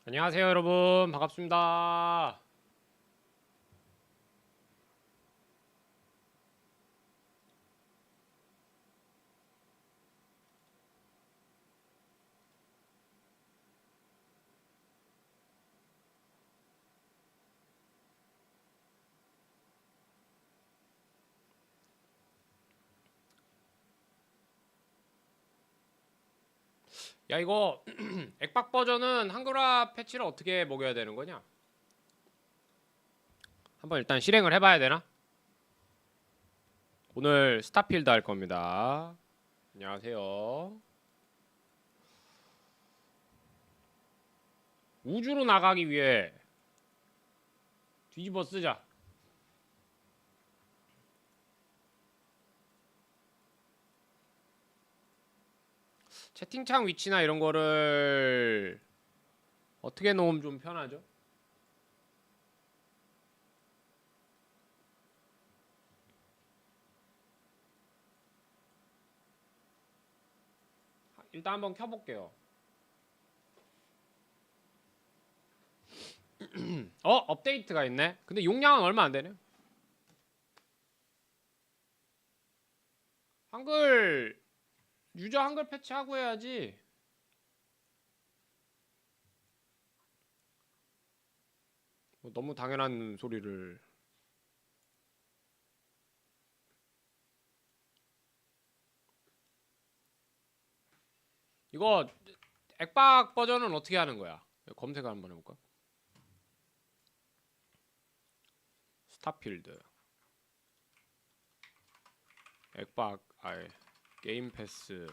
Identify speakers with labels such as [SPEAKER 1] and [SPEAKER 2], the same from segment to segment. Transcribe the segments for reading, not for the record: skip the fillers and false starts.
[SPEAKER 1] 안녕하세요 여러분, 반갑습니다. 야, 이거 액박 버전은 한글화 패치를 어떻게 먹여야 되는 거냐? 한번 일단 실행을 해봐야 되나? 오늘 스타필드 할 겁니다. 안녕하세요. 우주로 나가기 위해 뒤집어 쓰자. 채팅창 위치나 이런 거를 어떻게 놓으면 좀 편하죠? 일단 한번 켜볼게요. 업데이트가 있네. 근데 용량은 얼마 안 되네. 한글 유저 한글 패치하고 해야지. 뭐 너무 당연한 소리를. 이거 액박 버전은 어떻게 하는 거야? 검색을 한번 해볼까? 스타필드 액박 아예 게임 패스.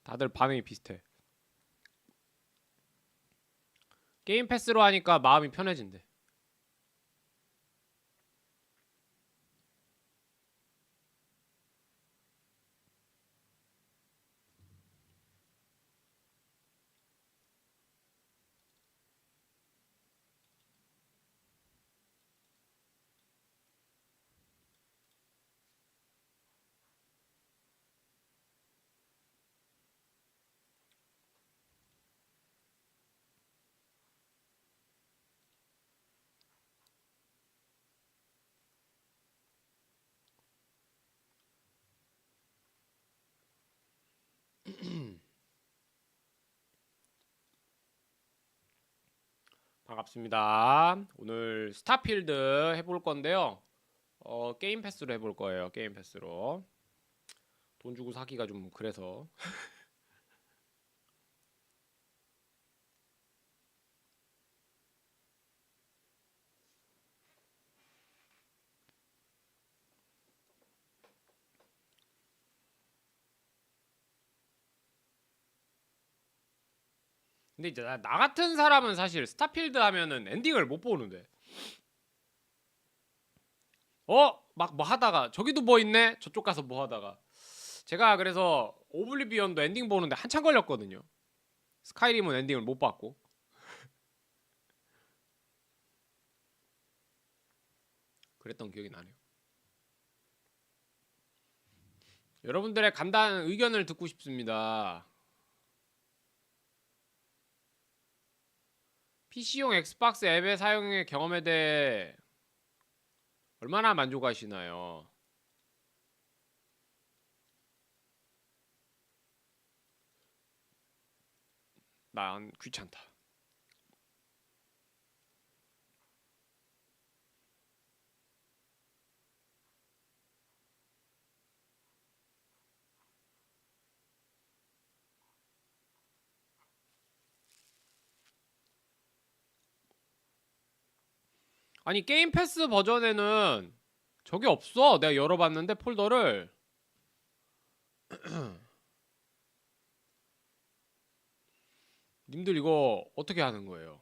[SPEAKER 1] 다들 반응이 비슷해. 게임 패스로 하니까 마음이 편해진대. 반갑습니다. 오늘 스타필드 해볼 건데요. 게임 패스로 해볼 거예요. 게임 패스로. 돈 주고 사기가 좀 그래서. 근데 이제 나 같은 사람은 사실 스타필드 하면은 엔딩을 못 보는데. 막 뭐 하다가 저기도 뭐 있네? 저쪽 가서 뭐 하다가. 제가 그래서 오블리비언도 엔딩 보는데 한참 걸렸거든요. 스카이림은 엔딩을 못 봤고. 그랬던 기억이 나네요. 여러분들의 간단한 의견을 듣고 싶습니다. PC용 엑스박스 앱의 사용의 경험에 대해 얼마나 만족하시나요? 난 귀찮다. 아니 게임 패스 버전에는 저게 없어. 내가 열어봤는데 폴더를. 님들 이거 어떻게 하는 거예요?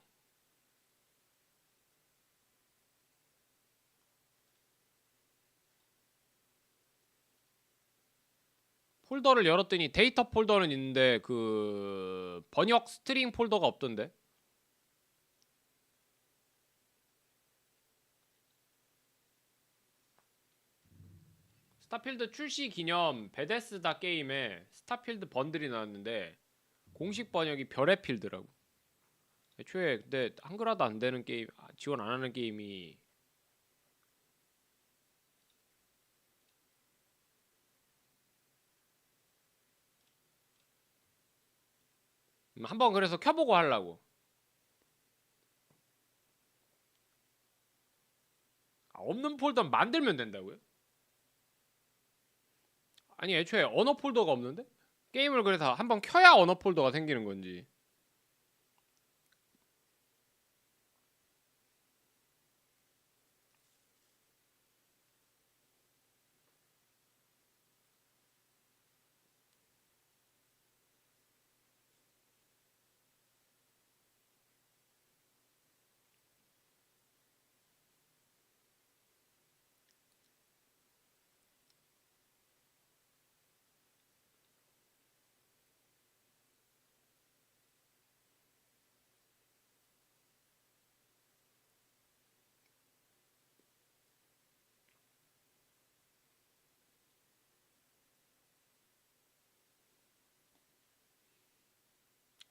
[SPEAKER 1] 폴더를 열었더니 데이터 폴더는 있는데 그 번역 스트링 폴더가 없던데. 스타필드 출시 기념 베데스다 게임에 스타필드 번들이 나왔는데 공식 번역이 별의 필드라고. 애초에 근데 한글화도 안 되는 게임, 지원 안 하는 게임이 한번 그래서 켜보고 하려고. 없는 폴더 만들면 된다고요? 아니 애초에 언어 폴더가 없는데? 게임을 그래서 한번 켜야 언어 폴더가 생기는 건지.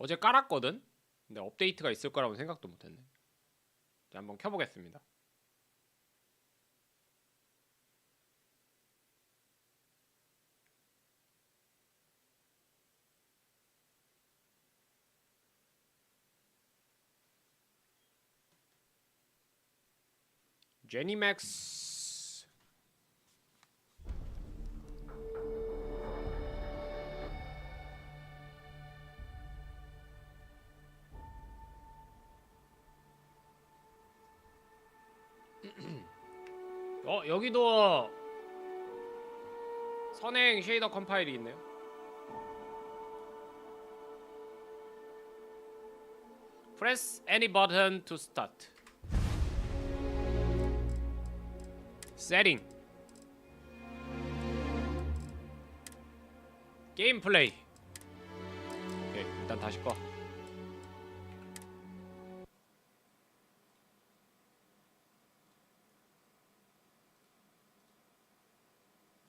[SPEAKER 1] 어제 깔았거든? 근데 업데이트가 있을 거라고 생각도 못했네. 자, 한번 켜보겠습니다. 제니맥스. 여기도 선행 쉐이더 컴파일이 있네요. Press any button to start. 세팅. 게임 플레이. 오케이, 일단 다시 꺼.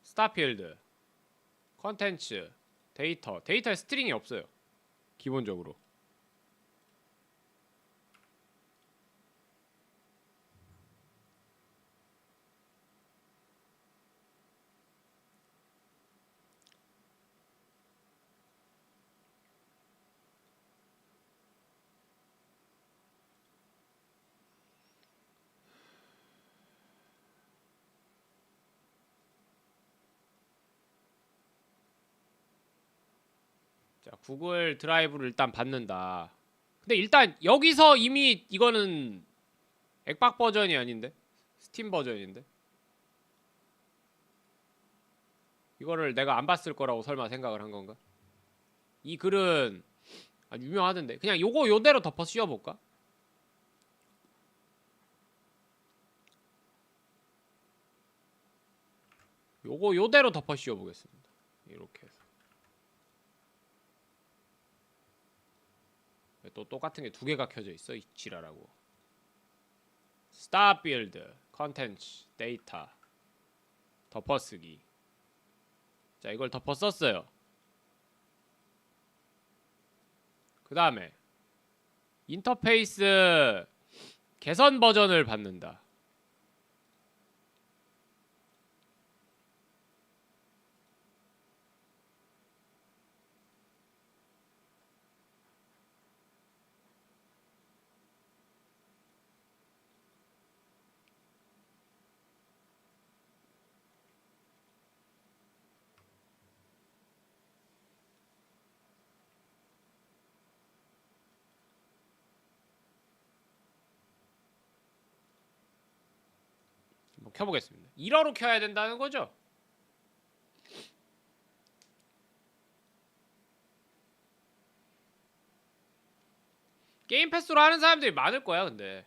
[SPEAKER 1] 스타필드 컨텐츠 데이터에 스트링이 없어요 기본적으로. 자, 구글 드라이브를 일단 받는다. 근데 일단 여기서 이미 이거는 액박 버전이 아닌데? 스팀 버전인데? 이거를 내가 안 봤을 거라고 설마 생각을 한 건가? 이 글은 유명하던데. 그냥 요거 요대로 덮어 씌워볼까? 요거 요대로 덮어 씌워보겠습니다. 이렇게 해서. 또 똑같은 게 두 개가 켜져 있어 이 지랄하고. 스타필드 컨텐츠 데이터 덮어쓰기. 자, 이걸 덮어 썼어요. 그 다음에 인터페이스 개선 버전을 받는다. 한번 켜보겠습니다. 1어로 켜야 된다는 거죠? 게임패스로 하는 사람들이 많을 거야. 근데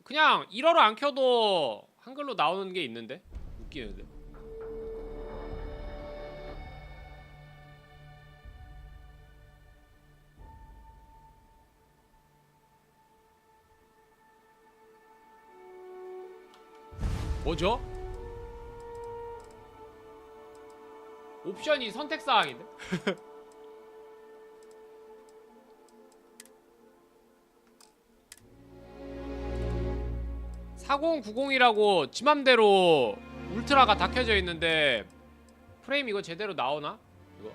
[SPEAKER 1] 그냥 1어로 안 켜도 한글로 나오는 게 있는데? 웃기는데. 뭐죠? 옵션이 선택사항인데? 4090이라고 지맘대로 울트라가 다 켜져 있는데 프레임 이거 제대로 나오나? 이거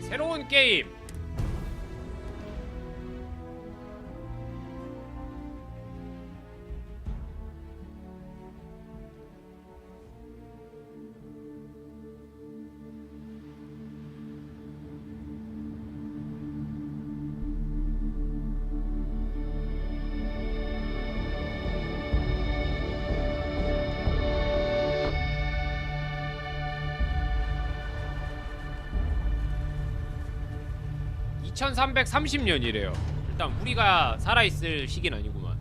[SPEAKER 1] 새로운 게임. (2330년이래요) 일단 우리가 살아있을 시기는 아니구만.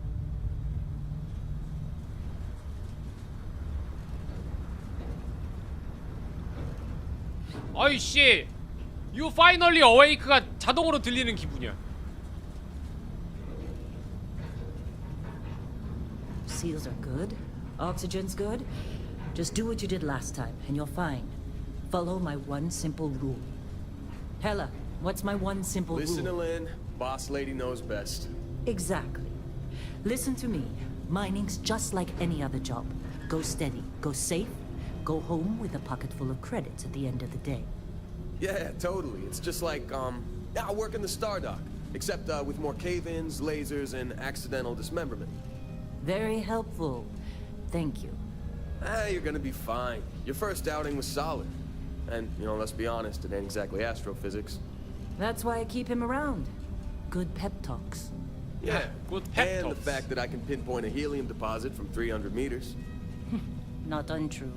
[SPEAKER 1] 아이씨, You Finally Awake가 자동으로 들리는 기분이야.
[SPEAKER 2] Seals are good. Oxygen's good. Just do what you did last time, and you're fine. Follow my one simple rule. Hella, what's my one simple
[SPEAKER 3] Listen to
[SPEAKER 2] rule?
[SPEAKER 3] Lynn. Boss lady knows best.
[SPEAKER 2] Exactly. Listen to me. Mining's just like any other job. Go steady, go safe, go home with a pocket full of credits at the end of the day.
[SPEAKER 3] Yeah, totally. It's just like, I work in the Star Dock. Except, with more cave-ins, lasers, and accidental dismemberment.
[SPEAKER 2] Very helpful. Thank you.
[SPEAKER 3] You're gonna be fine. Your first outing was solid. And, you know, let's be honest, it ain't exactly astrophysics.
[SPEAKER 2] That's why I keep him around. Good pep talks.
[SPEAKER 3] Yeah,
[SPEAKER 1] good pep
[SPEAKER 3] and
[SPEAKER 1] talks.
[SPEAKER 3] the fact that I can pinpoint a helium deposit from 300 meters.
[SPEAKER 2] Not untrue.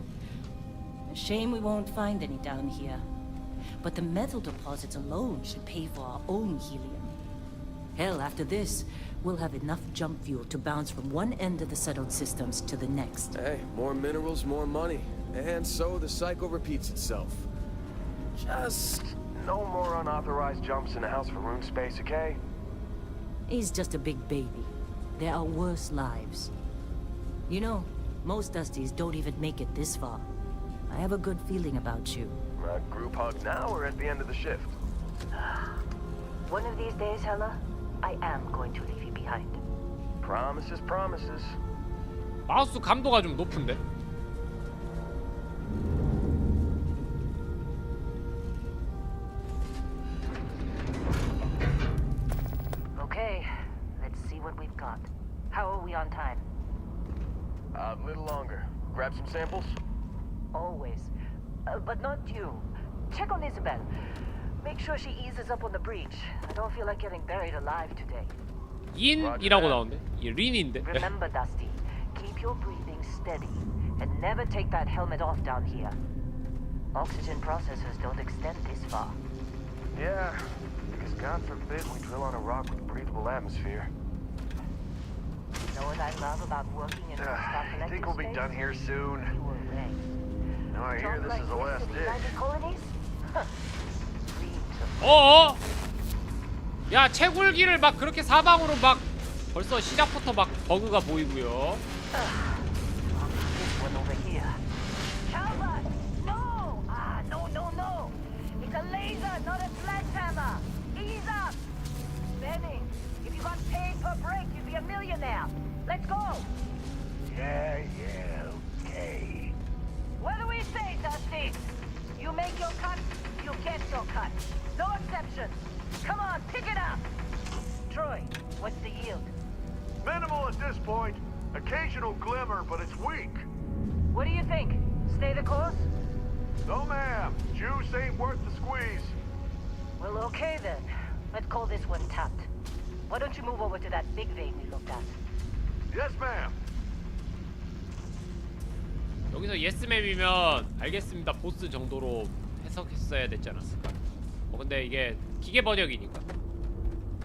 [SPEAKER 2] A shame we won't find any down here. But the metal deposits alone should pay for our own helium. Hell, after this, we'll have enough jump fuel to bounce from one end of the settled systems to the next.
[SPEAKER 3] Hey, more minerals, more money. And so the cycle repeats itself. Just no more unauthorized jumps in the house for room space, okay?
[SPEAKER 2] He's just a big baby. There are worse lives. You know, most Dusties don't even make it this far. I have a good feeling about you.
[SPEAKER 3] Group hug now or at the end of the shift?
[SPEAKER 2] One of these days, Hella, I am going to leave you behind.
[SPEAKER 3] Promises, promises.
[SPEAKER 1] 마우스 감도가 좀 높은데?
[SPEAKER 2] Okay, let's see what we've got. How are we on time?
[SPEAKER 3] A little longer. Grab some samples?
[SPEAKER 2] Always. But not you. Check on Isabel. Make sure she eases up on the breach. I don't feel like getting buried alive today.
[SPEAKER 1] 인이라고 나오는데? 이 린인데?
[SPEAKER 2] Remember, Dusty, keep your breathing steady and never take that helmet off down here. Oxygen processors don't extend this far.
[SPEAKER 3] Yeah, because God forbid we drill on a rock with a breathable atmosphere.
[SPEAKER 2] You know what I love about working in a stuff
[SPEAKER 4] I think we'll be done here soon.
[SPEAKER 2] You were right.
[SPEAKER 4] No, I hear this is the last dig.
[SPEAKER 2] Colonies?
[SPEAKER 1] 어어? 야, 채굴기를 막 그렇게 사방으로 막 벌써 시작부터 막 버그가 보이고요.
[SPEAKER 2] This one over here. Calvert! No! No. It's a laser, not a sledgehammer. Ease up. Benny, if you got paid per break, you'd be a millionaire. Let's go.
[SPEAKER 4] Yeah, okay.
[SPEAKER 2] What do we say, Dusty? You make your cut, you get your cut. No exceptions. Come on, pick it up. Troy, what's the yield?
[SPEAKER 4] Minimal at this point. Occasional glimmer, but it's weak.
[SPEAKER 2] What do you think? Stay the course?
[SPEAKER 4] No, ma'am. Juice ain't worth the squeeze.
[SPEAKER 2] Well, okay then. Let's call this one tapped. Why don't you move over to that big vein we looked at?
[SPEAKER 4] Yes, ma'am.
[SPEAKER 1] 여기서 예스맵이면 알겠습니다 보스 정도로 해석했어야 됐지 않았을까? 근데 이게 기계 번역이니까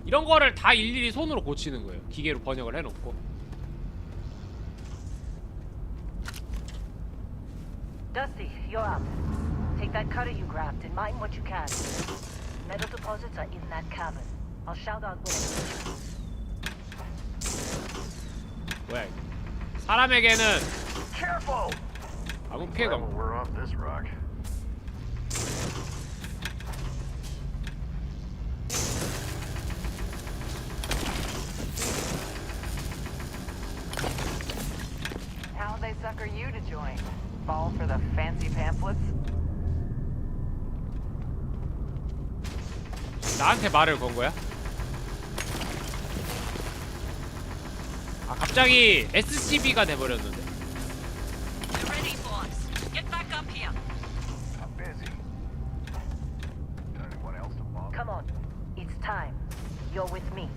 [SPEAKER 1] 이런 거를 다 일일이 손으로 고치는 거예요. 기계로 번역을 해놓고.
[SPEAKER 2] Dusty, you're up. Take that cutter you grabbed and mine what you can. Metal deposits are in that cabin. I'll shout out when I get you.
[SPEAKER 1] 뭐야 이거? 사람에게는
[SPEAKER 4] Careful!
[SPEAKER 1] 아무 피해가
[SPEAKER 4] Well,
[SPEAKER 1] 없고.
[SPEAKER 4] we're off this rock.
[SPEAKER 5] How'd they sucker you to join? Fall for the fancy pamphlets?
[SPEAKER 1] 나한테 말을 건 거야? 아 갑자기 SCB가 돼버렸는데.
[SPEAKER 2] You're ready, boss. Get back up here.
[SPEAKER 4] I'm busy. Anyone else to bother?
[SPEAKER 2] Come on. It's time. You're with me.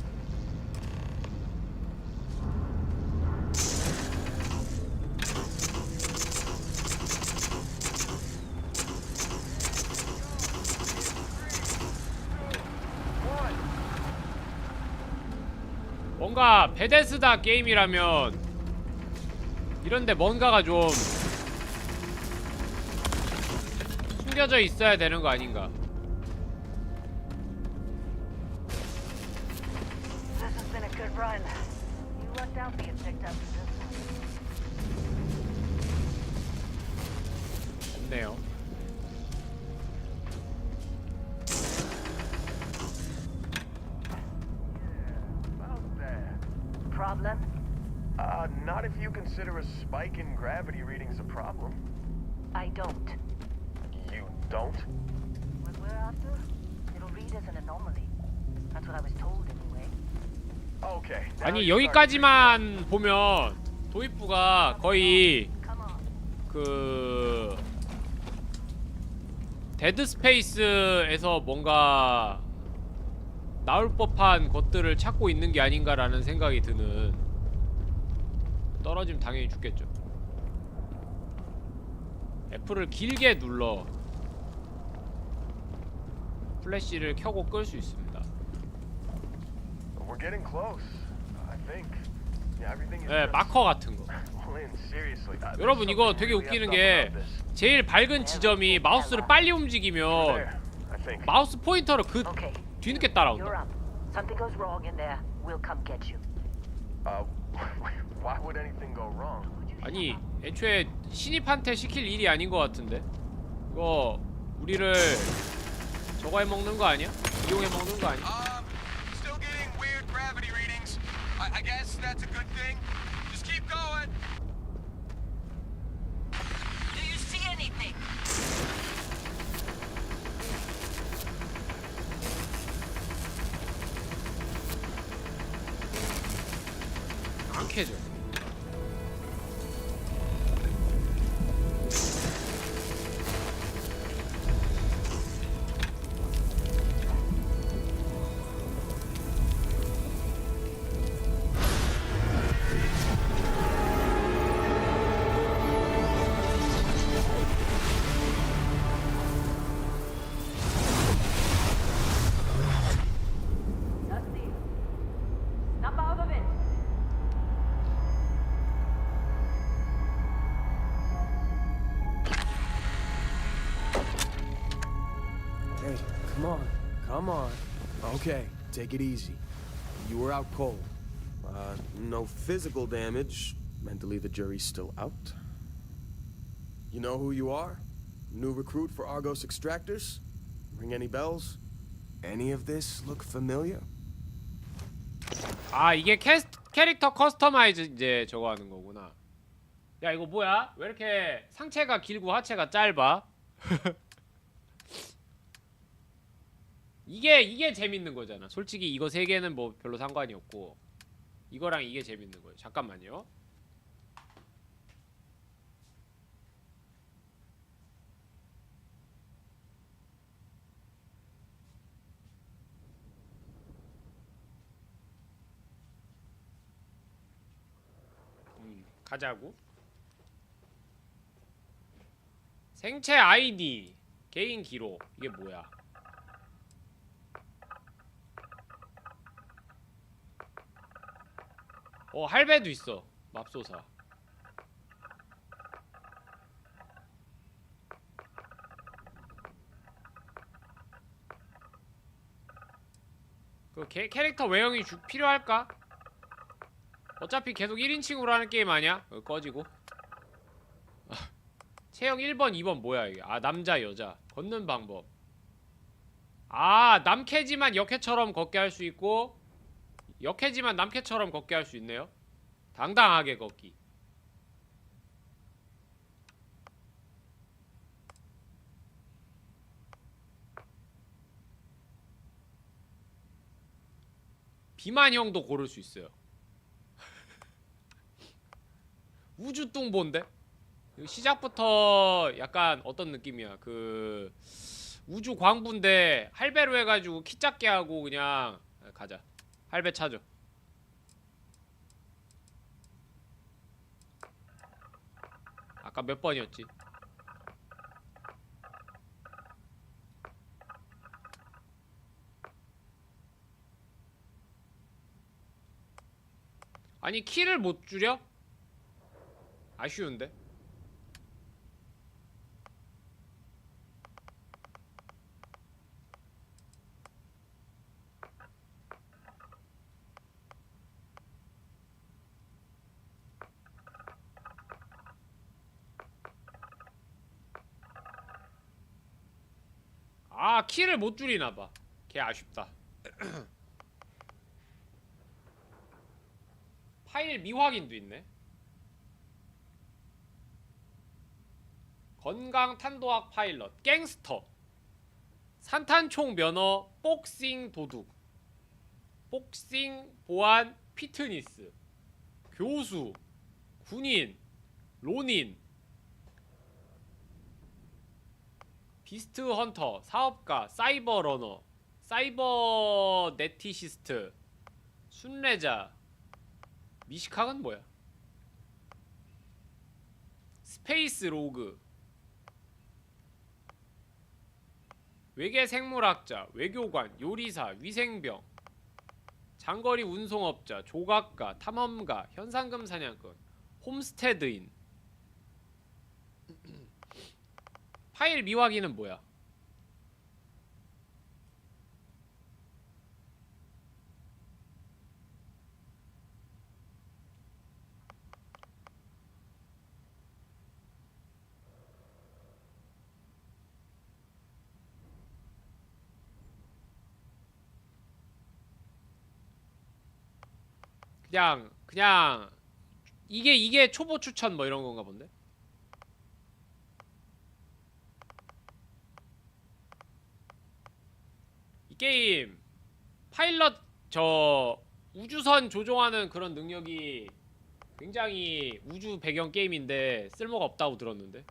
[SPEAKER 1] 뭔가 베데스다 게임이라면 이런데 뭔가가 좀 숨겨져 있어야 되는 거 아닌가?
[SPEAKER 2] This has been a good run. You lucked out being picked up for this one.
[SPEAKER 1] 좋네요.
[SPEAKER 4] About that.
[SPEAKER 2] Problem?
[SPEAKER 4] Not if you consider a spike in gravity readings a problem.
[SPEAKER 2] I don't.
[SPEAKER 4] You don't?
[SPEAKER 2] What we're after? It'll read as an anomaly. That's what I was told anyway.
[SPEAKER 4] Okay. now
[SPEAKER 1] 아니
[SPEAKER 4] you're
[SPEAKER 1] 여기까지만 보면 도입부가 거의
[SPEAKER 2] Come on.
[SPEAKER 1] 그 데드 스페이스에서 뭔가 나올 법한 것들을 찾고 있는 게 아닌가라는 생각이 드는. 떨어지면 당연히 죽겠죠. F를 길게 눌러 플래시를 켜고 끌 수 있습니다.
[SPEAKER 4] We're getting close. I think. Yeah, everything is.
[SPEAKER 1] 네,
[SPEAKER 4] just-
[SPEAKER 1] 마커 같은 거.
[SPEAKER 4] Lynn, seriously. there's
[SPEAKER 1] 여러분 이거
[SPEAKER 4] something
[SPEAKER 1] 되게
[SPEAKER 4] really
[SPEAKER 1] 웃기는
[SPEAKER 4] effed up
[SPEAKER 1] 게
[SPEAKER 4] about this.
[SPEAKER 1] 제일 밝은 지점이 마우스를 빨리 움직이면
[SPEAKER 4] There, I think.
[SPEAKER 1] 마우스 포인터를 그
[SPEAKER 2] Okay.
[SPEAKER 1] 뒤늦게
[SPEAKER 2] You're
[SPEAKER 1] 따라온다.
[SPEAKER 2] up. Something goes wrong in there. We'll come get you.
[SPEAKER 4] Why would anything go wrong?
[SPEAKER 1] 아니 애초에 신입한테 시킬 일이 아닌 것 같은데 이거 우리를 저거 해먹는 거 아니야? 이용해 먹는 거 아니야?
[SPEAKER 6] Still getting weird gravity readings. I guess that's a good thing. Just keep going.
[SPEAKER 2] Do you see anything?
[SPEAKER 1] 안 캐져.
[SPEAKER 2] Dusty. Snap out of it.
[SPEAKER 3] Hey, come on. Come on. Okay, take it easy. You were out cold. No physical damage. Mentally, the jury's still out. You know who you are? New recruit for Argos Extractors? Ring any bells? Any of this look familiar?
[SPEAKER 1] 아 이게 캐릭터 커스터마이즈 이제 저거 하는 거구나. 야 이거 뭐야? 왜 이렇게 상체가 길고 하체가 짧아? 이게 재밌는 거잖아. 솔직히 이거 세 개는 뭐 별로 상관이 없고 이거랑 이게 재밌는 거예요. 잠깐만요. 가자고. 생체 아이디 개인 기록 이게 뭐야? 할배도 있어. 맙소사. 그 캐릭터 외형이 필요할까? 어차피 계속 1인칭으로 하는 게임 아니야? 꺼지고. 체형 1번 2번 뭐야 이게. 아 남자 여자 걷는 방법. 아 남캐지만 역캐처럼 걷게 할 수 있고 역캐지만 남캐처럼 걷게 할 수 있네요. 당당하게 걷기. 비만형도 고를 수 있어요. 우주뚱보인데? 시작부터 약간 어떤 느낌이야. 그 우주 광부인데 할배로 해가지고 키 작게 하고 그냥 가자. 할배 찾아. 아까 몇 번이었지? 아니 키를 못 줄여? 아쉬운데? 아 키를 못 줄이나봐. 개 아쉽다. 파일 미확인도 있네. 건강 탄도학 파일럿 갱스터 산탄총 면허 복싱 도둑 복싱 보안 피트니스 교수 군인 론인 비스트 헌터 사업가 사이버 러너 사이버 네티시스트 순례자 미식학은 뭐야? 스페이스 로그 외계 생물학자 외교관 요리사 위생병 장거리 운송업자 조각가 탐험가 현상금 사냥꾼 홈스테드인 파일 미확인은 뭐야? 그냥 이게 초보 추천 뭐 이런 건가 본데? 이 게임 파일럿 저 우주선 조종하는 그런 능력이 굉장히 우주 배경 게임인데 쓸모가 없다고 들었는데.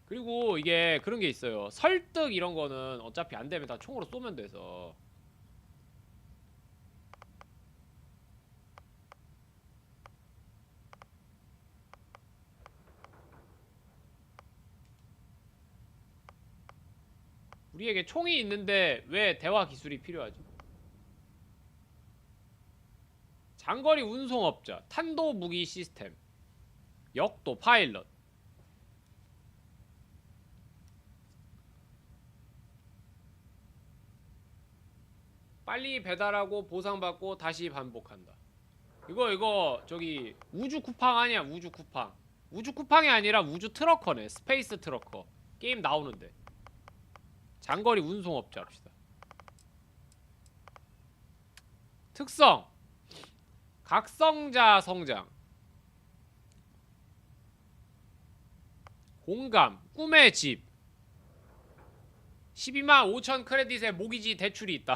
[SPEAKER 1] 그리고 이게 그런 게 있어요. 설득 이런 거는 어차피 안 되면 다 총으로 쏘면 돼서. 우리에게 총이 있는데 왜 대화 기술이 필요하지? 장거리 운송업자, 탄도 무기 시스템, 역도 파일럿. 빨리 배달하고 보상받고 다시 반복한다. 이거 저기 우주 쿠팡 아니야? 우주 쿠팡. 우주 쿠팡이 아니라 우주 트러커네. 스페이스 트러커. 게임 나오는데. 장거리 운송업자 합시다. 특성 각성자 성장 공감 꿈의 집 12만 5천 크레딧의 모기지 대출이 있다.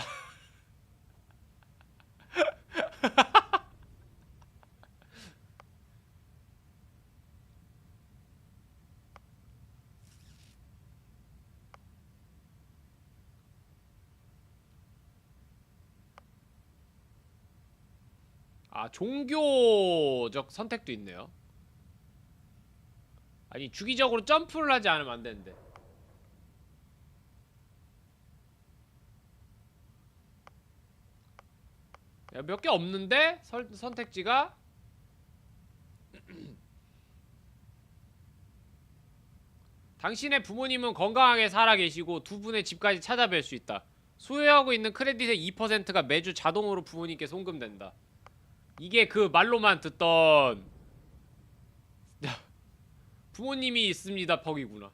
[SPEAKER 1] 아, 종교적 선택도 있네요. 아니, 주기적으로 점프를 하지 않으면 안 되는데. 몇 개 없는데? 선택지가? 당신의 부모님은 건강하게 살아계시고 두 분의 집까지 찾아뵐 수 있다. 소유하고 있는 크레딧의 2%가 매주 자동으로 부모님께 송금된다. 이게 그 말로만 듣던 부모님이 있습니다 퍽이구나.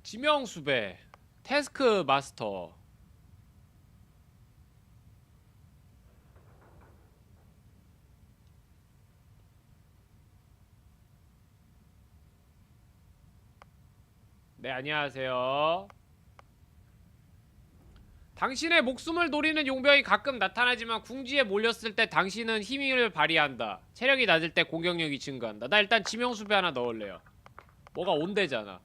[SPEAKER 1] 지명수배, 태스크 마스터. 네, 안녕하세요. 당신의 목숨을 노리는 용병이 가끔 나타나지만 궁지에 몰렸을 때 당신은 힘을 발휘한다. 체력이 낮을 때 공격력이 증가한다. 나 일단 지명수배 하나 넣을래요. 뭐가 온대잖아.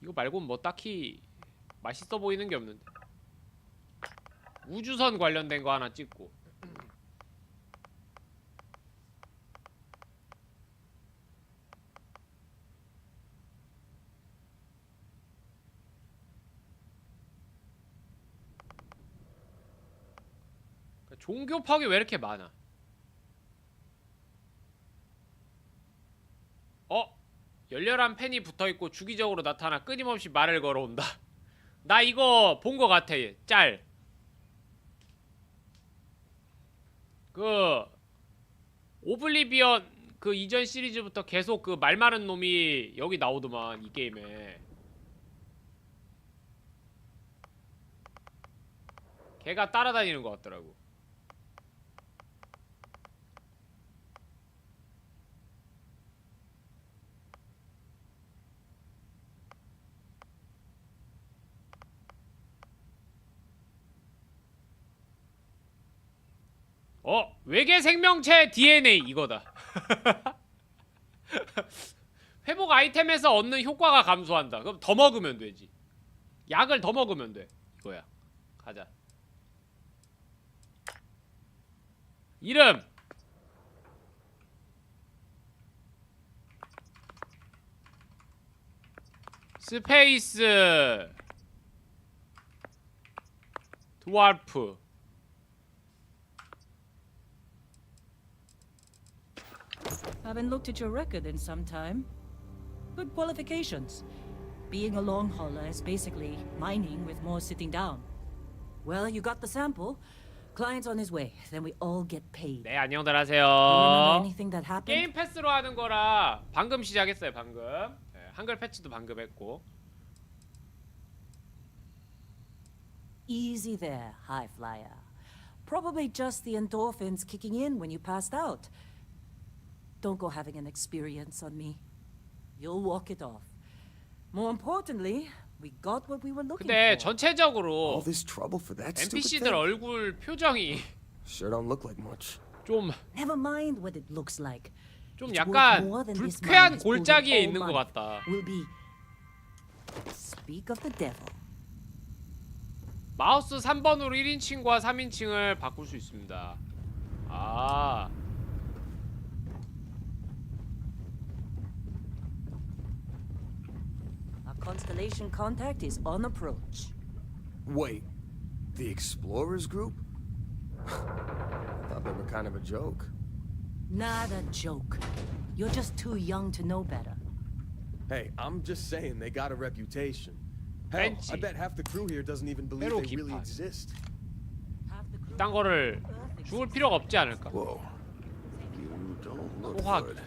[SPEAKER 1] 이거 말고는 뭐 딱히 맛있어 보이는 게 없는데. 우주선 관련된 거 하나 찍고. 종교 파괴 왜 이렇게 많아? 열렬한 팬이 붙어있고 주기적으로 나타나 끊임없이 말을 걸어온다. 나 이거 본 거 같아. 짤. 그 오블리비언 그 이전 시리즈부터 계속 그 말 많은 놈이 여기 나오더만 이 게임에. 걔가 따라다니는 것 같더라고. 외계 생명체 DNA 이거다. 회복 아이템에서 얻는 효과가 감소한다. 그럼 더 먹으면 되지. 약을 더 먹으면 돼. 이거야. 가자. 이름. 스페이스 드와르프.
[SPEAKER 2] Haven't looked at your record in some time. Good qualifications. Being a long hauler is basically mining with more sitting down. Well, you got the sample. Client's on his way. Then we all get paid.
[SPEAKER 1] 네, 안녕들
[SPEAKER 2] Remember
[SPEAKER 1] 하세요.
[SPEAKER 2] anything that happened?
[SPEAKER 1] 게임패스로 하는 거라 방금 시작했어요. 방금. 네, 한글 패치도 방금 했고.
[SPEAKER 2] Easy there, high flyer. Probably just the endorphins kicking in when you passed out. Don't go having an experience on me. You'll walk it off. More importantly, we got what we were looking
[SPEAKER 1] 근데
[SPEAKER 2] for.
[SPEAKER 1] 전체적으로
[SPEAKER 3] All this trouble for that stupid
[SPEAKER 1] NPC들
[SPEAKER 3] thing?
[SPEAKER 1] 얼굴 표정이
[SPEAKER 3] Sure don't look like much.
[SPEAKER 1] 좀
[SPEAKER 2] Never mind what it looks like.
[SPEAKER 1] 좀
[SPEAKER 2] It's worth
[SPEAKER 1] 약간
[SPEAKER 2] more than this
[SPEAKER 1] 불쾌한
[SPEAKER 2] mine has pulled in
[SPEAKER 1] 골짜기에
[SPEAKER 2] all
[SPEAKER 1] 있는 것
[SPEAKER 2] month.
[SPEAKER 1] 같다.
[SPEAKER 2] Will be. Speak of the devil.
[SPEAKER 1] 마우스 3번으로 1인칭과 3인칭을 바꿀 수 있습니다. 아.
[SPEAKER 2] Our constellation contact is on approach.
[SPEAKER 3] Wait, the Explorers group? Thought they were kind of a joke.
[SPEAKER 2] Not a joke. You're just too young to know better.
[SPEAKER 3] Hey, I'm just saying they got a reputation. Hell,
[SPEAKER 1] 벤치.
[SPEAKER 3] I bet half the crew here doesn't even believe
[SPEAKER 1] 회로
[SPEAKER 3] they really
[SPEAKER 1] 기판.
[SPEAKER 3] exist.
[SPEAKER 2] Half the crew
[SPEAKER 1] 딴 거를 죽을 필요가 없지 않을까?
[SPEAKER 7] Whoa. You don't look
[SPEAKER 1] 소화기.
[SPEAKER 7] good.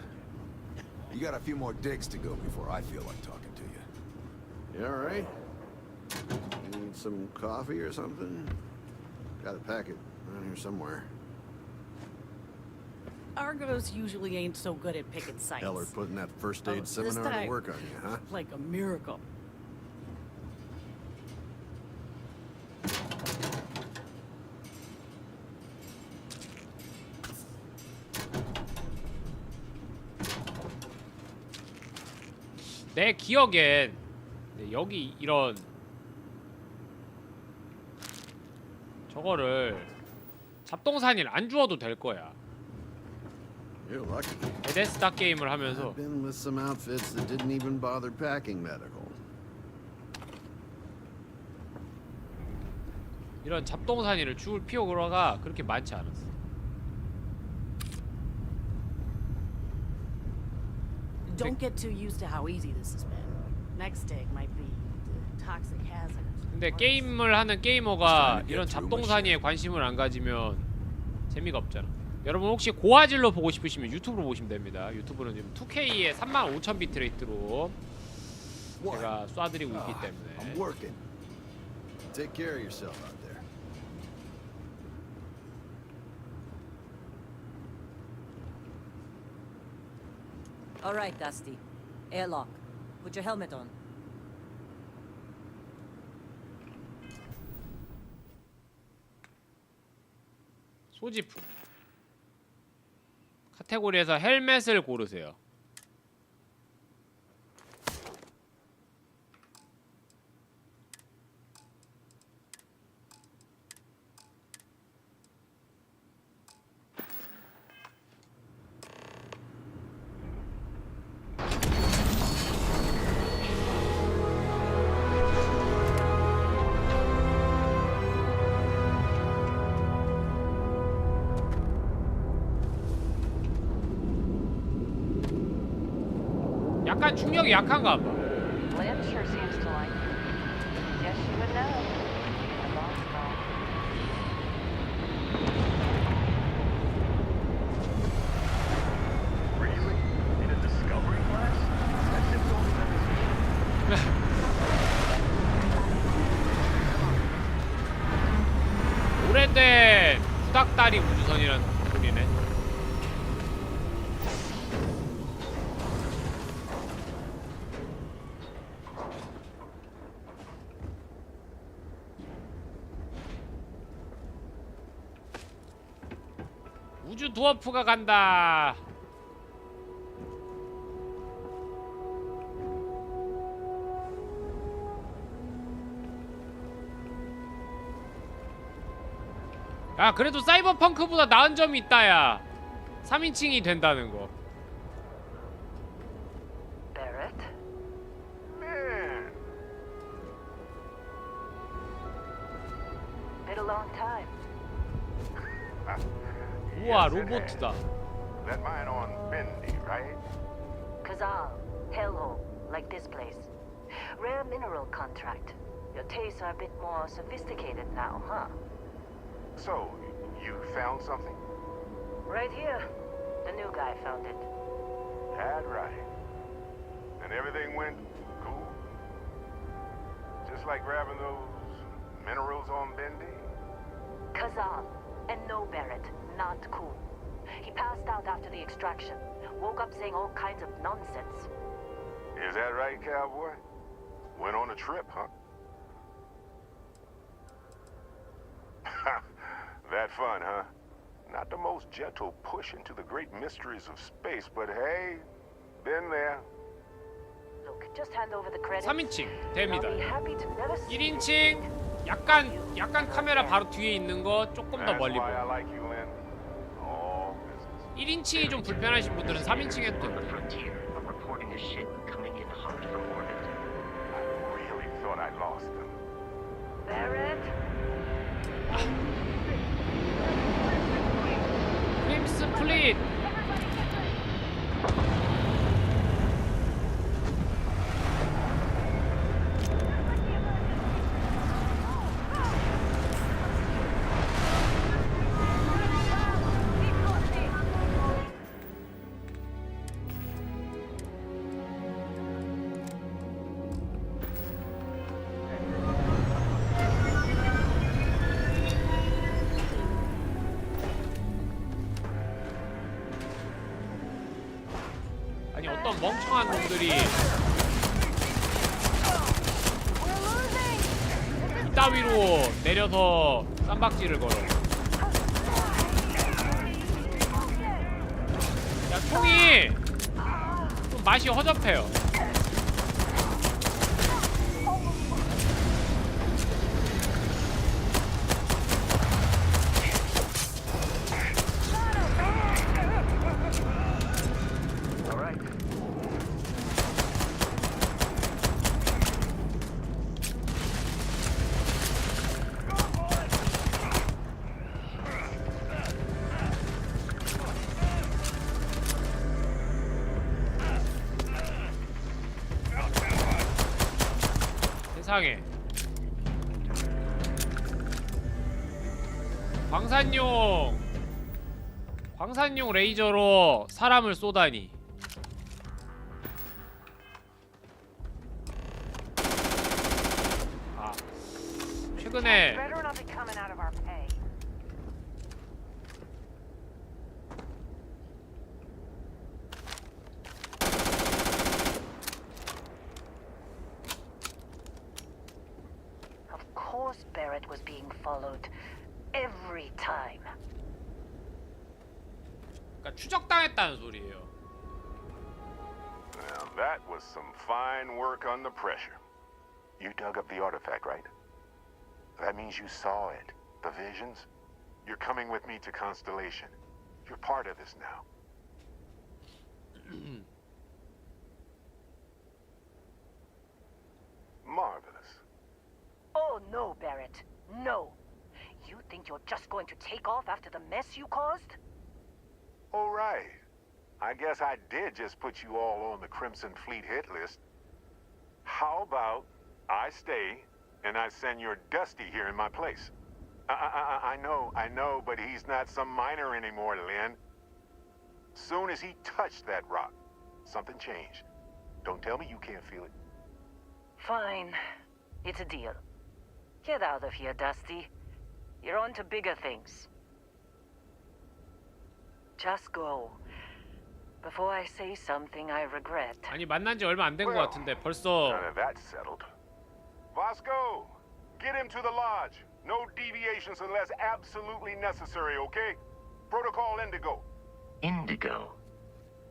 [SPEAKER 7] You got a few more digs to go before I feel like talking to you.
[SPEAKER 8] You all right? Need some coffee or something? Got a packet around here somewhere.
[SPEAKER 9] Argos usually ain't so good at picking sites.
[SPEAKER 8] Hell, are putting that first aid
[SPEAKER 9] This
[SPEAKER 8] seminar to
[SPEAKER 9] time,
[SPEAKER 8] work on you, huh?
[SPEAKER 9] like a miracle.
[SPEAKER 1] 내 기억엔 여기 이런 저거를 잡동사니를 안 주워도 될 거야.
[SPEAKER 8] You're lucky.
[SPEAKER 1] 베데스다 게임을 하면서
[SPEAKER 8] I've been with some outfits that didn't even bother packing medical.
[SPEAKER 1] 이런 잡동사니를 주울 필요가 그렇게 많지 않았어.
[SPEAKER 9] Don't get too used to how easy this has been. Next dig might be toxic hazard.
[SPEAKER 1] 근데 게임을 하는 게이머가 이런 잡동사니에 관심을 안 가지면 재미가 없잖아. 여러분 혹시 고화질로 보고 싶으시면 유튜브로 보시면 됩니다. 유튜브는 지금 2K에 35,000 비트레이트로 제가 쏴드리고 있기
[SPEAKER 7] I'm
[SPEAKER 1] 때문에.
[SPEAKER 7] working. Take care of yourself out there.
[SPEAKER 2] All right, Dusty. Airlock. Put your helmet on.
[SPEAKER 1] 소지품 카테고리에서 헬멧을 고르세요. 약간 중력이 약한가 봐.
[SPEAKER 5] Lynn sure seems to like it. Guess you would know. A long smell.
[SPEAKER 4] Really? In a discovery class? That ship's only been
[SPEAKER 1] 오래된 구닥다리 우주선이란 소리네. 우주 드워프가 간다. 야, 그래도 사이버펑크보다 나은 점이 있다, 야. 3인칭이 된다는 거.
[SPEAKER 5] Barrett?
[SPEAKER 4] Man,
[SPEAKER 5] Been a long time.
[SPEAKER 1] 우와,
[SPEAKER 4] Yes, it
[SPEAKER 1] 로보트다.
[SPEAKER 4] has. That mine on Bendy, right?
[SPEAKER 5] Kazal, hellhole, like this place. Rare mineral contract. Your tastes are a bit more sophisticated now, huh?
[SPEAKER 4] So, you found something?
[SPEAKER 5] Right here. The new guy found it.
[SPEAKER 4] That's right. And everything went cool? Just like grabbing those minerals on Bendy?
[SPEAKER 5] Kazal, and no Barrett, not cool. He passed out after the extraction. Woke up saying all kinds of nonsense.
[SPEAKER 4] Is that right, cowboy? Went on a trip, huh? That fun, huh? Not the most gentle push into the great mysteries of space, but hey, been there.
[SPEAKER 5] Look, just hand over the credits.
[SPEAKER 1] 3인칭
[SPEAKER 5] and
[SPEAKER 1] 됩니다.
[SPEAKER 5] I'll be happy to never see you
[SPEAKER 1] 1인칭 약간 카메라 바로 뒤에 있는 거 조금 더
[SPEAKER 4] That's
[SPEAKER 1] 멀리
[SPEAKER 4] why I
[SPEAKER 1] 보여.
[SPEAKER 4] like you, Lynn. All business.
[SPEAKER 1] 1인칭이 좀 불편하신 분들은 3인칭 해도
[SPEAKER 10] On the
[SPEAKER 1] 됩니다.
[SPEAKER 10] frontier of reporting a ship coming in hot from orbit.
[SPEAKER 4] I really thought I lost them.
[SPEAKER 5] Barrett?
[SPEAKER 1] 크림스 플릿. 어떤 멍청한 놈들이 이따위로 내려서 쌈박질을 걸어. 야, 총이 좀 맛이 허접해요. 세상에. 광산용 레이저로 사람을 쏘다니. 아, 최근에
[SPEAKER 5] Barrett was being followed every time.
[SPEAKER 1] 그러니까 추적당했다는 소리예요.
[SPEAKER 4] Now that was some fine work under pressure. You dug up the artifact, right? That means you saw it. The visions? You're coming with me to Constellation. You're part of this now. Marvelous.
[SPEAKER 5] Oh no, Barrett. No. You think you're just going to take off after the mess you caused?
[SPEAKER 4] All right. I guess I did just put you all on the Crimson Fleet hit list. How about I stay and I send your Dusty here in my place? I know, but he's not some miner anymore, Lynn. Soon as he touched that rock, something changed. Don't tell me you can't feel it.
[SPEAKER 5] Fine. It's a deal. Get out of here, Dusty. You're on to bigger things. Just go. Before I say something I regret.
[SPEAKER 1] 아니, 만난 지 얼마 안 된 것 같은데 벌써.
[SPEAKER 4] None of that settled. Vasco, get him to the lodge. No deviations unless absolutely necessary, okay? Protocol Indigo.
[SPEAKER 10] Indigo.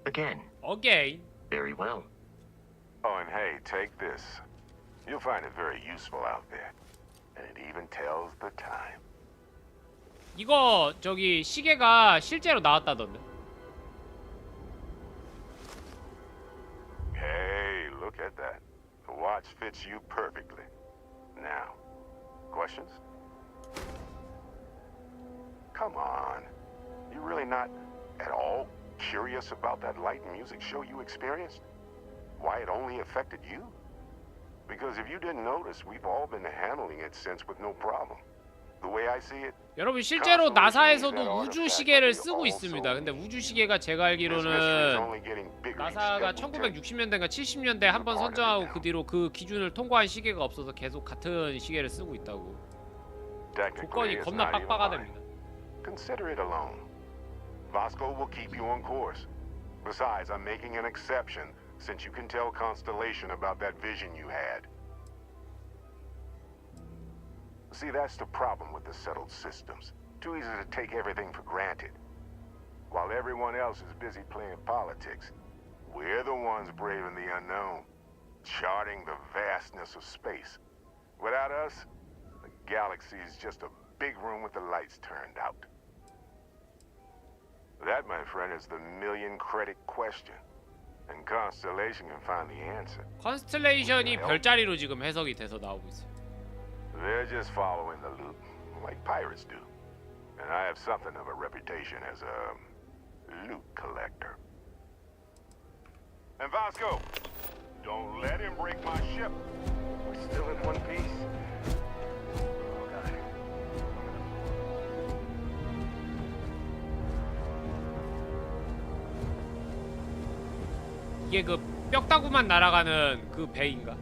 [SPEAKER 10] Again.
[SPEAKER 1] Again.
[SPEAKER 10] Very well.
[SPEAKER 4] Oh, and hey, take this. You'll find it very useful out there. And it even tells the time.
[SPEAKER 1] 이거 저기 시계가 실제로 나왔다던데.
[SPEAKER 4] Hey, look at that. The watch fits you perfectly. Now, questions? Come on. You really not at all curious about that light and music show you experienced? Why it only affected you? Because if you didn't notice, we've all been handling it since with no problem. The way I see it,
[SPEAKER 1] 여러분 실제로 나사에서도 우주 시계를 쓰고 있습니다. 근데 우주 시계가 제가 알기로는 나사가 1960년대인가 70년대 한번 선정하고 그 뒤로 그 기준을 통과한 시계가 없어서 계속 같은 시계를 쓰고 있다고. 조건이 겁나 빡빡하답니다.
[SPEAKER 4] Consider it alone. Vasco will keep you on course. Besides, I'm making an exception since you can tell Constellation about that vision you had. See, that's the problem with the settled systems. Too easy to take everything for granted. While everyone else is busy playing politics, we're the ones braving the unknown, charting the vastness of space. Without us, the galaxy is just a big room with the lights turned out. That, my friend, is the million-credit question. And Constellation can find the answer.
[SPEAKER 1] 컨스텔레이션이 별자리로 지금 해석이 돼서 나오고 있어요.
[SPEAKER 4] They're just following the loot, like pirates do. And I have something of a reputation as a loot collector. And Vasco, don't let him break my ship. We're still in one piece. Oh, God.
[SPEAKER 1] 이게 그 뼈다구만 날아가는 그 배인가?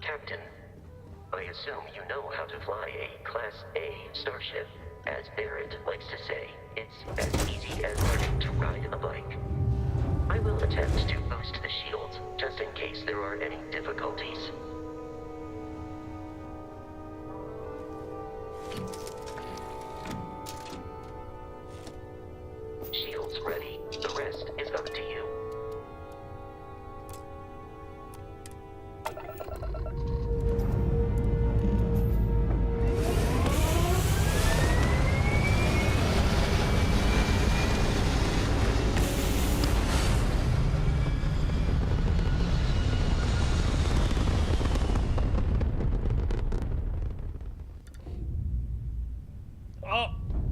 [SPEAKER 10] Captain, I assume you know how to fly a Class A starship. As Barrett likes to say, it's as easy as learning to ride a bike. I will attempt to boost the shields, just in case there are any difficulties. Shields ready. The rest is up to you.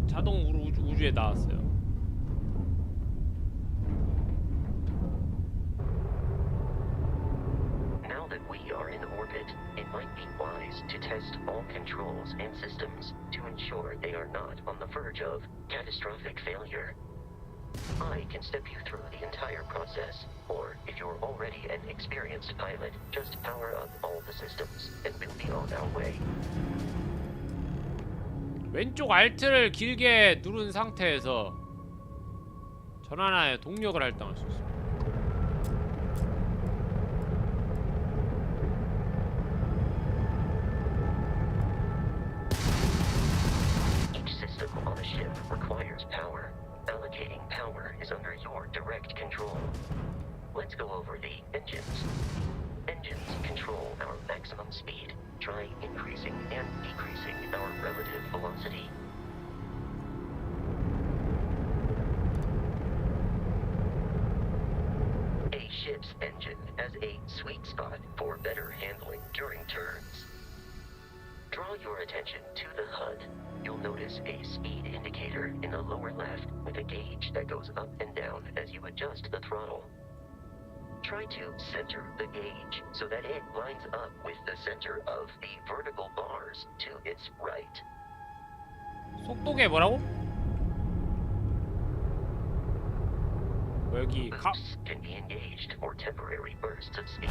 [SPEAKER 1] 자동 우주에 나왔어요.
[SPEAKER 10] Now that we are in orbit, it might be wise to test all controls and systems to ensure they are not on the verge of catastrophic failure. I can step you through the entire process, or if you're already an experienced pilot, just power up all the systems and we'll be on our way.
[SPEAKER 1] 왼쪽 Alt를 길게 누른 상태에서 전환하여 동력을 할당할 수 있습니다.
[SPEAKER 10] Each system on a ship requires power. Allocating power is under your direct control. Let's go over the engines. Engines control our maximum speed. Try increasing and decreasing our relative velocity. A ship's engine has a sweet spot for better handling during turns. Draw your attention to the HUD. You'll notice a speed indicator in the lower left with a gauge that goes up and down as you adjust the throttle. Try to center the gauge so that it lines up with the center of the vertical bars to its right.
[SPEAKER 1] 속도계 뭐라고? 여기
[SPEAKER 10] Boosts can be engaged for temporary bursts of speed.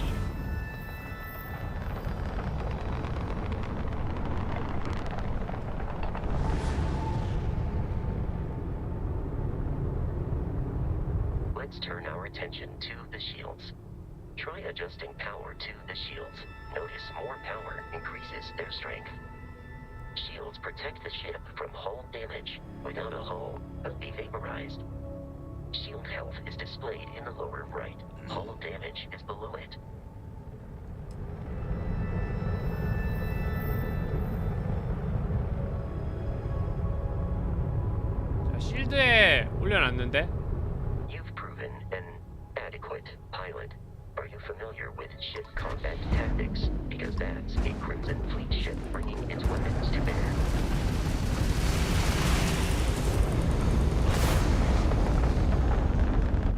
[SPEAKER 10] Let's turn our attention to the shields. Try adjusting power to the shields. Notice more power increases their strength. Shields protect the ship from hull damage. Without a hull, it'll be vaporized. Shield health is displayed in the lower right. Hull damage is below it.
[SPEAKER 1] 자, 실드에 올려놨는데
[SPEAKER 10] You've proven an adequate pilot. Are you familiar with ship combat tactics? Because that's a Crimson Fleet ship bringing its weapons to bear.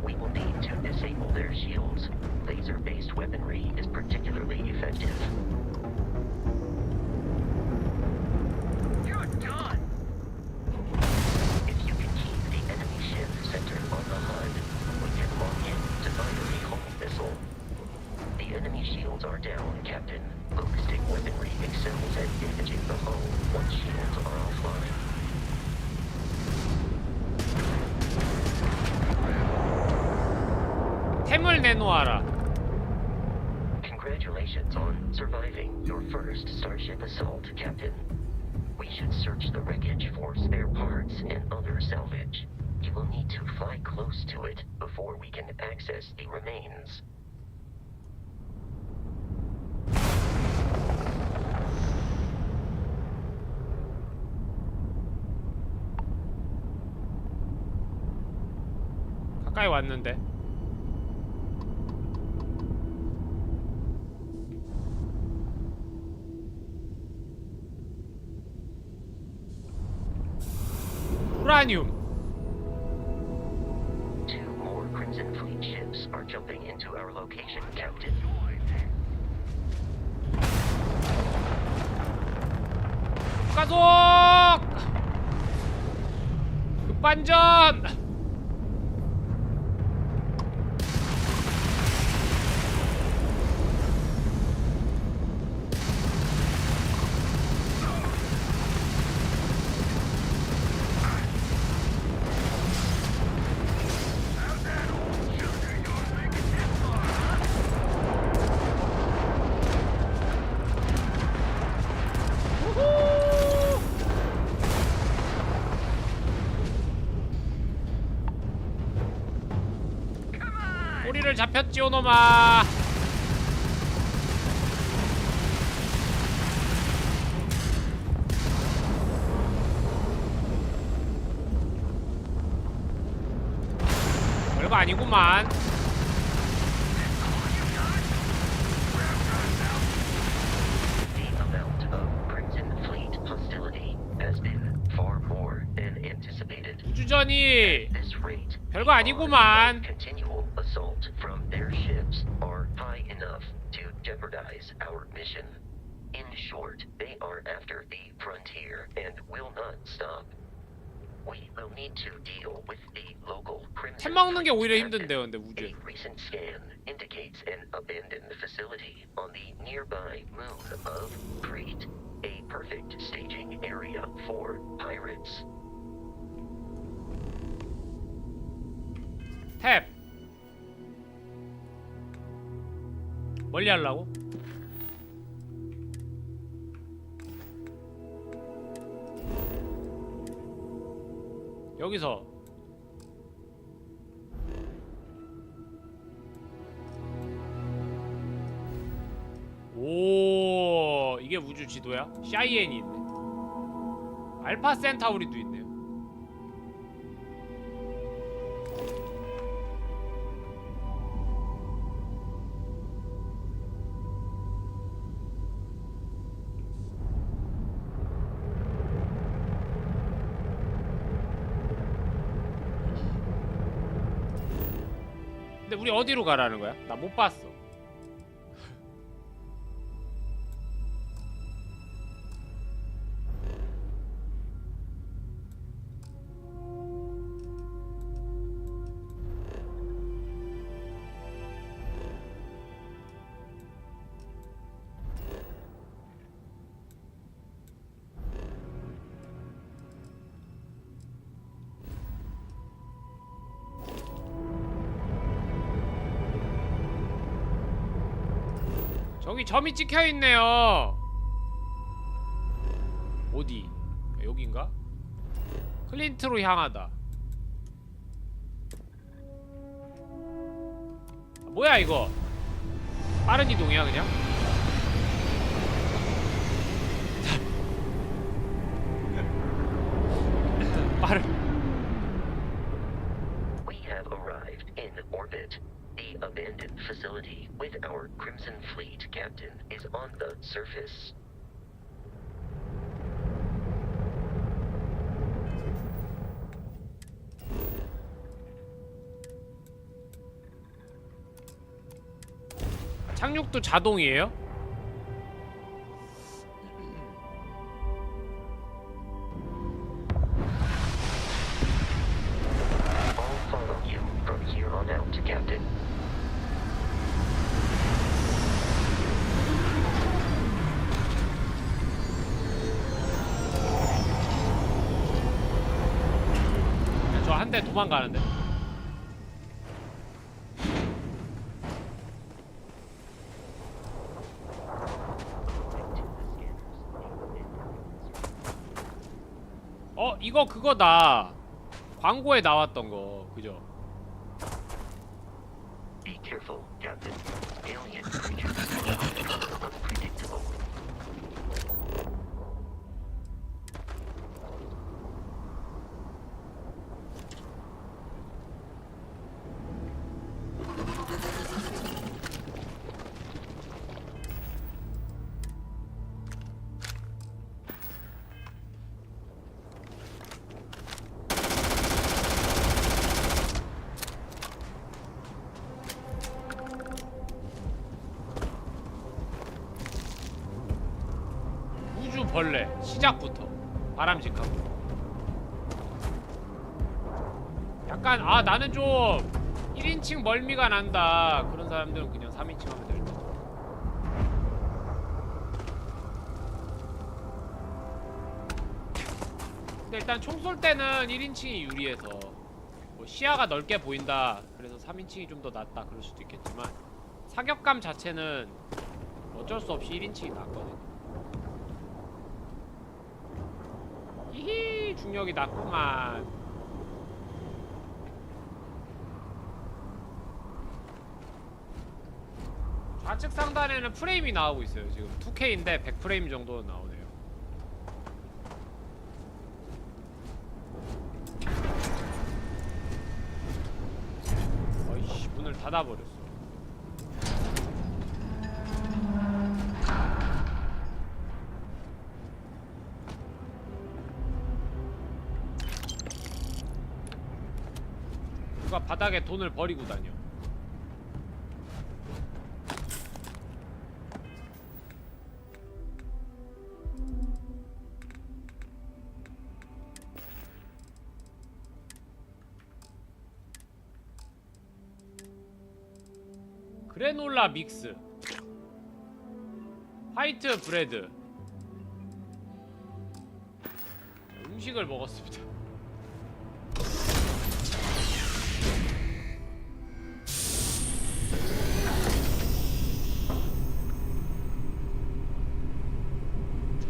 [SPEAKER 10] We will need to disable their shields. Laser-based weaponry is particularly effective.
[SPEAKER 6] You're done!
[SPEAKER 10] If you can keep the enemy ship centered on the HUD, we can lock in to fire a hull missile. The enemy shields are down, Captain. Ballistic weaponry excels at damaging the hull once shields are offline.
[SPEAKER 1] 템을 내놓아라.
[SPEAKER 10] Congratulations on surviving your first Starship assault, Captain. We should search the wreckage for spare parts and other salvage. You will need to fly close to it before we can access the remains.
[SPEAKER 1] 가까이 왔는데. 우라늄.
[SPEAKER 10] Two more Crimson Fleet ships are jumping into our location, Captain.
[SPEAKER 1] 가속! 급반전! 잡혔지 오노마. 별거 아니구만.
[SPEAKER 10] The amount of Crimson Fleet hostility has been far more than anticipated.
[SPEAKER 1] 우주전이
[SPEAKER 10] At this rate,
[SPEAKER 1] 별거 아니구만.
[SPEAKER 10] continual assault from their ships are high enough to jeopardize our mission. In short, they are after the frontier and will not stop. We will need to deal with the local Crimson
[SPEAKER 1] 템 먹는 게
[SPEAKER 10] Fleet
[SPEAKER 1] 오히려
[SPEAKER 10] captain.
[SPEAKER 1] 힘든데요, 근데 우주.
[SPEAKER 10] A recent scan indicates an abandoned facility on the nearby moon of Crete, a perfect staging area for pirates.
[SPEAKER 1] 탭. 멀리 하려고? 여기서 오, 이게 우주 지도야? 샤이엔이 있네. 알파 센타우리도 있네요. 근데 우리 어디로 가라는 거야? 나 못 봤어. 저기 점이 찍혀있네요. 어디? 여긴가? 클린트로 향하다. 뭐야 이거? 빠른 이동이야 그냥? 빠른.
[SPEAKER 10] We have arrived in orbit. The abandoned facility with our Crimson Fleet captain is on the surface.
[SPEAKER 1] 착륙도 자동이에요?
[SPEAKER 10] I'll follow you from here on out, Captain.
[SPEAKER 1] 저 한 대 도망가는데? 이거 그거다. 광고에 나왔던 거, 그죠?
[SPEAKER 10] Be careful, Captain. Alien creatures are unpredictable.
[SPEAKER 1] 벌레 시작부터 바람직하고 약간 나는 좀 1인칭 멀미가 난다 그런 사람들은 그냥 3인칭 하면 될 것 같아. 근데 일단 총 쏠 때는 1인칭이 유리해서 뭐 시야가 넓게 보인다 그래서 3인칭이 좀 더 낫다 그럴 수도 있겠지만 사격감 자체는 어쩔 수 없이 1인칭이 낫거든. 히히 중력이 낮구만. 좌측 상단에는 프레임이 나오고 있어요. 지금 2K인데 100프레임 정도 나오네요. 어이씨, 문을 닫아버렸어. 누가 바닥에 돈을 버리고 다녀. 그래놀라 믹스, 화이트 브레드. 음식을 먹었습니다.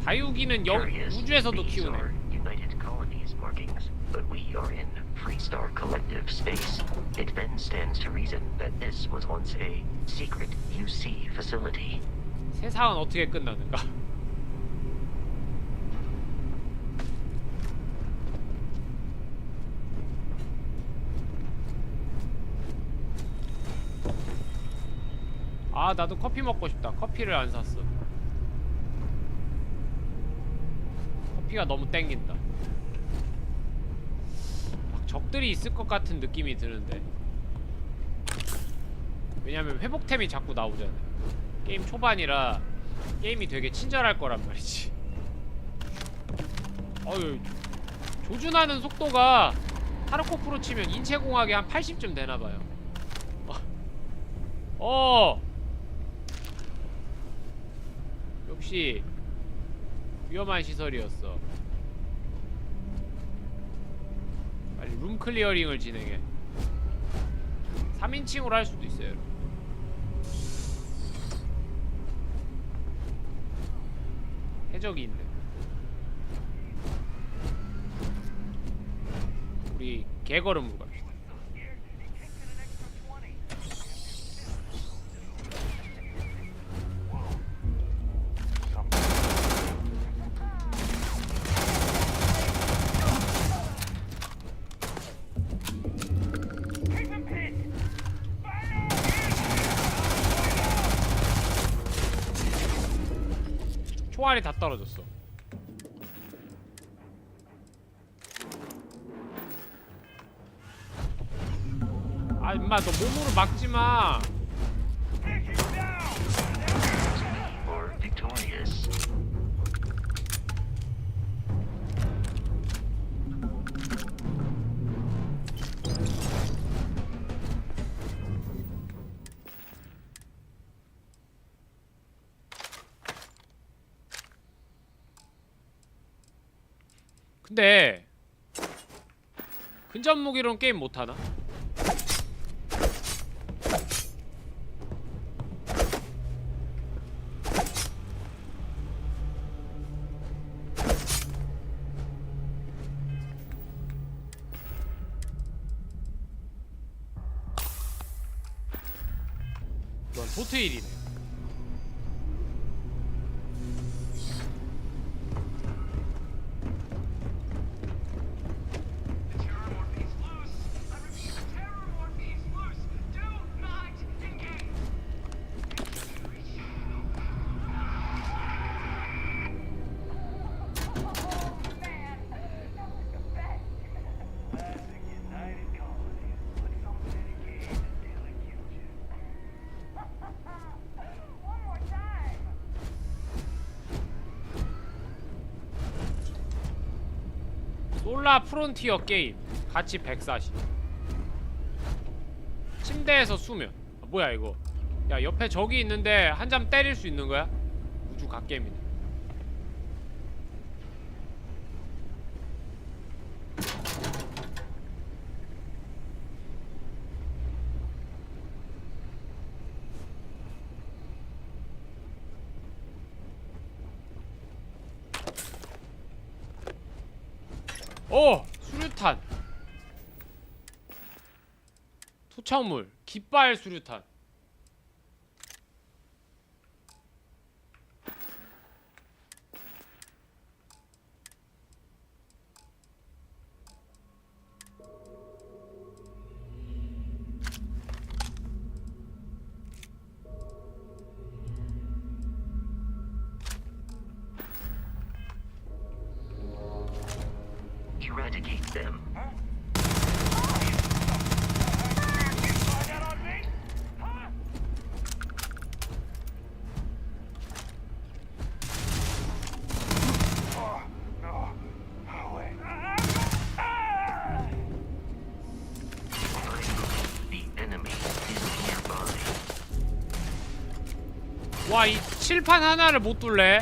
[SPEAKER 1] 다육이는 우주에서도 키우네.
[SPEAKER 10] United Colonies markings, but we are in Freestar Collective space. It then stands to reason that this was once a secret UC facility.
[SPEAKER 1] 세상은 어떻게 끝나는가? 아, 나도 커피 먹고 싶다. 커피를 안 샀어. 커피가 너무 땡긴다. 막 적들이 있을 것 같은 느낌이 드는데. 왜냐면 회복템이 자꾸 나오잖아. 게임 초반이라 게임이 되게 친절할 거란 말이지. 어휴, 조준하는 속도가 타르코프로 치면 인체공학이 한 80쯤 되나봐요. 역시 위험한 시설이었어. 빨리 룸 클리어링을 진행해. 3인칭으로 할 수도 있어요, 여러분. 해적이 있네. 우리 개걸음으로 갑시다. 총알이 다 떨어졌어. 아, 임마, 너 몸으로 막지마.
[SPEAKER 10] Or victorious.
[SPEAKER 1] 근데 근접 무기로는 게임 못하나? 이건 도트일이네. 솔라 프론티어 게임 가치 140. 침대에서 수면. 아, 뭐야 이거. 야, 옆에 적이 있는데 한 잠 때릴 수 있는 거야? 우주 갓게임이네. 오! 수류탄. 토착물 깃발 수류탄.
[SPEAKER 10] eradicate them.
[SPEAKER 1] 와, 이 칠판 하나를 못 뚫래.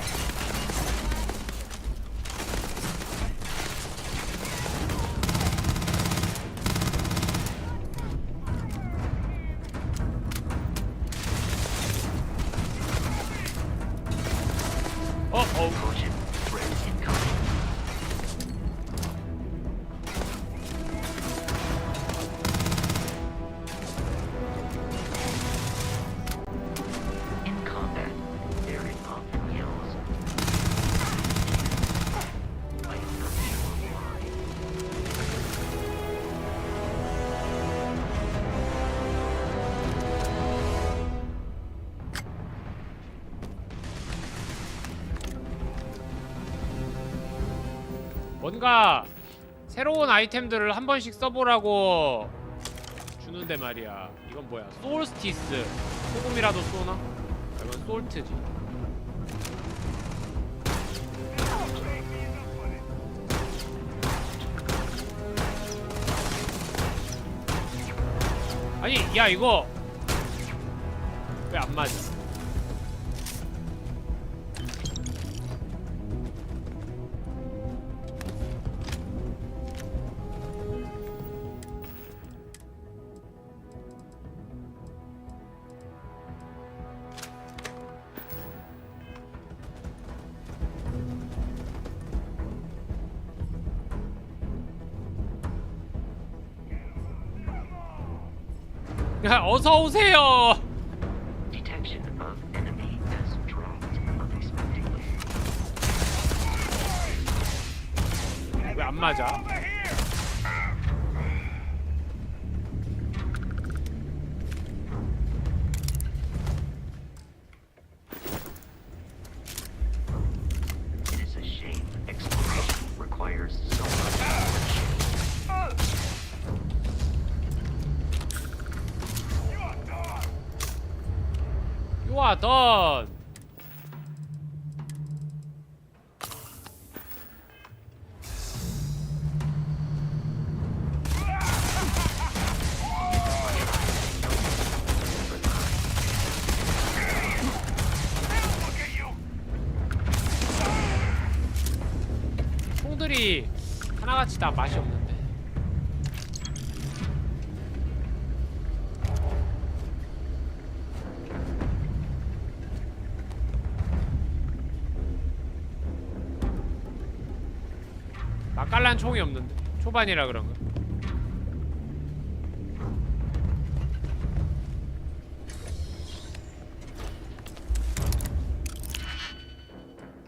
[SPEAKER 1] 뭔가 새로운 아이템들을 한 번씩 써보라고 주는데 말이야. 이건 뭐야? 솔스티스. 소금이라도 쏘나? 이건 솔트지. 아니, 야, 이거 왜 안 맞아? 야, 어서 오세요.
[SPEAKER 10] Detection of enemy has dropped unexpectedly.
[SPEAKER 1] 왜 안 맞아?
[SPEAKER 10] It is a shame exploration requires so much attention.
[SPEAKER 1] You are done. 총들이 하나같이 다 맛이 없는데. 맛깔난 총이 없는데. 초반이라 그런가?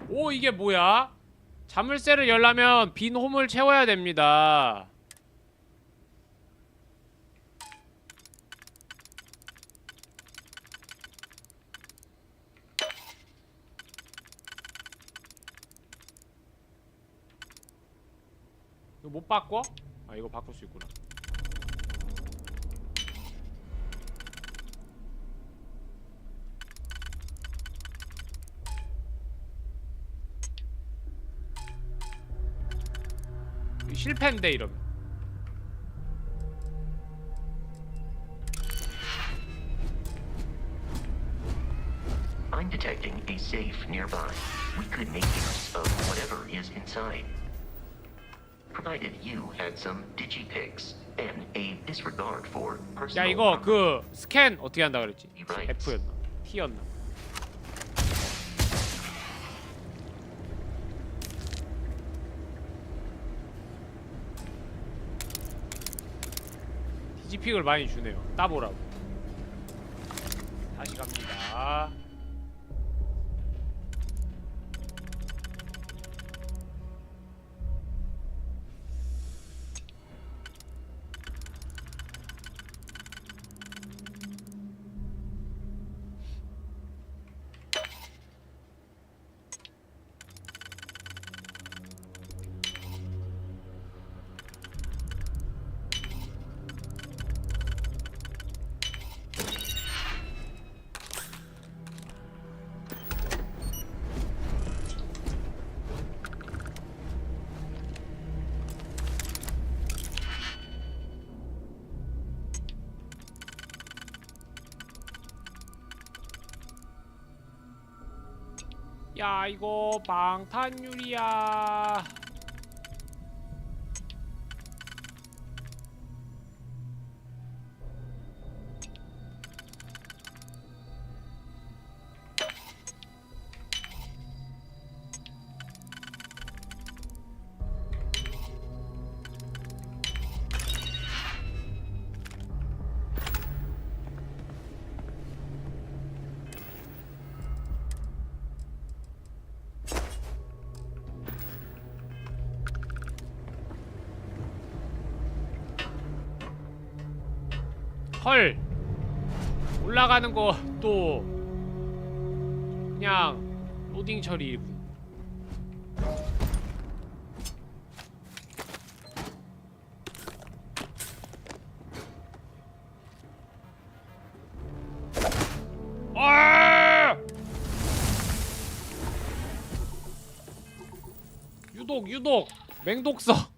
[SPEAKER 1] 오, 이게 뭐야? 자물쇠를 열려면 빈 홈을 채워야 됩니다. 이거 못 바꿔? 아, 이거 바꿀 수 있구나. 실패인데 이러면.
[SPEAKER 10] I'm detecting a safe nearby. We could make use of whatever is inside. Provided you had some digipics and a disregard for personal.
[SPEAKER 1] 야, 이거 그 스캔 어떻게 한다 그랬지?
[SPEAKER 10] Right.
[SPEAKER 1] F였나? T였나? 디지픽을 많이 주네요. 따보라고. 다시 갑니다. 야 이거 방탄유리야. 헐, 올라가는 거 또 그냥 로딩 처리. 아! 유독 맹독성.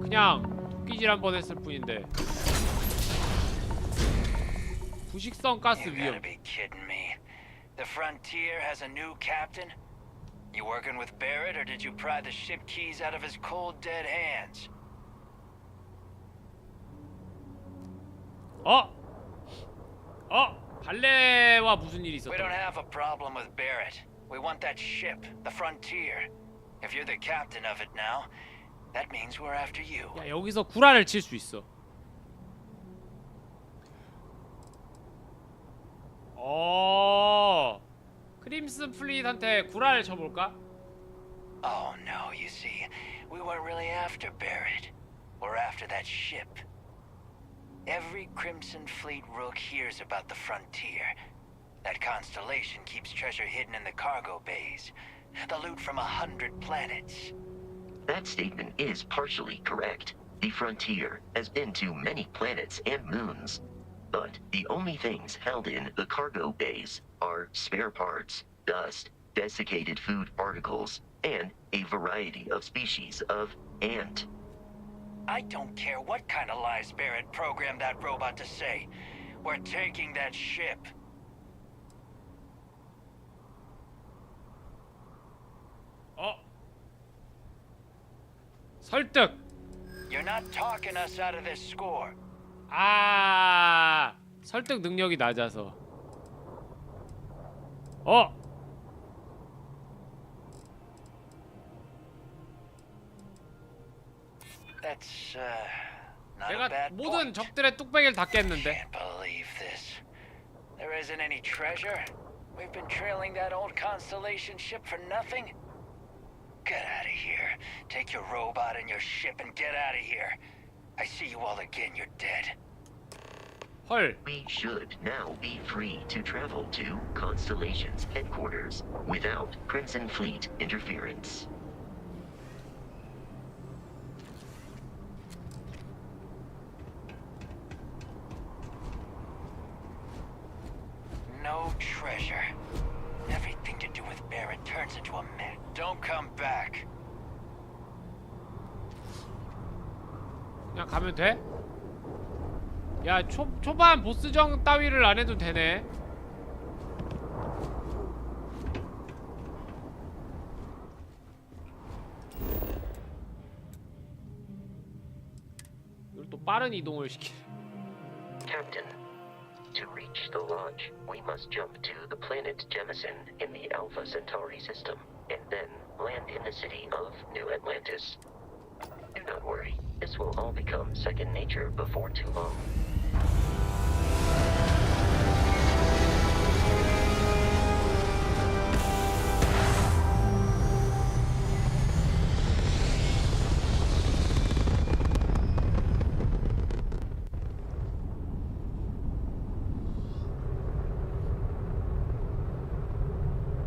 [SPEAKER 1] 그냥 토끼질 한번 했을 뿐인데. 부식성 가스
[SPEAKER 11] You
[SPEAKER 1] 위험.
[SPEAKER 11] gotta be kidding me. The Frontier has a new captain? You working with Barrett, or did you pry the ship keys out of his cold, dead hands?
[SPEAKER 1] 발레와 무슨 일이
[SPEAKER 11] We
[SPEAKER 1] 있었던
[SPEAKER 11] don't
[SPEAKER 1] 거야?
[SPEAKER 11] have a problem with Barrett. We want that ship, the Frontier. If you're the captain of it now, that means we're after you.
[SPEAKER 1] 야, 여기서 구라를 칠 수 있어. 크림슨 플릿한테 구라를 쳐볼까?
[SPEAKER 11] Oh no, you see, we weren't really after Barrett. We're after that ship. Every Crimson Fleet rook hears about the Frontier. That constellation keeps treasure hidden in the cargo bays. The loot from 100 planets.
[SPEAKER 10] That statement is partially correct. The Frontier has been to many planets and moons. But the only things held in the cargo bays are spare parts, dust, desiccated food particles, and a variety of species of ant.
[SPEAKER 11] I don't care what kind of lies Barrett programmed that robot to say. We're taking that ship.
[SPEAKER 1] 설득.
[SPEAKER 11] You're not talking us out of this score.
[SPEAKER 1] 설득 능력이 낮아서.
[SPEAKER 11] That's not a
[SPEAKER 1] 내가
[SPEAKER 11] bad
[SPEAKER 1] 모든
[SPEAKER 11] point.
[SPEAKER 1] 적들의 뚝배기를 다 깼는데.
[SPEAKER 11] Can't believe this. There isn't any treasure. We've been trailing that old Constellation ship for nothing. Get out of here. Take your robot and your ship and get out of here. I see you all again, you're dead.
[SPEAKER 1] 헐.
[SPEAKER 10] We should now be free to travel to Constellation's headquarters without Crimson Fleet interference.
[SPEAKER 11] No treasure. Everything to do with Barrett turns into a mess. Don't come back.
[SPEAKER 1] 그냥 가면 돼? 야, 초반 보스정 따위를 안 해도 되네. 이걸 또 빠른 이동을 시키네.
[SPEAKER 10] Captain, to reach the lodge, we must jump to the planet Jemison in the Alpha Centauri system, and then land in the city of New Atlantis. Do not worry, this will all become second nature before too long.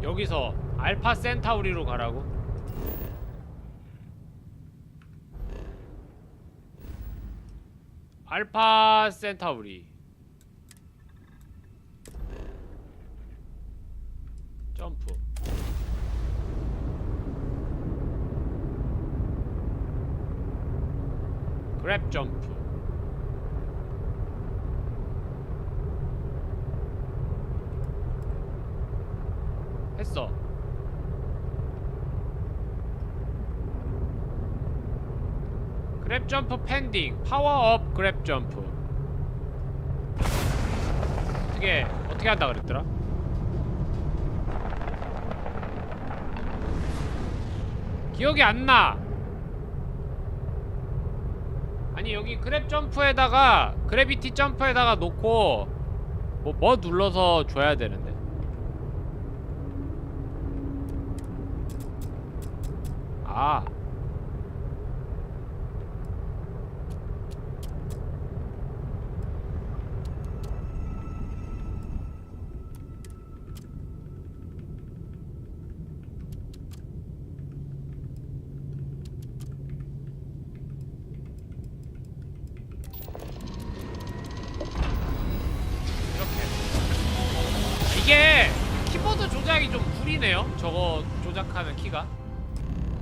[SPEAKER 1] 여기서 알파 센타우리로 가라고? 알파 센타우리 점프. 그랩 점프. 했어. 그랩 점프 펜딩. 파워업 그랩 점프. 어떻게 한다 그랬더라? 기억이 안 나. 아니 여기 그랩 점프에다가 그래비티 점프에다가 놓고 뭐 눌러서 줘야 되는데. 아. 이게 키보드 조작이 좀 구리네요. 저거 조작하는 키가.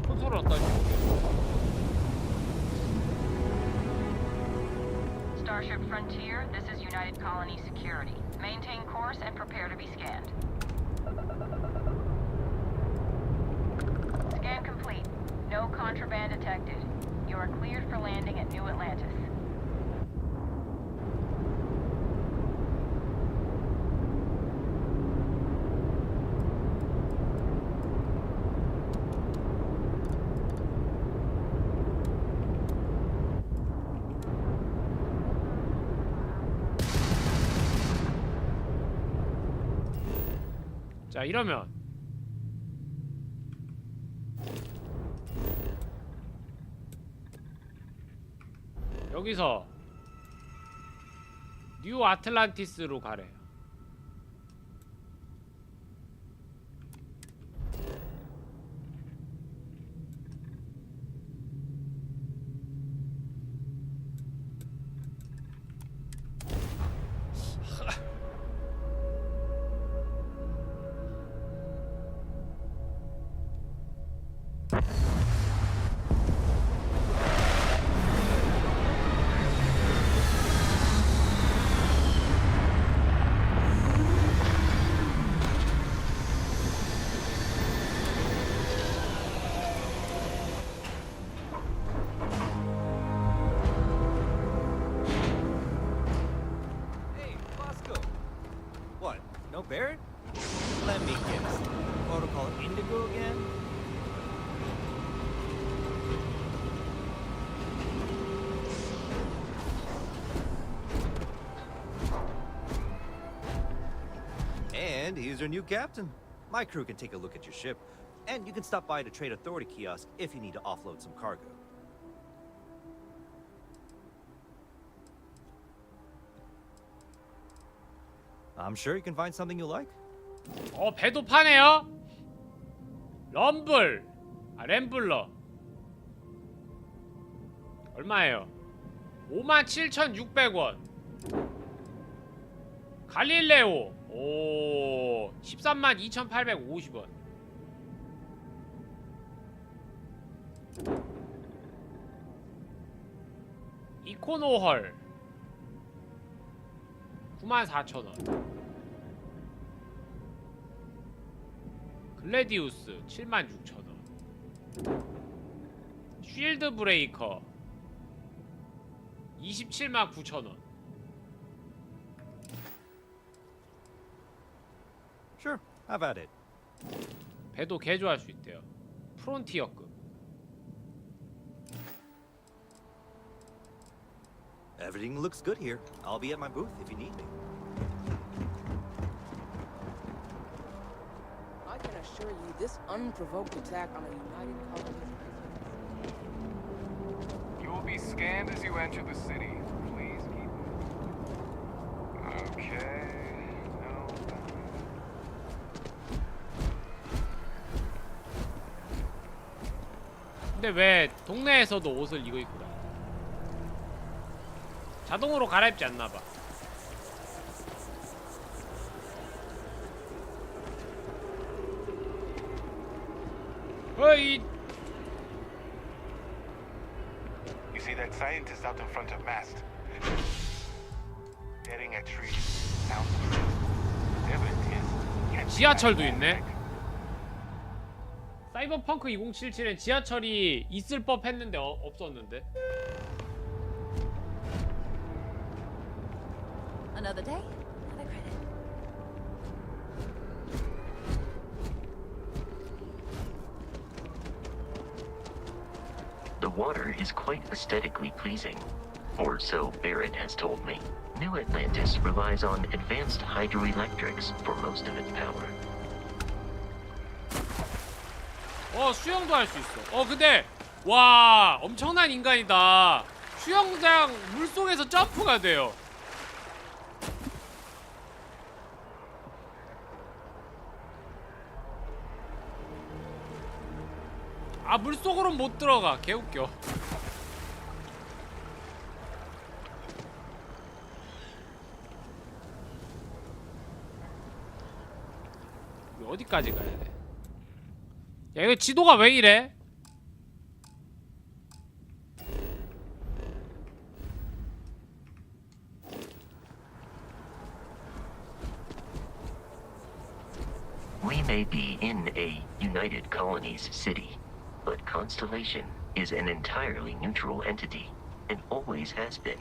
[SPEAKER 1] 콘솔은 어떤지 모르겠어.
[SPEAKER 5] Starship Frontier, this is United Colony Security. Maintain course and prepare to be scanned. Scan complete. No contraband detected. You are cleared for landing at New Atlantis.
[SPEAKER 1] 자 이러면 여기서 뉴 아틀란티스로 가래요.
[SPEAKER 12] Barrett? Let me guess. Protocol Indigo again? And here's your new captain. My crew can take a look at your ship, and you can stop by the Trade Authority kiosk if you need to offload some cargo. I'm sure you can find something you like.
[SPEAKER 1] 배도 파네요. 럼블. 램블러. 얼마예요? 57,600원. 갈릴레오. 132,850원. 이코노헐 94,000원. 글래디우스 76,000원. 쉴드 브레이커 279,000원.
[SPEAKER 12] Sure, have at it.
[SPEAKER 1] 배도 개조할 수 있대요. 프론티어급.
[SPEAKER 12] Everything looks good here. I'll be at my booth if you need me.
[SPEAKER 13] I can assure you, this unprovoked attack on a United Colony.
[SPEAKER 6] You will be scanned as you enter the city. Please keep moving. Okay. No.
[SPEAKER 1] 근데 왜 동네에서도 옷을 이거 입고 다녀? 자동으로 갈아입지 않나봐. 어이.
[SPEAKER 4] You see that scientist out in front of mast? Staring at trees. Sounds evident is.
[SPEAKER 1] 지하철도 있네. 사이버펑크 2077엔 지하철이 있을 법 했는데 없었는데.
[SPEAKER 2] Another day, another credit.
[SPEAKER 10] The water is quite aesthetically pleasing, or so Barrett has told me. New Atlantis relies on advanced hydroelectrics for most of its power.
[SPEAKER 1] 수영도 할 수 있어. 근데 와, 엄청난 인간이다. 수영장 물속에서 점프가 돼요. 물속으로는 못 들어가. 개웃겨. 어디까지 가야 돼? 야, 이거 지도가 왜 이래?
[SPEAKER 10] We may be in a United Colonies city, but Constellation is an entirely neutral entity, and always has been.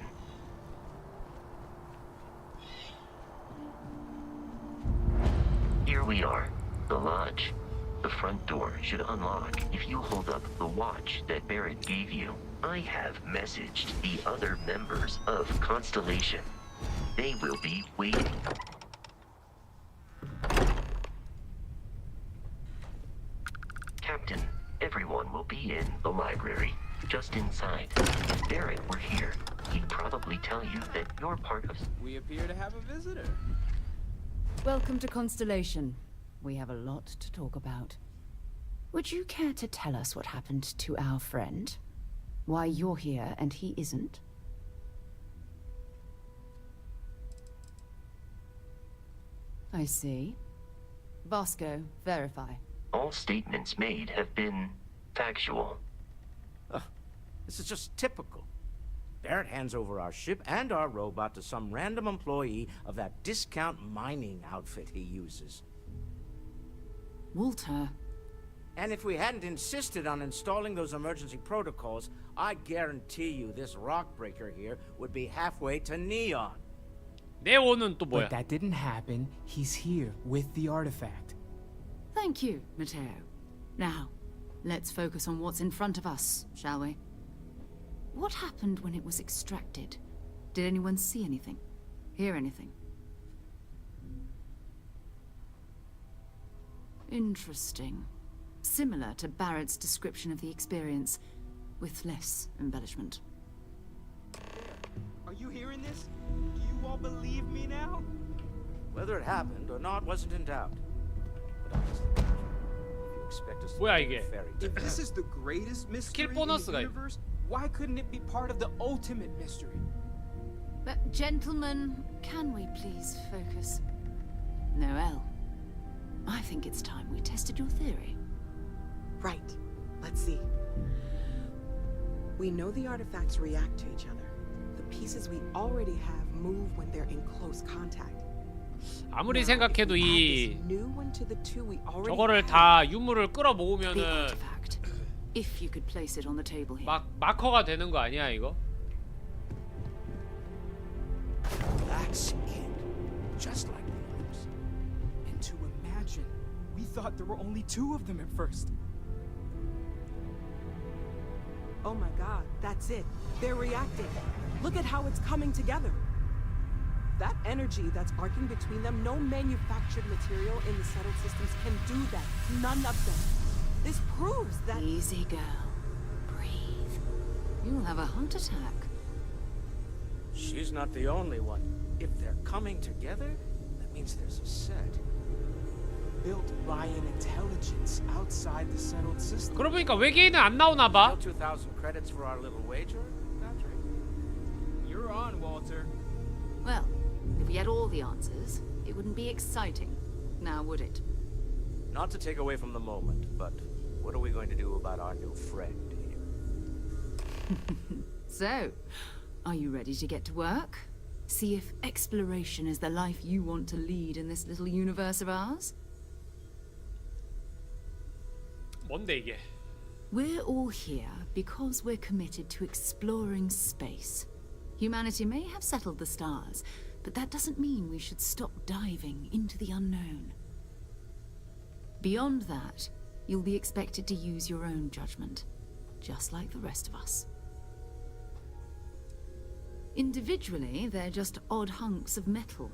[SPEAKER 10] Here we are, the lodge. The front door should unlock if you hold up the watch that Barrett gave you. I have messaged the other members of Constellation. They will be waiting. Captain, everyone will be in the library, just inside. If Barrett were here, he'd probably tell you that you're part of...
[SPEAKER 13] We appear to have a visitor.
[SPEAKER 14] Welcome to Constellation. We have a lot to talk about. Would you care to tell us what happened to our friend? Why you're here and he isn't? I see. Vasco, verify.
[SPEAKER 10] All statements made have been factual.
[SPEAKER 15] This is just typical. Barrett hands over our ship and our robot to some random employee of that discount mining outfit he uses.
[SPEAKER 14] Walter.
[SPEAKER 15] And if we hadn't insisted on installing those emergency protocols, I guarantee you this rock breaker here would be halfway to Neon.
[SPEAKER 1] 네오는 또 뭐야?
[SPEAKER 16] But that didn't happen. He's here with the artifact.
[SPEAKER 14] Thank you, Matteo. Now, let's focus on what's in front of us, shall we? What happened when it was extracted? Did anyone see anything? Hear anything? Interesting. Similar to Barrett's description of the experience, with less embellishment.
[SPEAKER 17] Are you hearing this? Do you all believe me now?
[SPEAKER 15] Whether it happened or not wasn't in doubt. But honestly, if you expect us to
[SPEAKER 1] 뭐야,
[SPEAKER 15] believe
[SPEAKER 1] 이게?
[SPEAKER 15] fairy
[SPEAKER 17] If
[SPEAKER 15] tale-
[SPEAKER 17] this is the greatest mystery in
[SPEAKER 1] 보너스가
[SPEAKER 17] the
[SPEAKER 1] 있-
[SPEAKER 17] universe, why couldn't it be part of the ultimate mystery?
[SPEAKER 14] But, gentlemen, can we please focus? Noel, I think it's time we tested your theory.
[SPEAKER 13] Right. Let's see. We know the artifacts react to each other. The pieces we already have move when they're in close contact.
[SPEAKER 1] 아무리 생각해도 이
[SPEAKER 13] New one to the two we already
[SPEAKER 1] 저거를
[SPEAKER 13] have.
[SPEAKER 1] 다 유물을 끌어
[SPEAKER 14] The
[SPEAKER 1] 모으면은
[SPEAKER 14] artifact. If you could place it on the table here.
[SPEAKER 1] 마커가 되는 거 아니야 이거?
[SPEAKER 15] That's it. Just like the others.
[SPEAKER 17] And to imagine, we thought there were only two of them at first.
[SPEAKER 13] Oh my god, that's it. They're reacting. Look at how it's coming together. That energy that's arcing between them, no manufactured material in the settled systems can do that. None of them. This proves that...
[SPEAKER 14] Easy, girl. Breathe. You'll have a heart attack.
[SPEAKER 15] She's not the only one. If they're coming together, that means there's a set.
[SPEAKER 17] Built by an intelligence outside the settled system.
[SPEAKER 1] 그러고 보니까 외계인은 안 나오나 봐.
[SPEAKER 15] 2,000 credits for our little wager, Patrick?
[SPEAKER 17] You're on, Walter.
[SPEAKER 14] Well, if we had all the answers, it wouldn't be exciting. Now, would it?
[SPEAKER 15] Not to take away from the moment, but what are we going to do about our new friend here?
[SPEAKER 14] So, are you ready to get to work? See if exploration is the life you want to lead in this little universe of ours?
[SPEAKER 1] 뭔데 이게?
[SPEAKER 14] We're all here because we're committed to exploring space. Humanity may have settled the stars, but that doesn't mean we should stop diving into the unknown. Beyond that, you'll be expected to use your own judgment, just like the rest of us. Individually, they're just odd hunks of metal,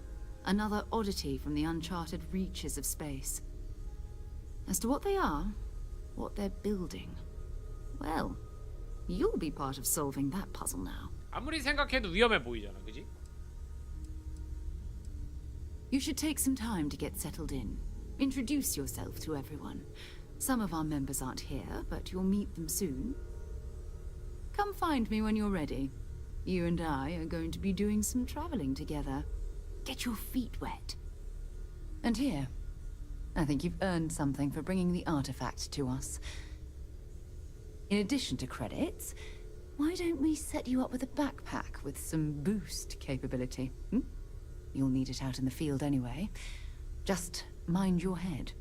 [SPEAKER 14] another oddity from the uncharted reaches of space. As to what they are, what they're building, well, you'll be part of solving that puzzle now.
[SPEAKER 1] 아무리 생각해도 위험해 보이잖아, 그지?
[SPEAKER 14] You should take some time to get settled in. Introduce yourself to everyone. Some of our members aren't here, but you'll meet them soon. Come find me when you're ready. You and I are going to be doing some traveling together. Get your feet wet. And here, I think you've earned something for bringing the artifact to us. In addition to credits, why don't we set you up with a backpack with some boost capability? You'll need it out in the field anyway. Just mind your head.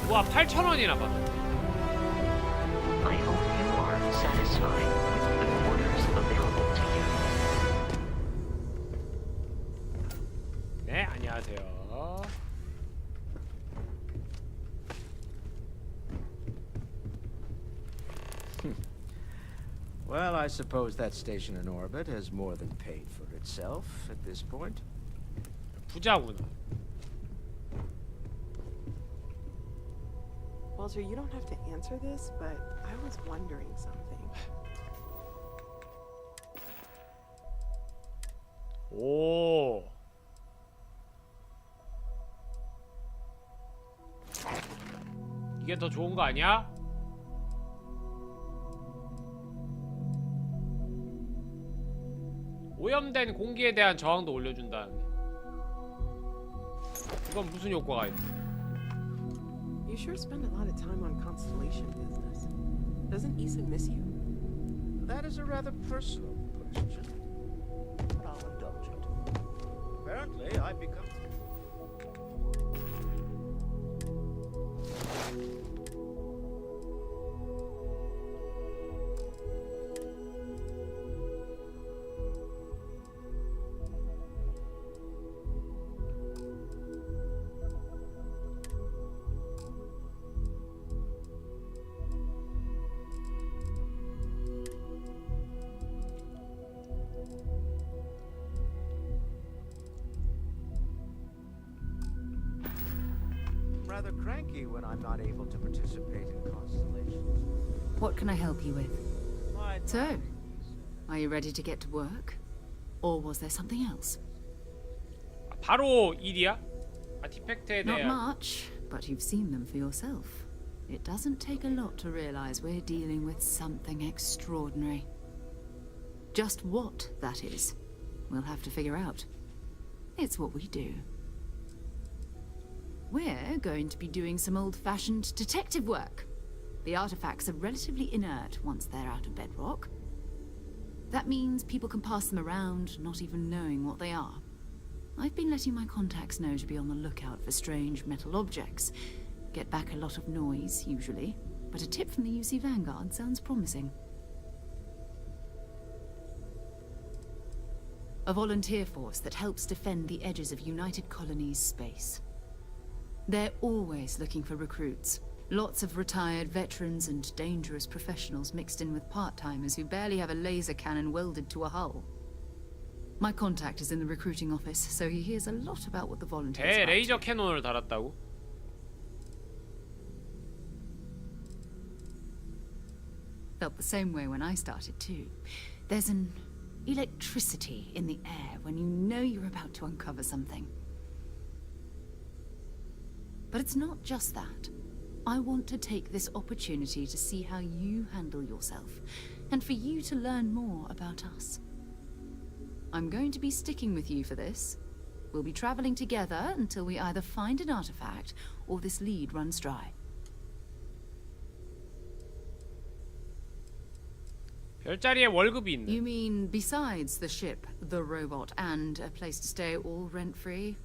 [SPEAKER 1] 와, 8,000원이나 받아.
[SPEAKER 10] I hope you are satisfied with the orders available to you.
[SPEAKER 1] 네, 안녕하세요.
[SPEAKER 15] Well, I suppose that station in orbit has more than paid for itself at this point.
[SPEAKER 1] 부자구나.
[SPEAKER 13] Walter, you don't have to answer this, but I was wondering something.
[SPEAKER 1] 오. 이게 더 좋은 거 아니야? 오염된 공기에 대한 저항도 올려준다는 게. 이건 무슨 효과가 있어?
[SPEAKER 13] You sure spend a lot of time on constellation business. Doesn't Issa miss you?
[SPEAKER 15] That is a rather personal question. But I'll indulge it. Apparently, I've become... rather cranky when I'm not able to participate in constellations.
[SPEAKER 14] What can I help you with?
[SPEAKER 15] My
[SPEAKER 14] So, are you ready to get to work? Or was there something else?
[SPEAKER 1] 바로 일이야? 아티팩트에
[SPEAKER 14] Not
[SPEAKER 1] 대한
[SPEAKER 14] much, but you've seen them for yourself. It doesn't take a lot to realize we're dealing with something extraordinary. Just what that is, we'll have to figure out. It's what we do. We're going to be doing some old-fashioned detective work. The artifacts are relatively inert once they're out of bedrock. That means people can pass them around, not even knowing what they are. I've been letting my contacts know to be on the lookout for strange metal objects. Get back a lot of noise, usually, but a tip from the UC Vanguard sounds promising. A volunteer force that helps defend the edges of United Colonies space. They're always looking for recruits. Lots of retired veterans and dangerous professionals mixed in with part-timers who barely have a laser cannon welded to a hull. My contact is in the recruiting office, so he hears a lot about what the volunteers are up to.
[SPEAKER 1] 대레이저 캐논을 달았다고?
[SPEAKER 14] Felt the same way when I started too. There's an electricity in the air when you know you're about to uncover something. But it's not just that. I want to take this opportunity to see how you handle yourself, and for you to learn more about us. I'm going to be sticking with you for this. We'll be traveling together until we either find an artifact or this lead runs dry.
[SPEAKER 1] 별자리에 월급이 있네.
[SPEAKER 14] You mean besides the ship, the robot, and a place to stay all rent-free?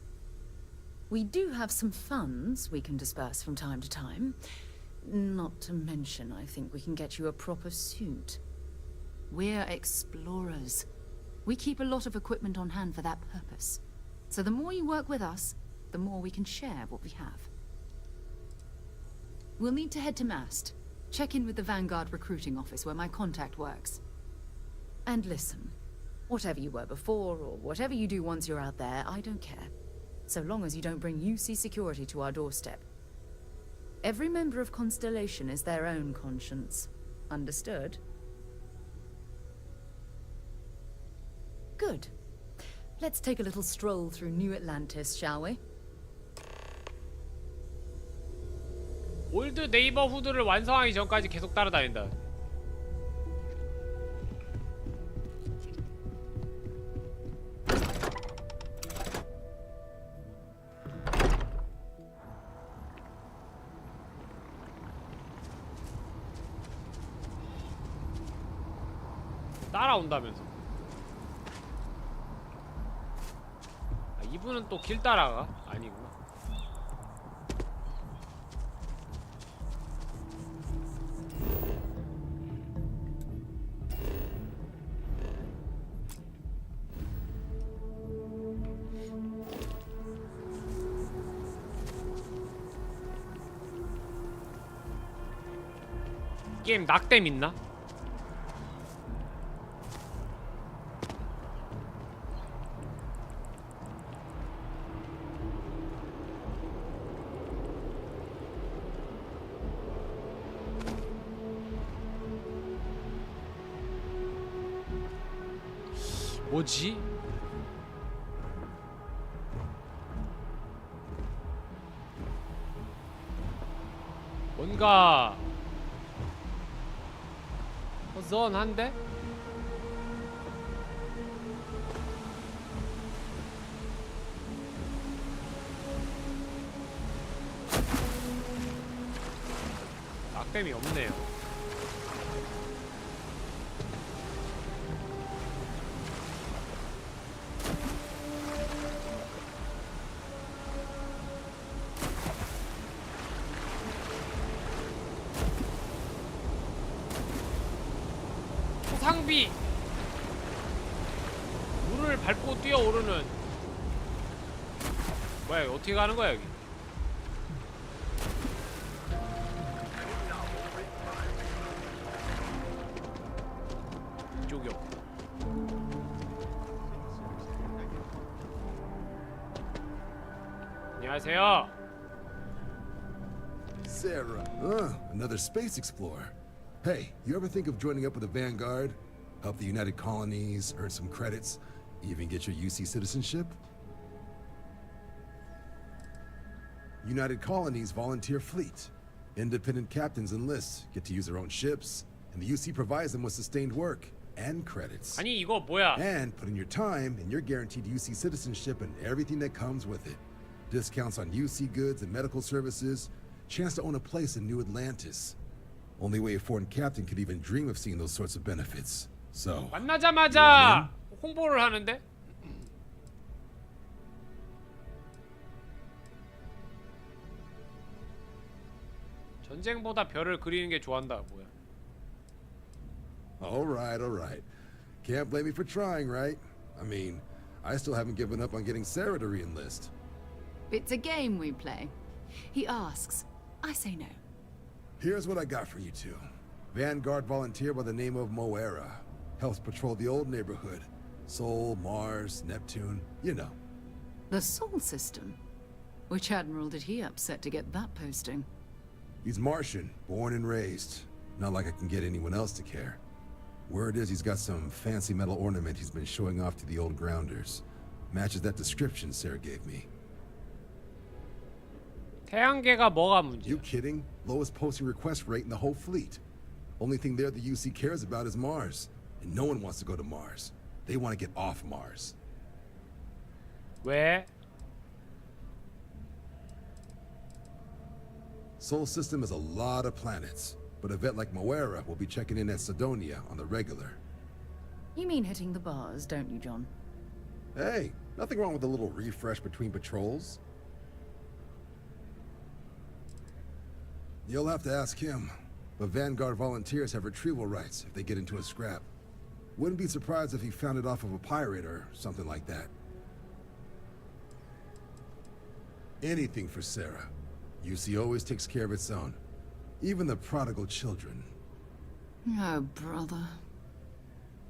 [SPEAKER 14] We do have some funds we can disperse from time to time. Not to mention, I think we can get you a proper suit. We're explorers. We keep a lot of equipment on hand for that purpose. So the more you work with us, the more we can share what we have. We'll need to head to Mast. Check in with the Vanguard recruiting office where my contact works. And listen, whatever you were before, or whatever you do once you're out there, I don't care. So long as you don't bring UC security to our doorstep. Every member of Constellation is their own conscience. Understood? Good. Let's take a little stroll through New Atlantis, shall we?
[SPEAKER 1] 올드 네이버후드를 완성하기 전까지 계속 따라다닌다. 따라온다면서. 아, 이분은 또 길 따라가? 아니구나. 게임 낙뎀 있나? 뭐지? 뭔가 허전한데? 낙뎀이 없네요. 상비 물을 밟고 뛰어오르는 뭐야 이거 어떻게 가는 거야 여기? 이쪽이 없고. 안녕하세요.
[SPEAKER 7] Sarah, another space explorer. Hey, you ever think of joining up with the Vanguard? Help the United Colonies, earn some credits, even get your UC citizenship? United Colonies volunteer fleet. Independent captains enlist, get to use their own ships, and the UC provides them with sustained work and credits.
[SPEAKER 1] 아니 이거 뭐야?
[SPEAKER 7] And put in your time, and you're guaranteed UC citizenship and everything that comes with it. Discounts on UC goods and medical services, chance to own a place in New Atlantis. Only way a foreign captain could even dream of seeing those sorts of benefits. So
[SPEAKER 1] 만나자마자 홍보를 하는데? 전쟁보다 별을 그리는 게 좋아한다 뭐야?
[SPEAKER 7] all right. Can't blame me for trying, right? I mean, I still haven't given up on getting Sarah to re-enlist.
[SPEAKER 14] It's a game we play. He asks, I say no.
[SPEAKER 7] Here's what I got for you two. Vanguard volunteer by the name of Moera. Helps patrol the old neighborhood. Sol, Mars, Neptune, you know.
[SPEAKER 14] The Sol system? Which admiral did he upset to get that posting?
[SPEAKER 7] He's Martian, born and raised. Not like I can get anyone else to care. Word is he's got some fancy metal ornament he's been showing off to the old grounders. Matches that description Sarah gave me.
[SPEAKER 1] 태양계가 뭐가 문제야?
[SPEAKER 7] You kidding? Lowest posting request rate in the whole fleet. Only thing there the UC cares about is Mars. And no one wants to go to Mars. They want to get off Mars.
[SPEAKER 1] 왜?
[SPEAKER 7] Sol system has a lot of planets, but a vet like Moera will be checking in at Sidonia on the regular.
[SPEAKER 14] You mean hitting the bars, don't you, John?
[SPEAKER 7] Hey, nothing wrong with a little refresh between patrols. You'll have to ask him. But Vanguard volunteers have retrieval rights if they get into a scrap. Wouldn't be surprised if he found it off of a pirate or something like that. Anything for Sarah. UC always takes care of its own. Even the prodigal children.
[SPEAKER 14] Oh, brother.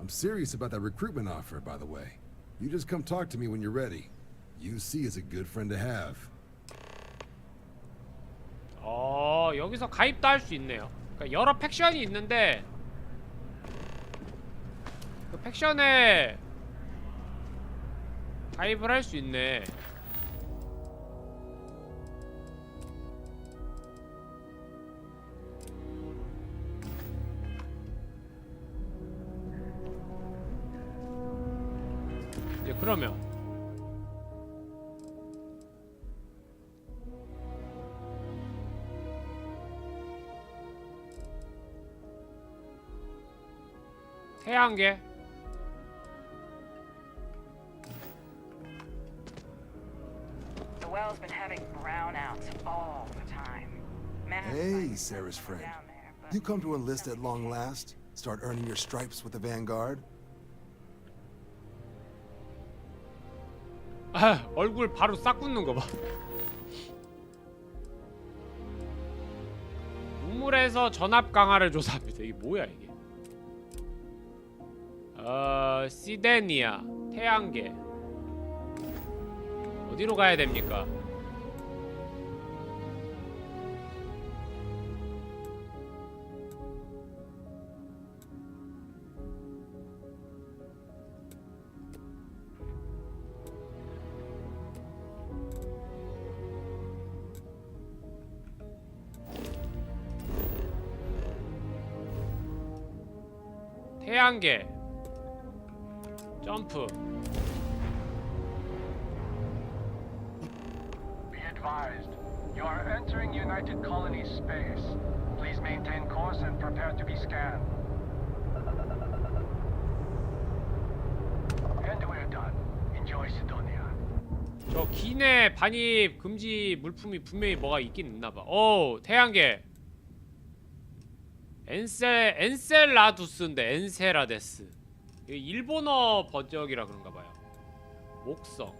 [SPEAKER 7] I'm serious about that recruitment offer, by the way. You just come talk to me when you're ready. UC is a good friend to have.
[SPEAKER 1] 여기서 가입도 할 수 있네요. 그러니까 여러 팩션이 있는데 그 팩션에 가입을 할 수 있네. 이제 그러면 태양계
[SPEAKER 18] The well's been having brownouts all the time.
[SPEAKER 19] Hey, Sarah's friend. You come to enlist at long last? Start earning your stripes with the Vanguard?
[SPEAKER 1] 아, 얼굴 바로 싹 굳는 거 봐. 우물에서 전압 강화를 조사합니다. 이게 뭐야 이게? 시데니아 태양계 어디로 가야 됩니까? 태양계 점프.
[SPEAKER 6] Be advised, you are entering United Colony space. Please maintain course and prepare to be scanned. And we're done. Enjoy Sidonia.
[SPEAKER 1] 저 기내 반입 금지 물품이 분명히 뭐가 있긴 있나봐. 오, 태양계 엔셀라두스인데 엔세라데스. 이게 일본어 번역이라 그런가봐요. 목성.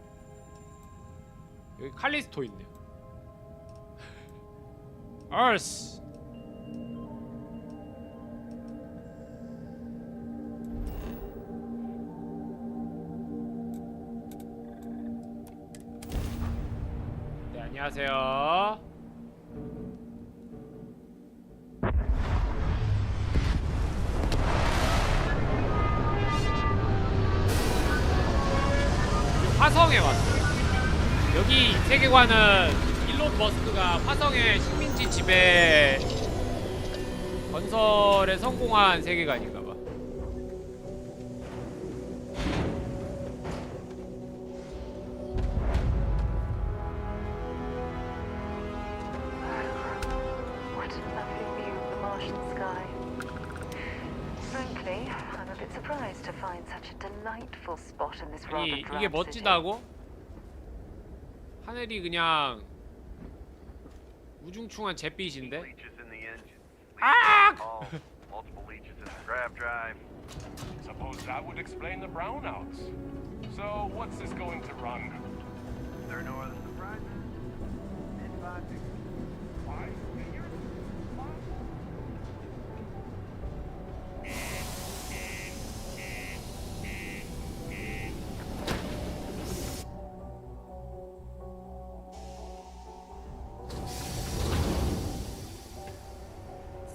[SPEAKER 1] 여기 칼리스토 있네요. 얼스. 네, 안녕하세요. 화성에 왔어요. 여기 세계관은 일론 머스크가 화성의 식민지 지배 건설에 성공한 세계관인가봐.
[SPEAKER 5] What a lovely view of the Martian sky. Frankly, I'm a bit surprised to find such a delightful spot in this rather
[SPEAKER 1] 아니,
[SPEAKER 5] drab
[SPEAKER 1] 이게
[SPEAKER 5] city.
[SPEAKER 1] 멋지다고? 하늘이 그냥 우중충한 잿빛인데? 아!
[SPEAKER 6] Multiple leeches in the grab drive. Suppose that would explain the brownouts. So, what's this going to run? There are no other surprises? Why?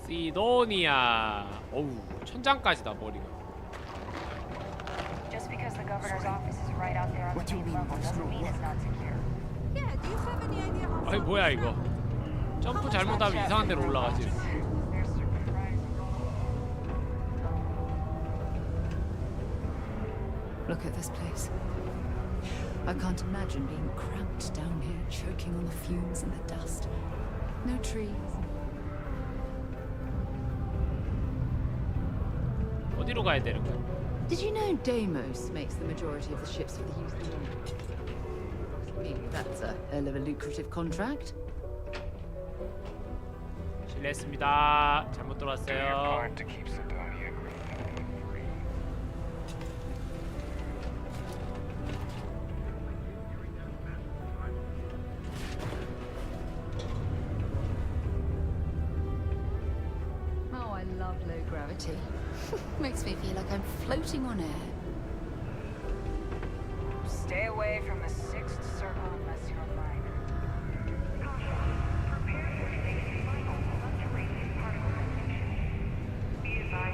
[SPEAKER 1] 시도니아. 어우, 천장까지다 머리가.
[SPEAKER 18] Just because the governor's office is right out there on the main level doesn't mean it's not secure.
[SPEAKER 13] Yeah, do you have any idea how
[SPEAKER 1] 아니 뭐야 이거? 점프 잘못하면 이상한 데로 올라가지.
[SPEAKER 14] Look at this place. I can't imagine being cramped down here, choking on the fumes and the dust. No trees.
[SPEAKER 1] 어디로 가야 되는 거야?
[SPEAKER 14] Did you know Deimos makes the majority of the ships for the youth? That's a hell of a lucrative contract.
[SPEAKER 1] 실례했습니다. 잘못
[SPEAKER 6] Do your
[SPEAKER 1] 들어왔어요.
[SPEAKER 6] part to keep Sidonia free.
[SPEAKER 14] Oh, I love low gravity. Makes me feel like I'm floating on air.
[SPEAKER 18] Stay away from the sixth circle unless you're a minor.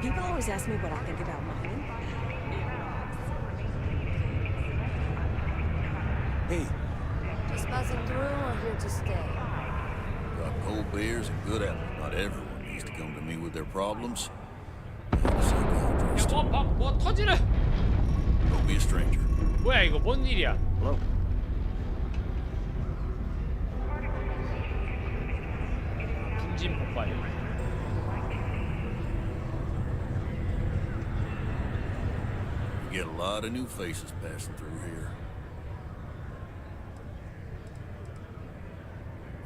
[SPEAKER 13] People always ask me what I think about mining.
[SPEAKER 19] Hey,
[SPEAKER 5] Just passing through or here to stay?
[SPEAKER 20] Got cold beers and good apples. Not everyone needs to come to me with their problems.
[SPEAKER 1] 뭐 터지는?
[SPEAKER 20] Don't be a stranger.
[SPEAKER 1] 뭐야 이거 뭔 일이야?
[SPEAKER 20] Hello.
[SPEAKER 1] 분진 폭발.
[SPEAKER 20] We get a lot of new faces passing through here.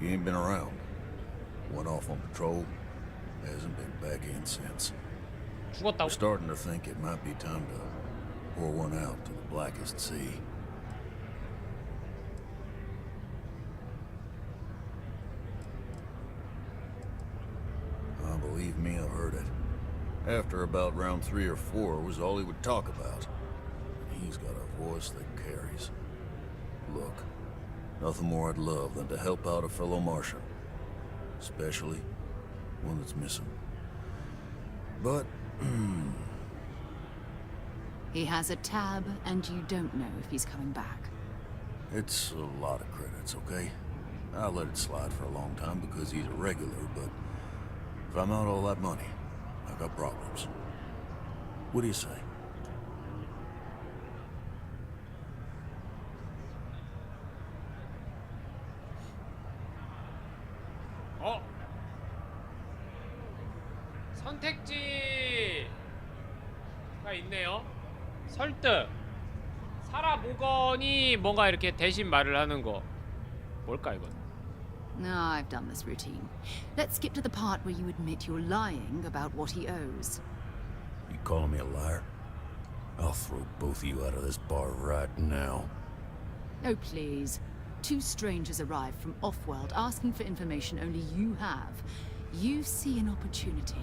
[SPEAKER 20] He ain't been around. Went off on patrol. Hasn't been back in since.
[SPEAKER 1] 죽었다고?
[SPEAKER 20] We're starting to think it might be time to pour one out to the blackest sea. Believe me, I've heard it. After about round 3 or 4 was all he would talk about. He's got a voice that carries. Look, nothing more I'd love than to help out a fellow Martian. Especially one that's missing. But,
[SPEAKER 14] He has a tab, and you don't know if he's coming back.
[SPEAKER 20] it's a lot of credits, okay? I let it slide for a long time because he's a regular, but if I'm out all that money, I've got problems. What do you say?
[SPEAKER 1] 선택지가 있네요. 설득. 사라 모건이 뭔가 이렇게 대신 말을 하는 거. 뭘까 이건?
[SPEAKER 14] No, I've done this routine. Let's skip to the part where you admit you're lying about what he owes.
[SPEAKER 20] You calling me a liar? I'll throw both of you out of this bar right now.
[SPEAKER 14] Oh, please. 2 strangers arrive from off-world asking for information only you have. You see an opportunity.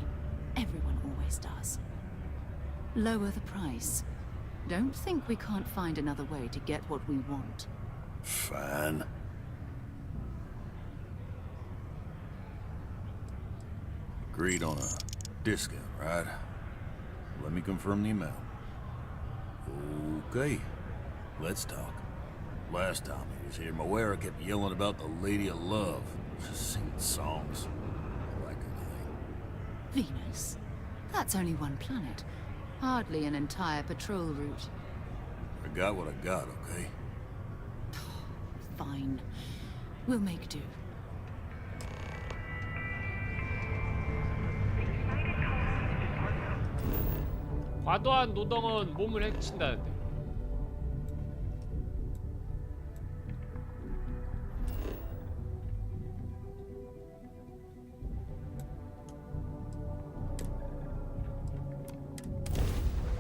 [SPEAKER 14] Everyone always does. Lower the price. Don't think we can't find another way to get what we want.
[SPEAKER 20] Fine. Agreed on a discount, right? Let me confirm the amount. Okay, let's talk. Last time he was here, Moera kept yelling about the Lady of Love. Just singing songs. All that kind of thing.
[SPEAKER 14] Venus? That's only one planet. Hardly an entire patrol route.
[SPEAKER 20] I got what I got, okay?
[SPEAKER 14] Fine. We'll make do.
[SPEAKER 1] 과도한 노동은 몸을 해친다는데.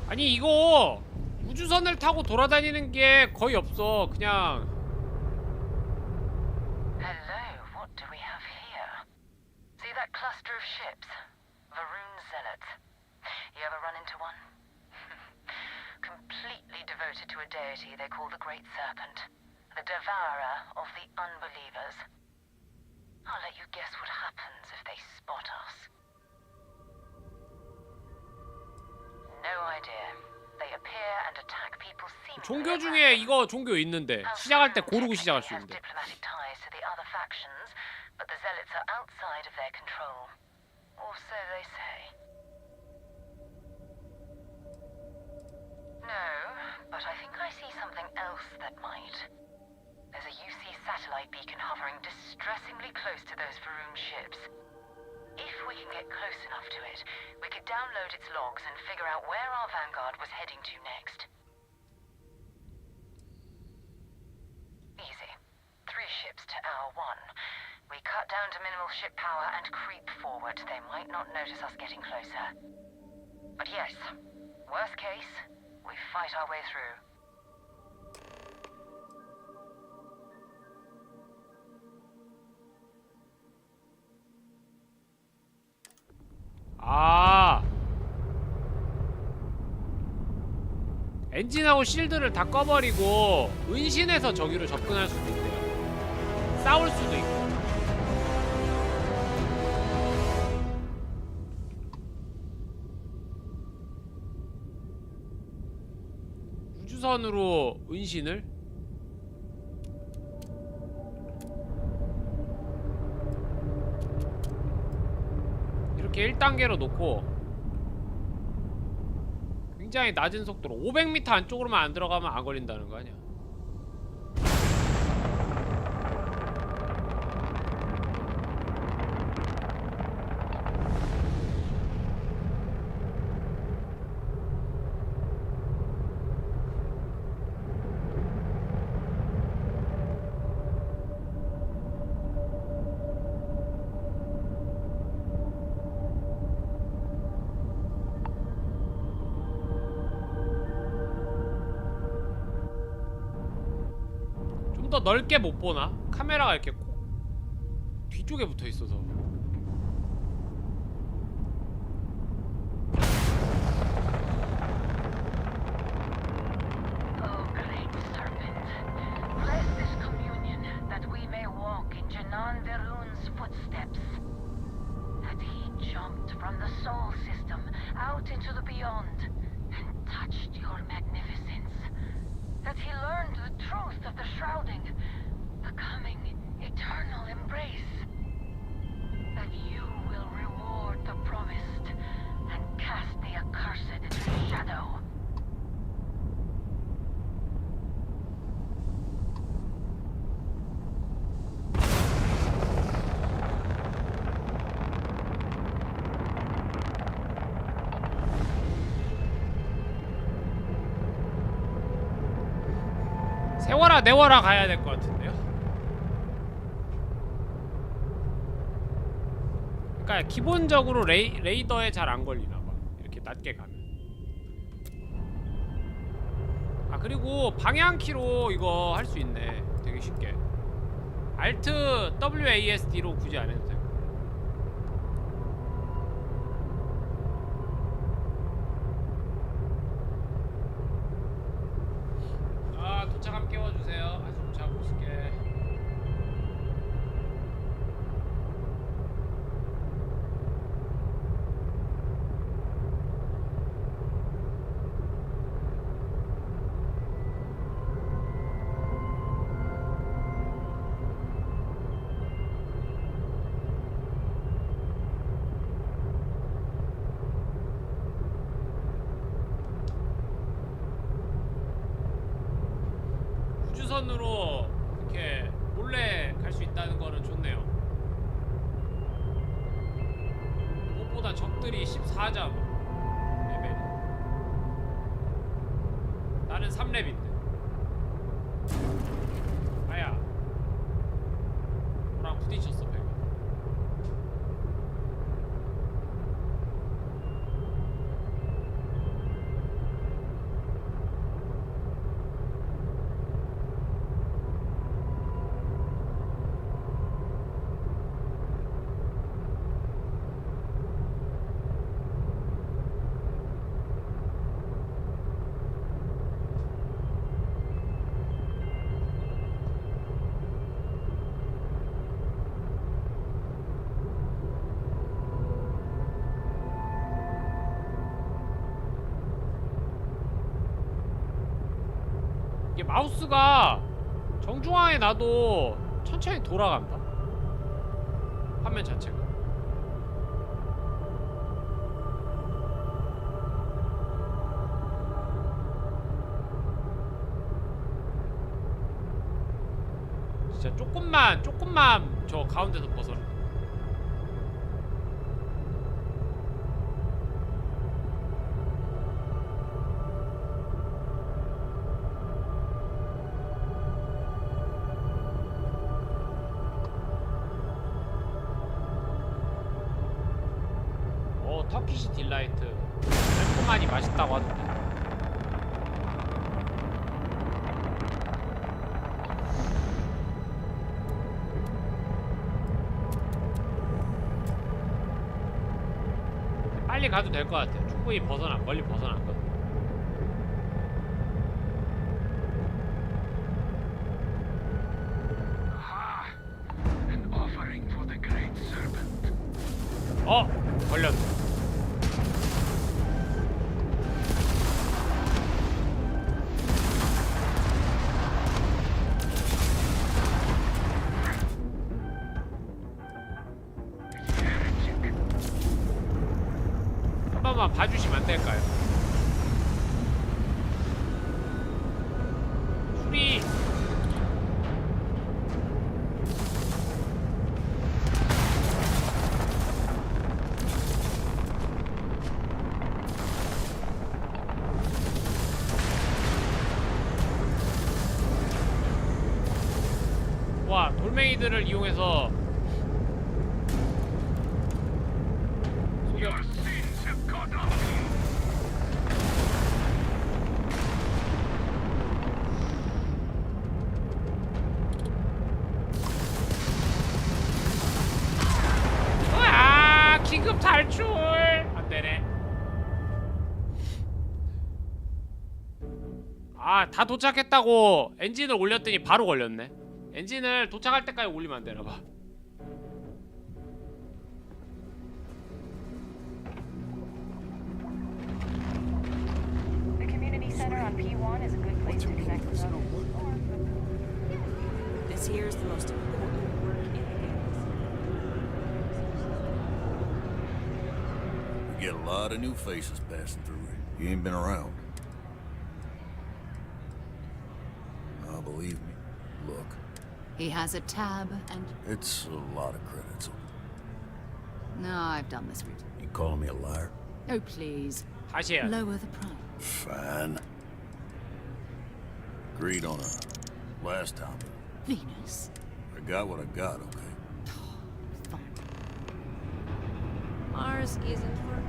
[SPEAKER 1] 아니 이거 우주선을 타고 돌아다니는 게 거의 없어. 그냥
[SPEAKER 5] Hello, what do we have here? See that cluster of ships? Varun Zealots. You ever run into one? Completely devoted to a deity they call the Great Serpent, the devourer of the unbelievers. I'll let you guess what happens if they spot us. No idea. They appear and attack people seemingly.
[SPEAKER 1] 종교 중에 이거 종교 있는데 시작할 때 고르고 시작할 수 있는데.
[SPEAKER 5] Diplomatic ties to the other factions, but the zealots are outside of their control. Or so they say. No, but I think I see something else that might. There's a UC satellite beacon hovering distressingly close to those Varun ships. If we can get close enough to it, we could download its logs and figure out where our vanguard was heading to next. Easy. 3 ships to hour 1. We cut down to minimal ship power and creep forward. They might not notice us getting closer. But yes, worst case, we fight our way through.
[SPEAKER 1] 아, 엔진하고 실드를 다 꺼버리고 은신해서 저기로 접근할 수도 있대요. 싸울 수도 있고. 우주선으로 은신을? 이렇게 1단계로 놓고 굉장히 낮은 속도로 500m 안쪽으로만 안 들어가면 안 걸린다는 거 아니야? 더 넓게 못 보나? 카메라가 이렇게 뒤쪽에 붙어 있어서.
[SPEAKER 5] Oh, great serpent, bless this communion that we may walk in Janan Verun's footsteps. That he jumped from the soul system out into the beyond and touched your magnificence. That he learned the truth of the shrouding, the coming eternal embrace. That you will reward the promised and cast the accursed into the shadow.
[SPEAKER 1] 세워라 내워라 가야 될 것 같은데요? 그러니까 기본적으로 레이더에 잘 안 걸리나봐. 이렇게 낮게 가면. 아, 그리고 방향키로 이거 할 수 있네. 되게 쉽게. Alt WASD로 굳이 안 해도 돼. 도착하면 깨워주세요. 한숨 자고 있을게. 우주선으로 이렇게 몰래 갈 수 있다는 거는 좋네요. 무엇보다 적들이 14점 레벨이. 나는 3렙인데. 아야, 뭐랑 부딪혔어 배가. 이게 마우스가 정중앙에 놔도 천천히 돌아간다. 화면 자체가. 진짜 조금만 저 가운데서 벗어나. 터키시 딜라이트 달콤하니 맛있다고 하던데. 빨리 가도 될 것 같아요. 충분히 멀리 벗어났거든. 걸렸네. 한 번만 봐주시면 안 될까요? 수리. 와, 돌멩이들을 이용해서 와, 긴급 탈출. 안 되네. 아, 다 도착했다고 엔진을 올렸더니 바로 걸렸네. 엔진을 도착할 때까지 올리면 안 되나 봐.
[SPEAKER 18] The community center on P1 is a good place to connect with others.
[SPEAKER 9] This here is the most important work in the game.
[SPEAKER 20] We get a lot of new faces passing through. You ain't been around. Oh, believe me. Look.
[SPEAKER 14] He has a tab and...
[SPEAKER 20] It's a lot of credits.
[SPEAKER 14] No, I've done this route.
[SPEAKER 20] You calling me a liar?
[SPEAKER 14] Oh, please.
[SPEAKER 1] 다시 해야 돼.
[SPEAKER 14] Lower the price.
[SPEAKER 20] Fine. Agreed on a last time.
[SPEAKER 14] Venus.
[SPEAKER 20] I got what I got, okay?
[SPEAKER 2] Mars isn't for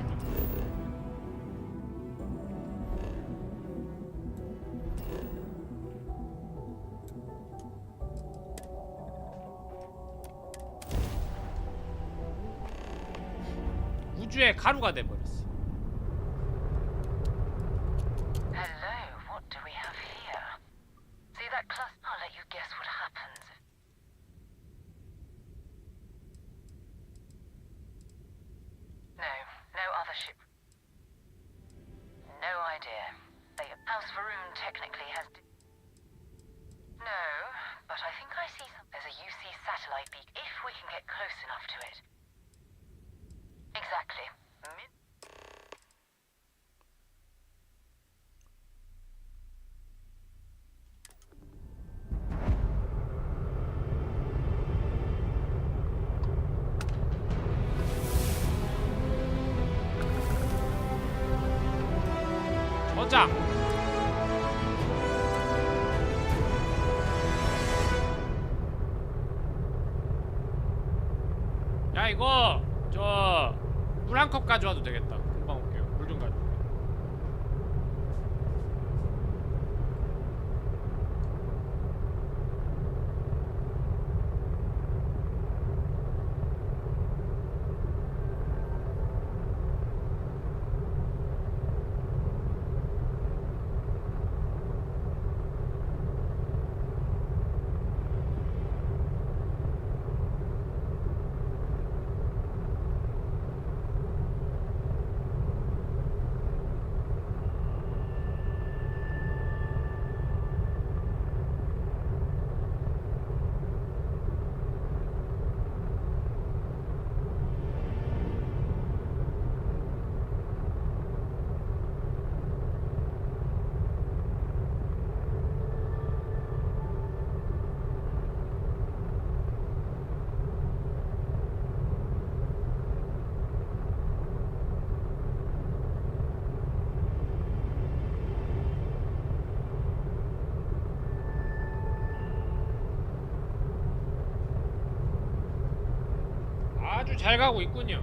[SPEAKER 1] 우주의 가루가 돼버렸어.
[SPEAKER 5] Hello, what do we have here? See that cluster? I'll let you guess what happens. No other ship. No idea. The House Varun technically has... No, but I think I see some... There's a UC satellite beacon, if we can get close enough to it. Exactly.
[SPEAKER 1] 저장. 야, 이거 저 물 한 컵 가져와도 되겠다. 금방 올게요. 물 좀 가져. 아주 잘 가고 있군요.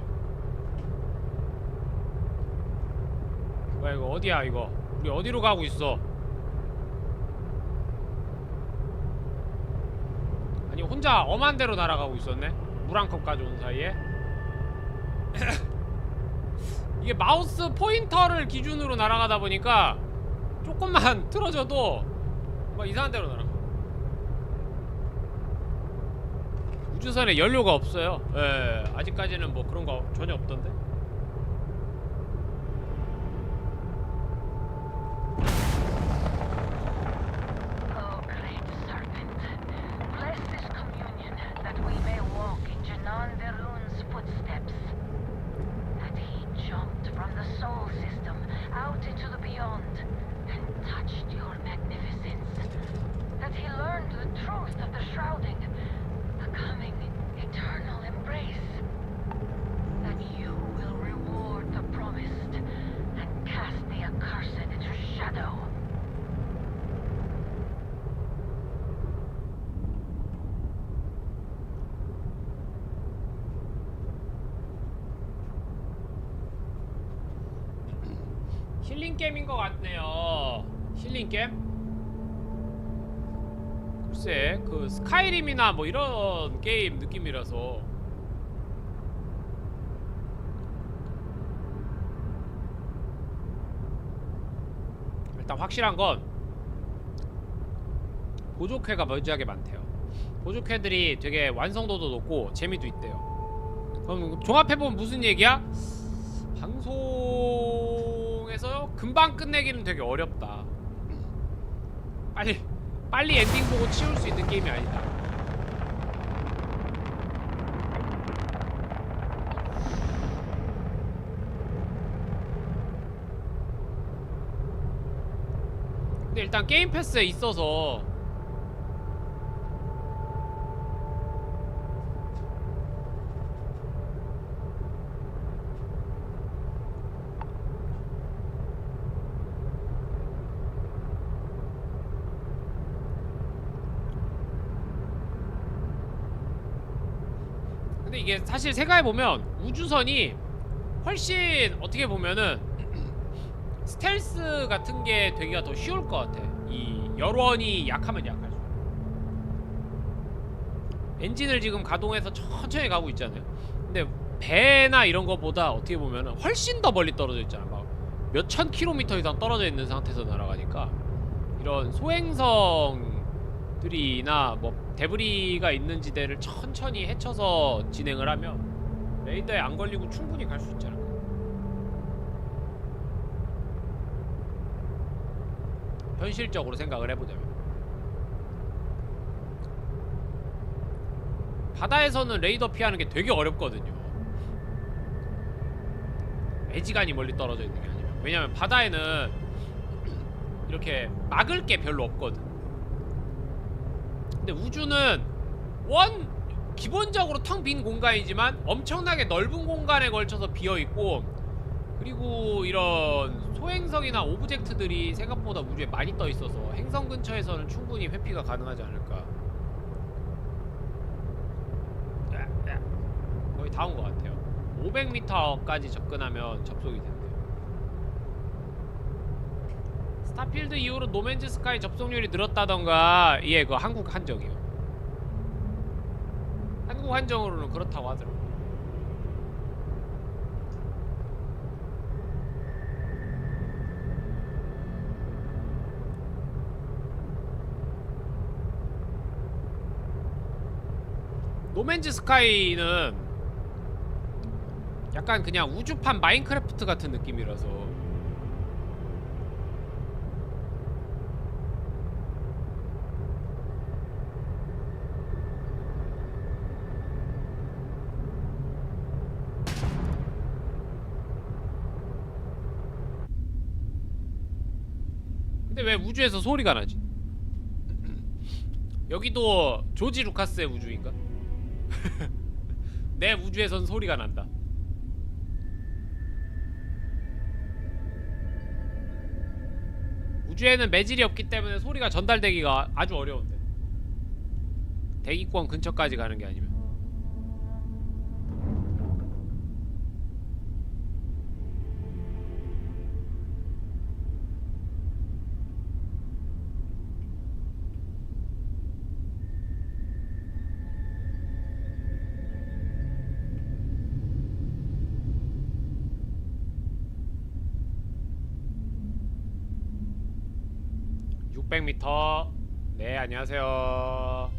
[SPEAKER 1] 뭐야 이거 어디야 이거? 우리 어디로 가고 있어? 아니 혼자 엄한 데로 날아가고 있었네? 물 한 컵 가져온 사이에? 이게 마우스 포인터를 기준으로 날아가다 보니까 조금만 틀어져도 막 이상한 데로 날아가. 우주선에 연료가 없어요. 예, 아직까지는 뭐 그런 거 전혀 없던데.
[SPEAKER 5] Oh, great serpent, bless this communion that we may walk in Janan Verun's footsteps. That he jumped from the soul system out into the beyond and touched your magnificence. That he learned the truth of the shrouding, the coming eternal embrace. That you will reward the promised and cast the accursed into shadow.
[SPEAKER 1] 힐링 게임인 것 같네요. 힐링 게임? 글쎄, 그 스카이림이나 뭐 이런 게임 느낌이라서. 일단 확실한 건 보조회가 멀지하게 많대요. 보조회들이 되게 완성도도 높고 재미도 있대요. 그럼 종합해보면 무슨 얘기야? 방송에서 금방 끝내기는 되게 어렵다. 빨리 엔딩 보고 치울 수 있는 게임이 아니다. 근데 일단 게임 패스에 있어서 근데 이게 사실 생각해보면 우주선이 훨씬 어떻게 보면은 스텔스 같은 게 되기가 더 쉬울 것 같아. 이 열원이 약하면 약할수록. 엔진을 지금 가동해서 천천히 가고 있잖아요. 근데 배나 이런 거보다 어떻게 보면은 훨씬 더 멀리 떨어져 있잖아. 막 몇천 킬로미터 이상 떨어져 있는 상태에서 날아가니까 이런 소행성들이나 뭐 데브리가 있는 지대를 천천히 헤쳐서 진행을 하면 레이더에 안 걸리고 충분히 갈 수 있잖아. 현실적으로 생각을 해보자면 바다에서는 레이더 피하는 게 되게 어렵거든요. 애지간히 멀리 떨어져 있는 게 아니라. 왜냐면 바다에는 이렇게 막을 게 별로 없거든. 근데 우주는 기본적으로 텅 빈 공간이지만 엄청나게 넓은 공간에 걸쳐서 비어있고, 그리고 이런 소행성이나 오브젝트들이 생각보다 우주에 많이 떠있어서 행성 근처에서는 충분히 회피가 가능하지 않을까. 거의 다 온 것 같아요. 500m까지 접근하면 접속이 된대요. 스타필드 이후로 노맨즈 스카이 접속률이 늘었다던가. 예, 그거 한국 한정이요. 한국 한정으로는 그렇다고 하더라고요. 노맨즈 스카이는 약간 그냥 우주판 마인크래프트 같은 느낌이라서 근데 왜 우주에서 소리가 나지? 여기도 조지 루카스의 우주인가? 내 우주에선 소리가 난다. 우주에는 매질이 없기 때문에 소리가 전달되기가 아주 어려운데. 대기권 근처까지 가는 게 아니면. 600m. 네, 안녕하세요.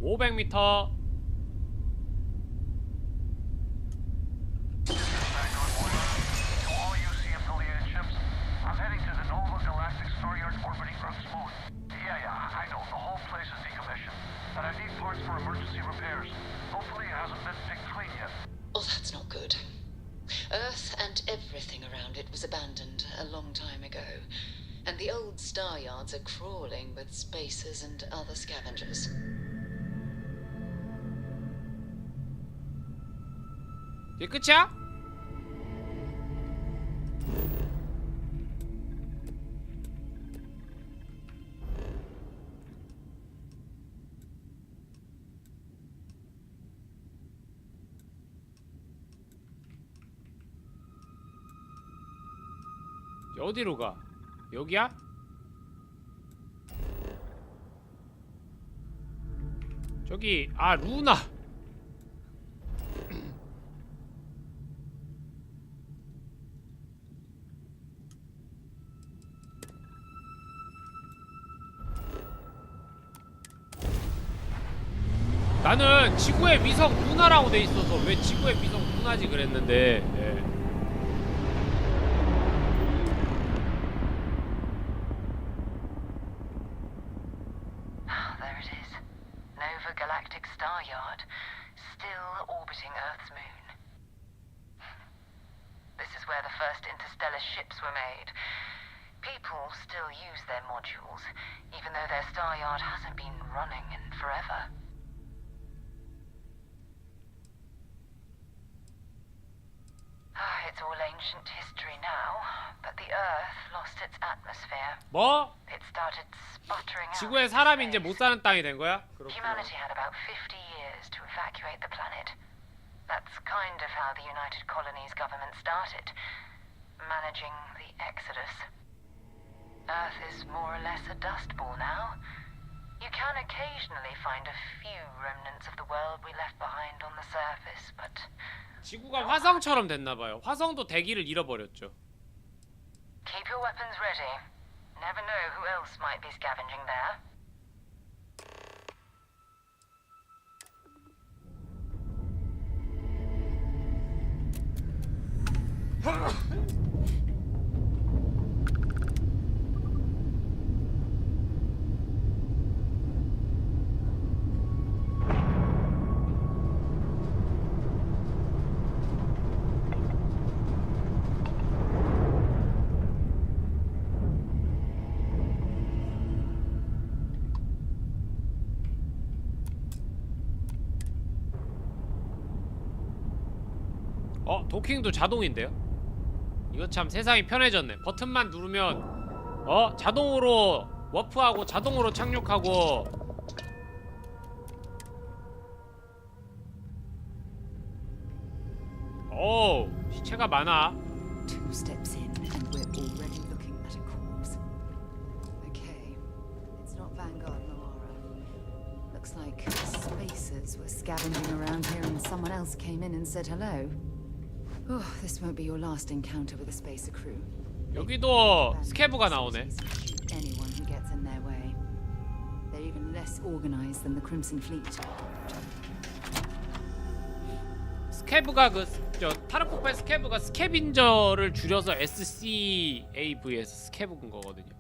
[SPEAKER 1] 500m.
[SPEAKER 6] All UC affiliated ships, I'm heading to the Nova Galactic Star Yard orbiting Earth's moon. Yeah, I know. The whole place is decommissioned. But I need parts for emergency repairs. Hopefully it hasn't been picked clean yet.
[SPEAKER 21] Oh, that's not good. Earth and everything around it was abandoned a long time ago. And the old star yards are crawling with spacers and other scavengers.
[SPEAKER 1] 이게 끝이야? 어디로 가? 여기야? 저기 아 루나. 나는 지구의 위성 루나라고 돼 있어서 왜 지구의 위성 루나지 그랬는데. 예.
[SPEAKER 5] There it is. Nova Galactic Star Yard, still orbiting Earth's moon. This is where the first interstellar ships were made. People still use their modules, even though their star yard hasn't been running in forever. It's all ancient history now, but the Earth lost its atmosphere.
[SPEAKER 1] 뭐?
[SPEAKER 5] It started sputtering out.
[SPEAKER 1] 지구에 사람이 이제 못 사는 땅이 된 거야?
[SPEAKER 5] Humanity had about 50 years to evacuate the planet. That's kind of how the United Colonies government started, managing the exodus. Earth is more or less a dust ball now. You can occasionally find a few remnants of the world we left behind on the surface, but
[SPEAKER 1] 지구가 화성처럼 됐나봐요. 화성도 대기를 잃어버렸죠.
[SPEAKER 5] keep your weapons ready. Never know who else might be scavenging there.
[SPEAKER 1] 도킹도 자동인데요? 이거 참 세상이 편해졌네. 버튼만 누르면 자동으로 워프하고 자동으로 착륙하고. 오, 시체가 많아.
[SPEAKER 14] 2 steps in and we're already looking at a corpse. Okay, it's not Vanguard Noara. Looks like spacers were scavenging around here and someone else came in and said hello. Oh, this won't be your last encounter with a spacer crew.
[SPEAKER 1] 여기도 스캐브가 나오네.
[SPEAKER 14] Anyone who gets in their way. They're even less organized than the Crimson Fleet.
[SPEAKER 1] 스캐브가 타르코프의 스캐브가 스캐빈저를 줄여서 SCAV에서 스캐브인 거거든요.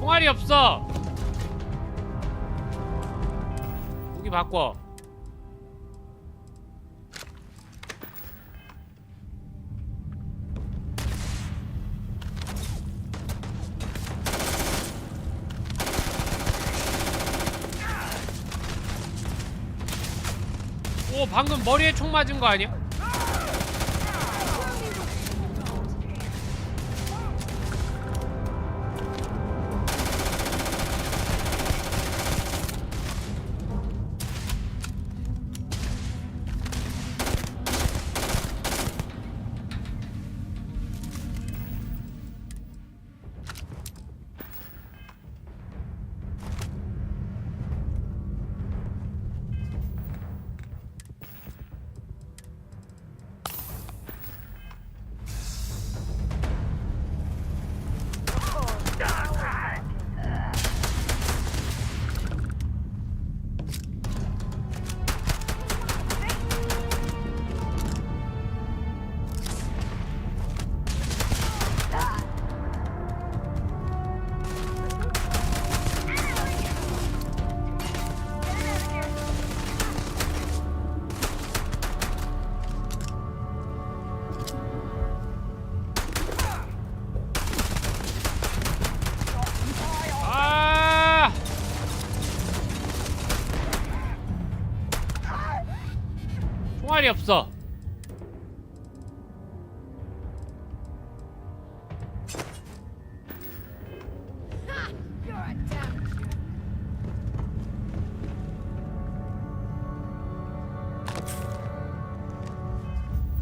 [SPEAKER 1] 총알이 없어. 무기 바꿔. 오, 방금 머리에 총 맞은 거 아니야? 총알이 없어.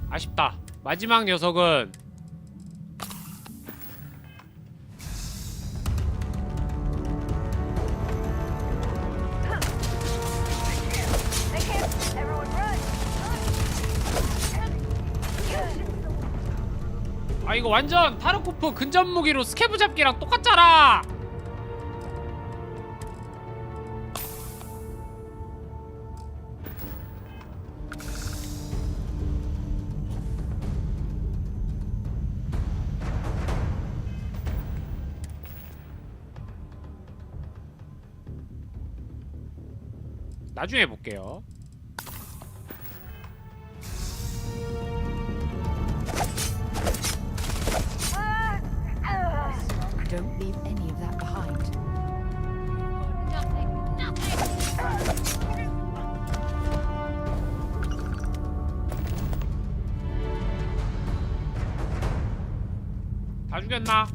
[SPEAKER 1] 아쉽다. 마지막 녀석은 아, 이거 완전 타르코프 근접 무기로 스케브 잡기랑 똑같잖아. 나중에 볼게요.
[SPEAKER 14] Don't leave any of that behind.
[SPEAKER 1] 다 죽였나?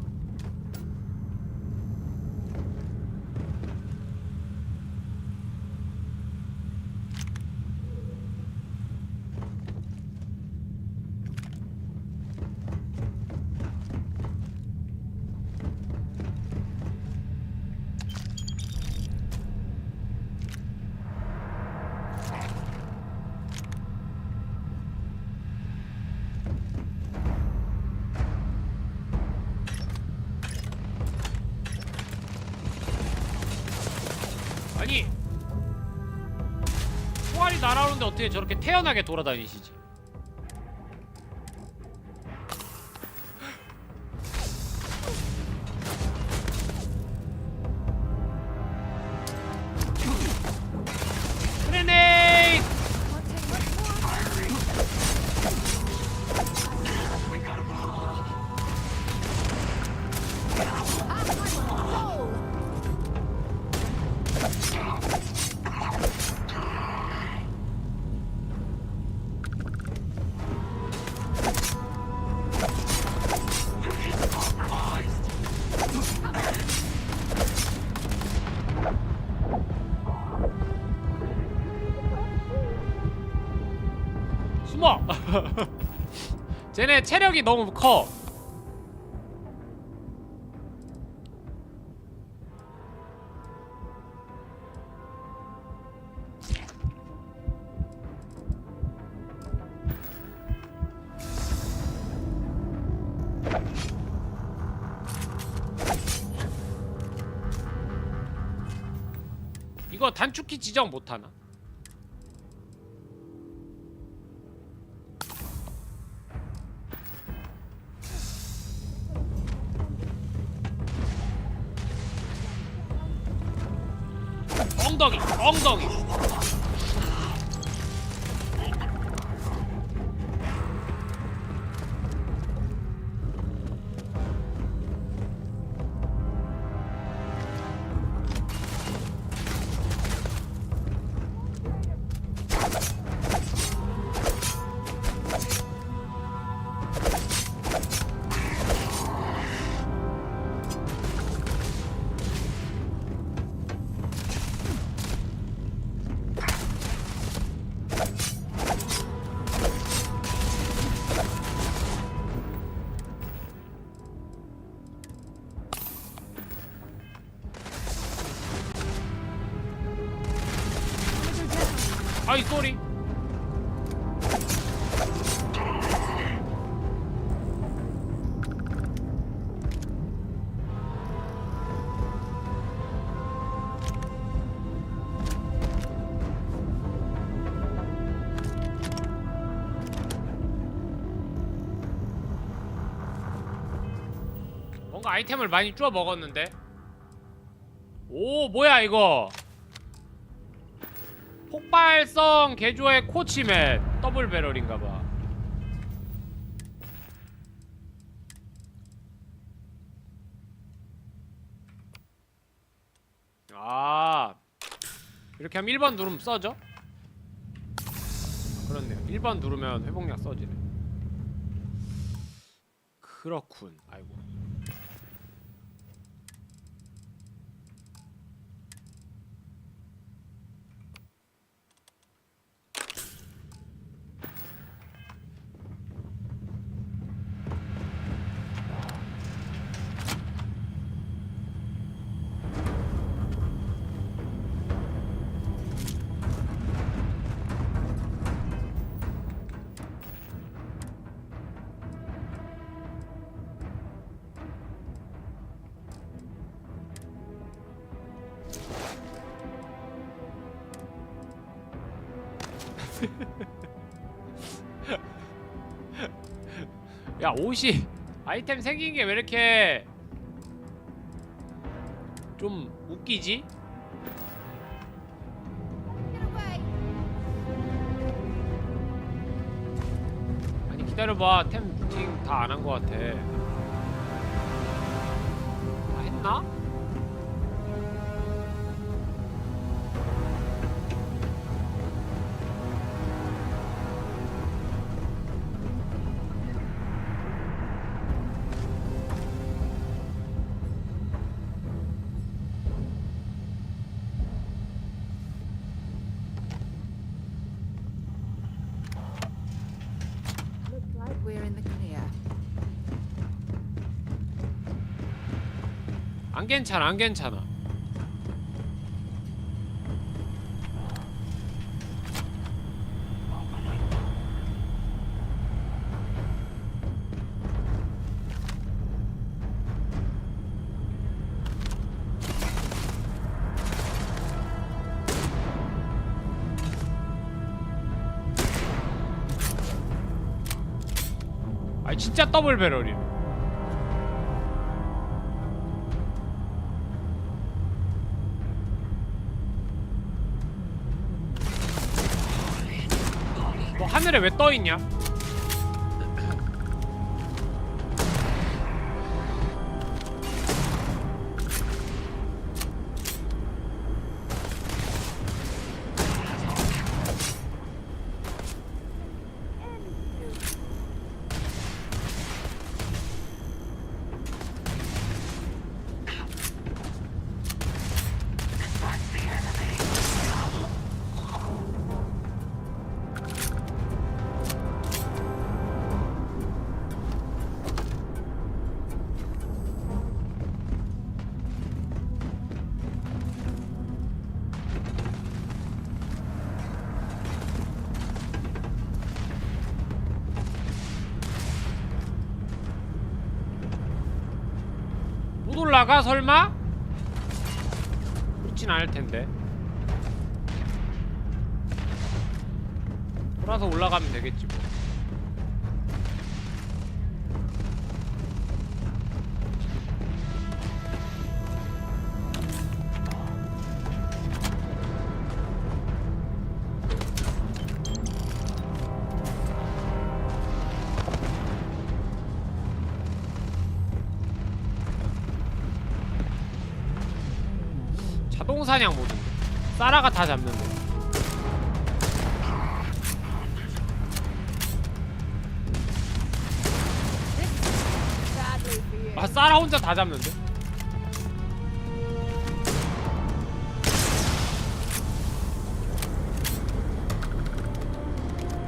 [SPEAKER 1] 아니, 총알이 날아오는데 어떻게 저렇게 태연하게 돌아다니시지? 그레네이드! 숨어! 쟤네 체력이 너무 커. 이거 단축키 지정 못하나? 엉덩이 엉덩이. 아이 쏘리. 뭔가 아이템을 많이 주워 먹었는데. 오 뭐야 이거. 폭발성 개조의 코치맨 더블 배럴인가봐. 아 이렇게 하면 1번 누르면 써져? 그렇네요. 1번 누르면 회복약 써지네. 그렇군. 아이고. 야 옷이 아이템 생긴 게 왜 이렇게 좀 웃기지? 아니 기다려봐. 템 루팅 다 안 한 거 같아. 다 했나?
[SPEAKER 14] We're in the clear.
[SPEAKER 1] 안 괜찮아 안 괜찮아. 아니 진짜 더블 배럴이네. 너 하늘에 왜 떠있냐? 못 올라가 설마? 그렇진 않을 텐데. 돌아서 올라가면 되겠지 뭐. 사냥 모드. 사라가 다 잡는데. 아, 사라 혼자 다 잡는데?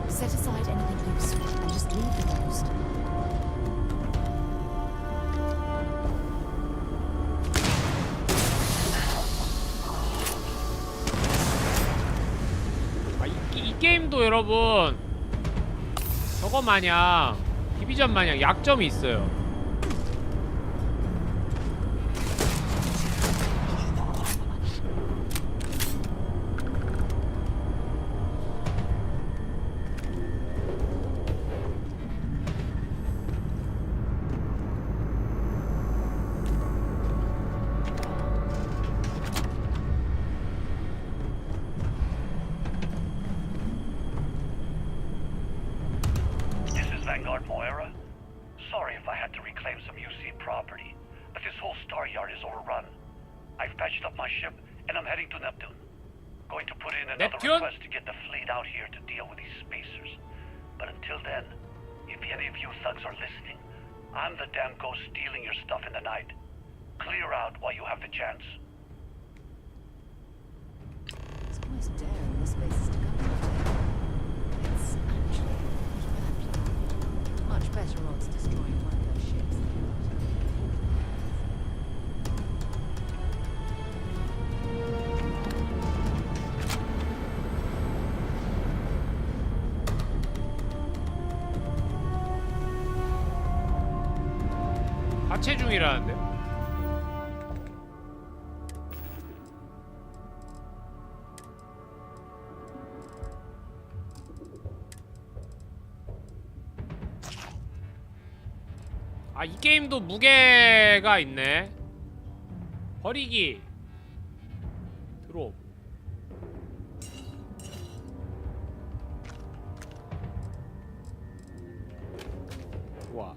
[SPEAKER 14] Set aside anything useful and just leave the post.
[SPEAKER 1] 아, 이 게임도 여러분 저거 마냥 디비전 마냥 약점이 있어요.
[SPEAKER 14] It's almost daring the spaces to come to. It's actually not bad. Much better odds destroying one of those ships than
[SPEAKER 1] 하체 중이라는데? 아, 이 게임도 무게가 있네. 버리기. 드롭. 좋아.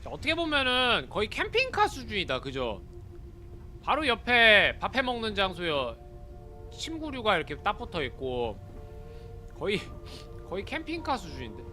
[SPEAKER 1] 자, 어떻게 보면은 거의 캠핑카 수준이다, 그죠? 바로 옆에 밥 해먹는 장소여 침구류가 이렇게 딱 붙어있고 거의 캠핑카 수준인데.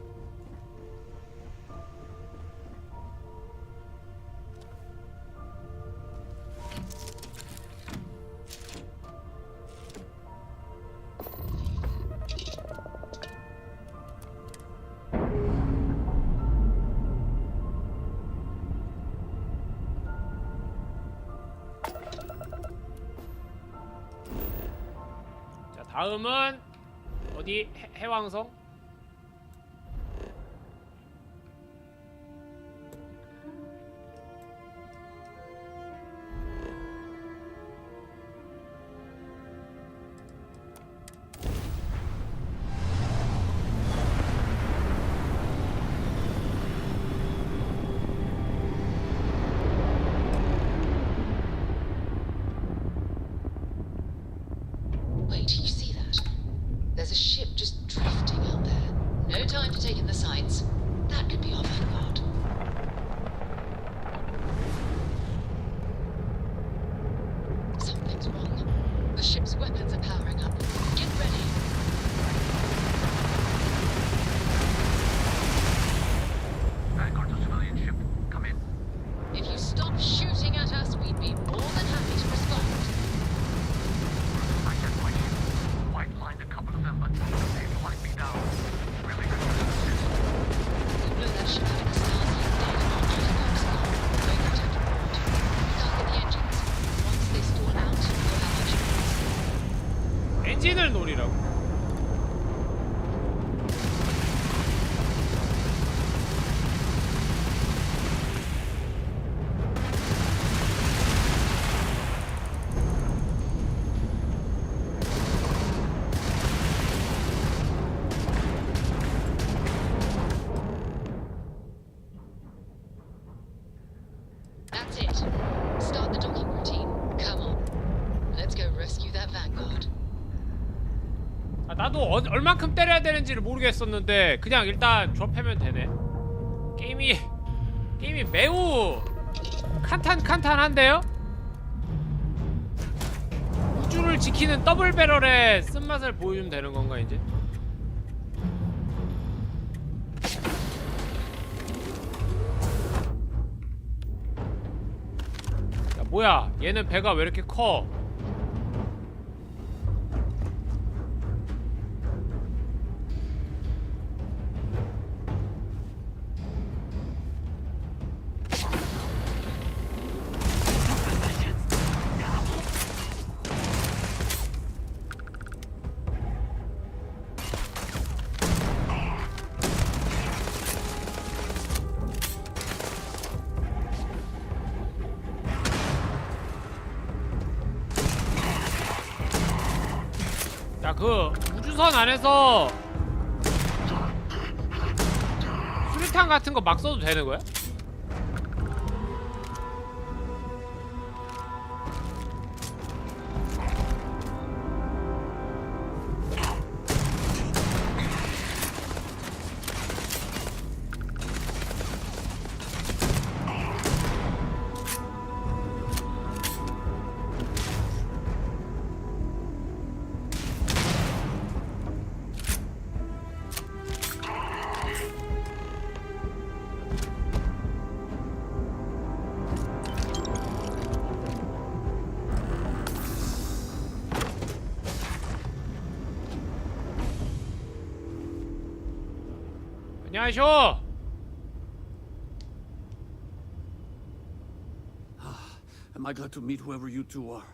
[SPEAKER 1] 다음은 어디? 해왕성?
[SPEAKER 21] Wait, you see that? There's a ship just drifting out there. No time to take in the sights. That could be our vanguard. Something's wrong. The ship's weapons are powering up. Get ready.
[SPEAKER 6] Vanguard's a civilian ship. Come in.
[SPEAKER 21] If you stop shooting at us, we'd be more than happy to respond.
[SPEAKER 1] 나도 얼만큼 때려야 되는지를 모르겠었는데 그냥 일단 드롭하면 되네. 게임이 매우 칸탄한데요? 우주를 지키는 더블 배럴의 쓴맛을 보여주면 되는 건가 이제? 야 뭐야 얘는 배가 왜 이렇게 커? 그 우주선 안에서 수류탄 같은 거 막 써도 되는 거야? 안녕하쇼.
[SPEAKER 3] Am I glad to meet whoever you two are?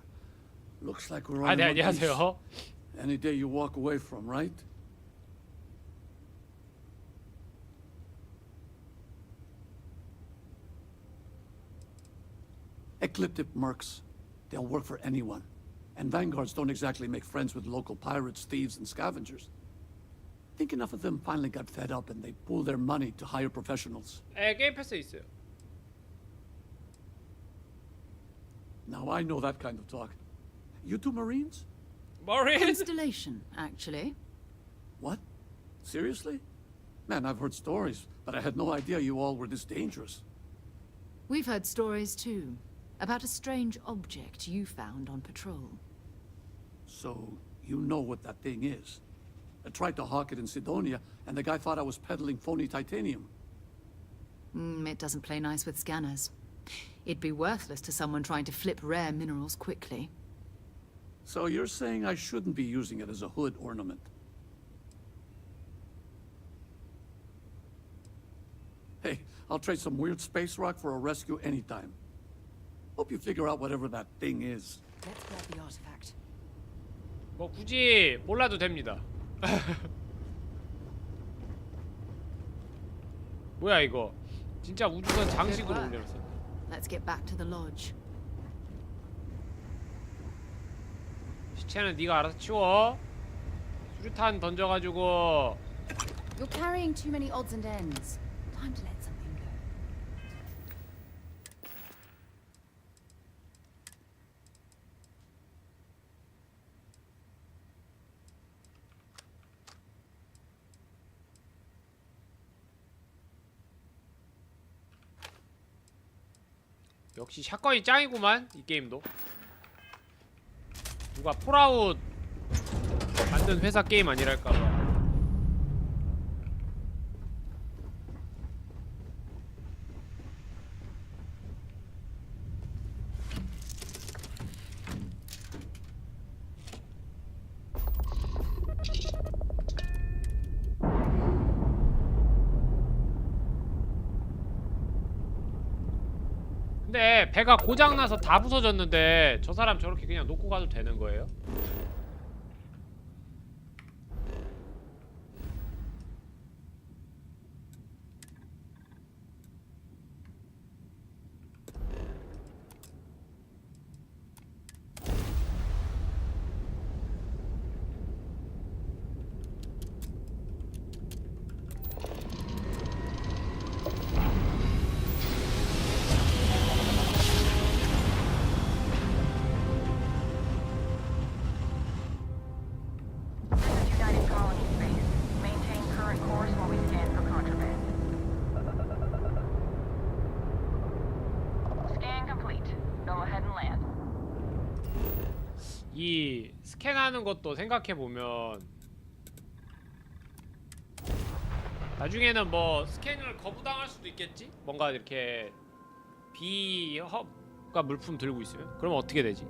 [SPEAKER 3] Looks like we're on
[SPEAKER 1] 아, 네,
[SPEAKER 3] one piece.
[SPEAKER 1] 안녕하세요.
[SPEAKER 3] Any day you walk away from, right? Ecliptic mercs. They'll work for anyone. And vanguards don't exactly make friends with local pirates, thieves, and scavengers. I think enough of them finally got fed up and they pooled their money to hire professionals.
[SPEAKER 1] 에, 게임 패스 있어요.
[SPEAKER 3] Now I know that kind of talk. You two Marines?
[SPEAKER 1] Marines?
[SPEAKER 14] Installation, actually.
[SPEAKER 3] What? Seriously? Man, I've heard stories, but I had no idea you all were this dangerous.
[SPEAKER 14] We've heard stories too, about a strange object you found on patrol.
[SPEAKER 3] So, you know what that thing is? I tried to hawk it in Sidonia, and the guy thought I was peddling phony titanium.
[SPEAKER 14] It doesn't play nice with scanners. It'd be worthless to someone trying to flip rare minerals quickly.
[SPEAKER 3] So you're saying I shouldn't be using it as a hood ornament? Hey, I'll trade some weird space rock for a rescue anytime. Hope you figure out whatever that thing is.
[SPEAKER 14] Let's grab the artifact.
[SPEAKER 1] 뭐 굳이 몰라도 됩니다. 뭐야 이거? 진짜 우주선 장식으로 올려놨어.
[SPEAKER 14] Let's get back to the lodge.
[SPEAKER 1] 시체는 네가 알아서 치워. 수류탄 던져가지고.
[SPEAKER 14] You're carrying too many odds and ends. Time to let something go.
[SPEAKER 1] 역시 샷건이 짱이구만 이 게임도. 누가 폴아웃 만든 회사 게임 아니랄까봐. 근데 배가 고장나서 다 부서졌는데 저 사람 저렇게 그냥 놓고 가도 되는 거예요?
[SPEAKER 18] course while we scan for contraband. Scan complete. Go ahead and land.
[SPEAKER 1] 이 스캔하는 것도 생각해 보면 나중에는 뭐 스캔을 거부당할 수도 있겠지? 뭔가 이렇게 비허가 물품 들고 있으면? 그럼 어떻게 되지?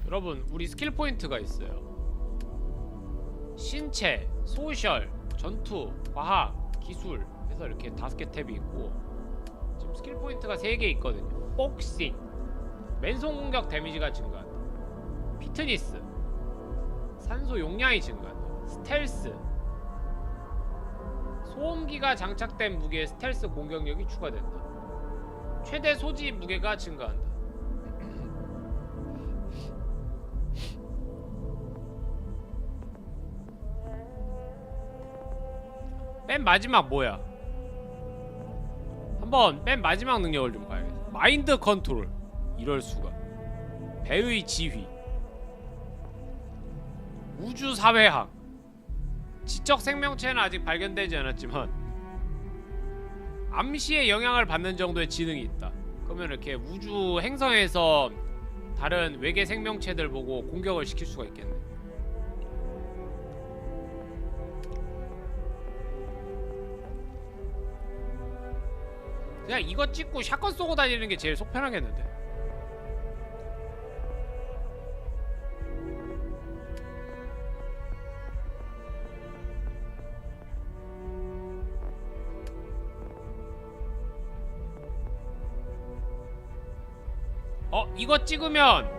[SPEAKER 1] 여러분, 우리 스킬 포인트가 있어요. 신체, 소셜, 전투, 과학, 기술 해서 이렇게 5개 탭이 있고, 지금 스킬 포인트가 3개 있거든요. 복싱, 맨손 공격 데미지가 증가한다. 피트니스, 산소 용량이 증가한다. 스텔스, 소음기가 장착된 무게에 스텔스 공격력이 추가된다. 최대 소지 무게가 증가한다. 맨 마지막 뭐야? 한번 맨 마지막 능력을 좀 봐야겠어. 마인드 컨트롤. 이럴 수가. 배의 지휘. 우주 사회학. 지적 생명체는 아직 발견되지 않았지만 암시에 영향을 받는 정도의 지능이 있다. 그러면 이렇게 우주 행성에서 다른 외계 생명체들 보고 공격을 시킬 수가 있겠네. 그냥 이거 찍고 샷건 쏘고 다니는 게 제일 속 편하겠는데. 이거 찍으면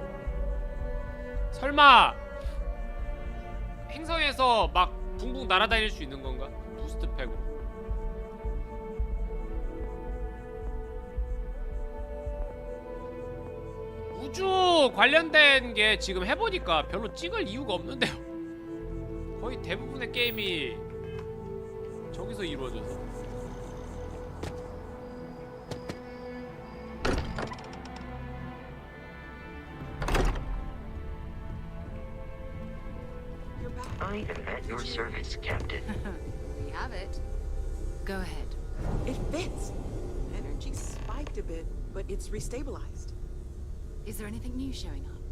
[SPEAKER 1] 설마 행성에서 막 붕붕 날아다닐 수 있는 건가? 부스트 팩으로. 우주 관련된 게 지금 해보니까 별로 찍을 이유가 없는데요. 거의 대부분의 게임이 저기서 이루어져서.
[SPEAKER 10] I am at your service, Captain.
[SPEAKER 14] We have it. Go ahead.
[SPEAKER 13] It fits. Energy spiked a bit, but it's restabilized.
[SPEAKER 14] Is there anything new showing up?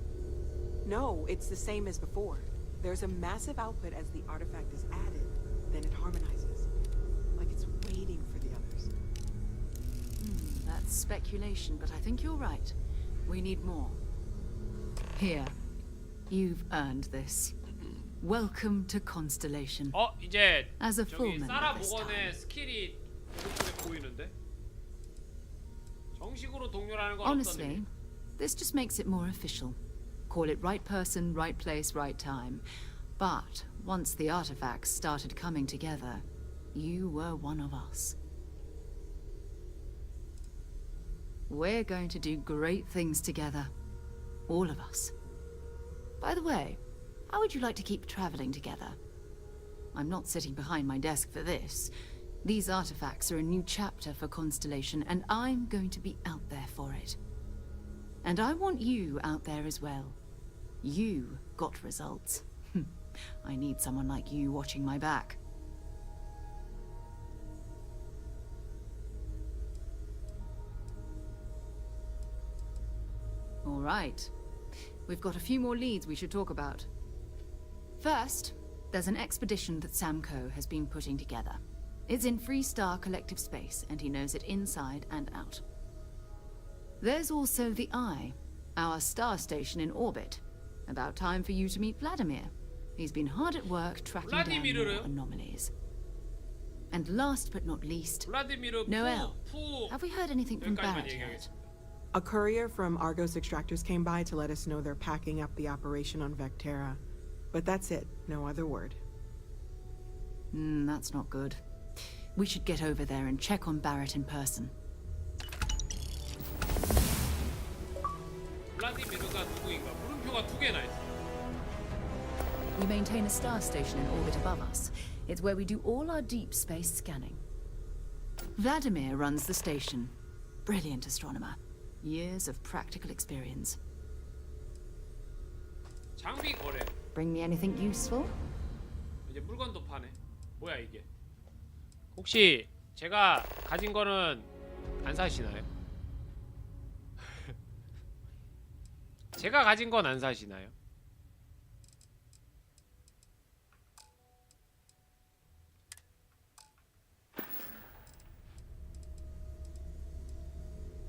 [SPEAKER 13] No, it's the same as before. There's a massive output as the artifact is added, then it harmonizes. Like it's waiting for the others.
[SPEAKER 14] That's speculation, but I think you're right. We need more. Here. You've earned this. Welcome to Constellation.
[SPEAKER 1] 이제
[SPEAKER 14] As a full
[SPEAKER 1] 저기
[SPEAKER 14] member
[SPEAKER 1] 사라
[SPEAKER 14] this
[SPEAKER 1] 모건의
[SPEAKER 14] time.
[SPEAKER 1] 스킬이 이렇게 보이는데? 정식으로 동료라는 건
[SPEAKER 14] Honestly, this just makes it more official. Call it right person, right place, right time. But once the artifacts started coming together, you were one of us. We're going to do great things together. All of us. By the way, how would you like to keep traveling together? I'm not sitting behind my desk for this. These artifacts are a new chapter for Constellation, and I'm going to be out there for it. And I want you out there as well. You got results. I need someone like you watching my back. All right. We've got a few more leads we should talk about. First, there's an expedition that Samco has been putting together. It's in Freestar Collective Space, and he knows it inside and out. There's also the Eye, our star station in orbit. About time for you to meet Vladimir. He's been hard at work tracking down more anomalies. And last but not least, Noel. Have we heard anything from Barrett yet?
[SPEAKER 13] A courier from Argos Extractors came by to let us know they're packing up the operation on Vectera. But that's it. No other word.
[SPEAKER 14] That's not good. We should get over there and check on Barrett in person. We maintain a star station in orbit above us. It's where we do all our deep space scanning. Vladimir runs the station. Brilliant astronomer. Years of practical experience.
[SPEAKER 1] 장비 거래.
[SPEAKER 14] Bring me anything useful?
[SPEAKER 1] 이제 물건도 파네. 뭐야 이게? 혹시 제가 가진 거는 안 사시나요? 제가 가진 건 안 사시나요?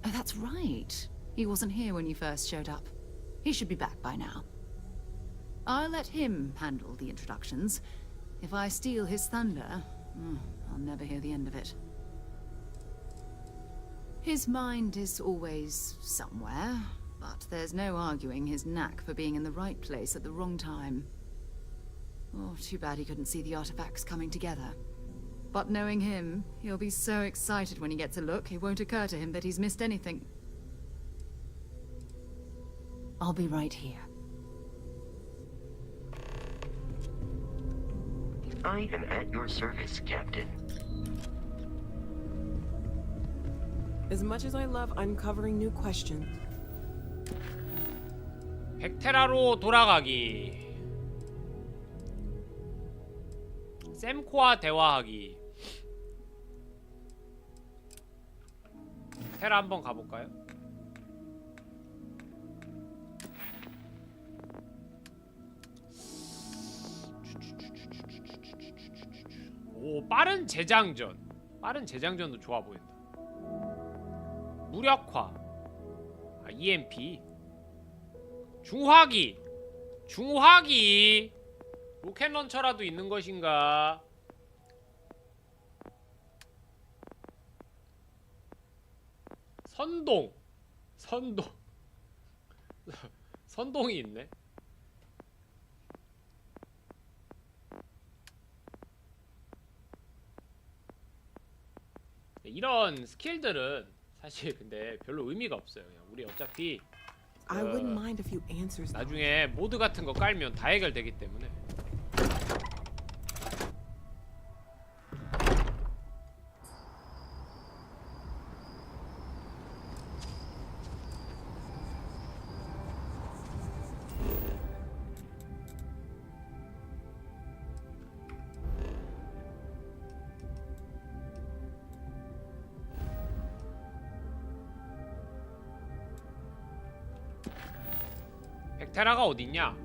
[SPEAKER 14] Oh, that's right. He wasn't here when you first showed up. He should be back by now. I'll let him handle the introductions. If I steal his thunder, I'll never hear the end of it. His mind is always somewhere, but there's no arguing his knack for being in the right place at the wrong time. Oh, too bad he couldn't see the artifacts coming together. But knowing him, he'll be so excited when he gets a look, it won't occur to him that he's missed anything.
[SPEAKER 2] I'll be right here.
[SPEAKER 10] I am at your service, Captain.
[SPEAKER 13] As much as I love uncovering new questions.
[SPEAKER 1] 백테라로 돌아가기. 샘코와 대화하기. 테라 한번 가볼까요? 오, 빠른 재장전. 빠른 재장전도 좋아 보인다. 무력화. EMP. 중화기. 중화기. 로켓 런처라도 있는 것인가? 선동. 선동. 선동이 있네. 이런 스킬들은 사실 근데 별로 의미가 없어요. 그냥 우리 어차피
[SPEAKER 13] I wouldn't mind a few answers.
[SPEAKER 1] 나중에 모드 같은 거 깔면 다 해결되기 때문에. 백테라가 어딨냐?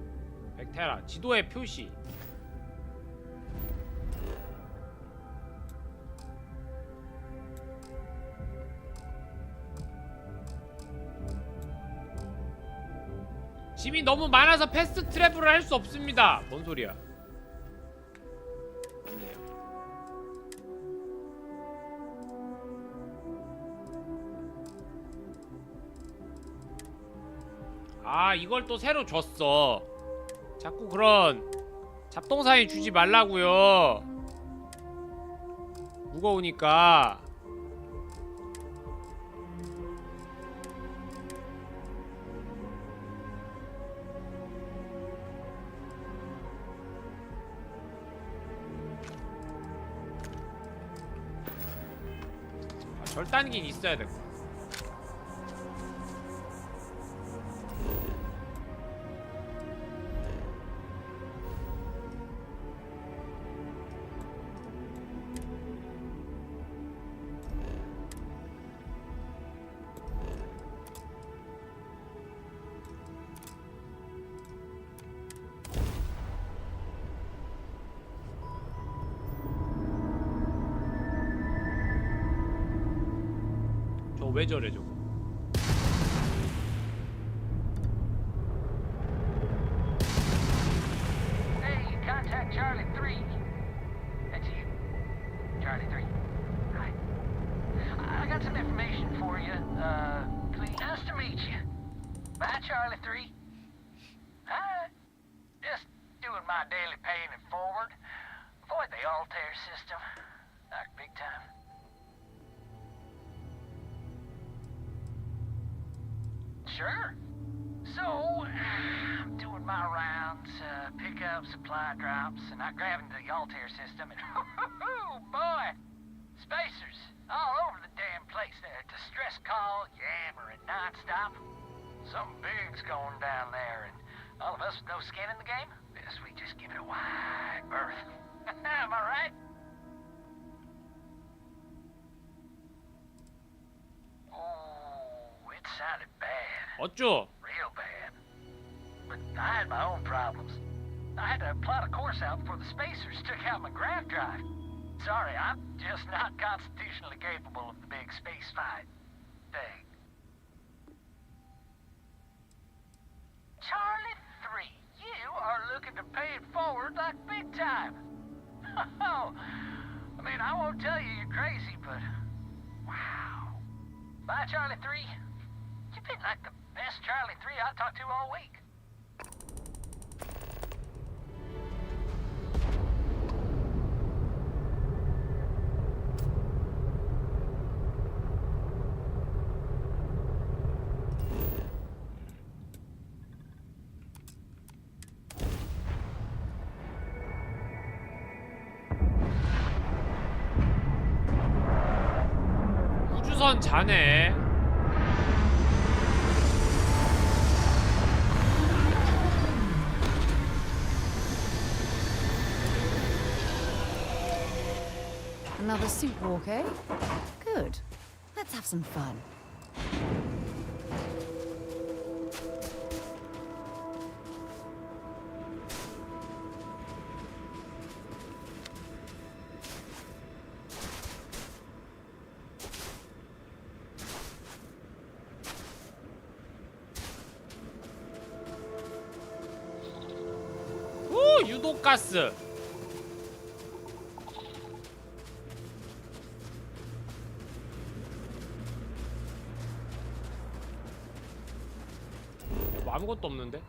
[SPEAKER 1] 백테라 지도의 표시. 짐이 너무 많아서 패스트 트래블을 할 수 없습니다. 뭔 소리야? 맞네요. 아, 이걸 또 새로 줬어. 자꾸 그런 잡동사니 주지 말라고요. 무거우니까. 아, 절단기는 있어야 될 거야. 왜 저래 저거?
[SPEAKER 6] Hey, contact Charlie 3. That's you. Charlie 3. Hi. I got some information for you. Please. Nice to meet you. Bye, Charlie 3. Hi. Just doing my daily paying it forward. Avoid the Altair system. Like big time. Sure. So, I'm doing my rounds, pick up supply drops, and I grab into the Altair system, and oh boy, spacers all over the damn place there. Distress call, yammering nonstop. Something big's going down there, and All of us with no skin in the game? Yes, we just give it a wide berth. Am I right? Oh, it sounded bad.
[SPEAKER 1] 어쭈?
[SPEAKER 6] Real bad. But I had my own problems. I had to plot a course out before the spacers took out my grav drive. Sorry, I'm just not constitutionally capable of the big space fight thing. Charlie 3, you are looking to pay it forward like big time. Oh, I mean, I won't tell you you're crazy, but wow. Bye, Charlie 3. You've been like the best Charlie 3 I talked to all week.
[SPEAKER 1] 우주선 자네.
[SPEAKER 14] Another suit walk, eh? Good. Let's have some fun.
[SPEAKER 1] 오, 유독가스. 뭐 아무것도 없는데?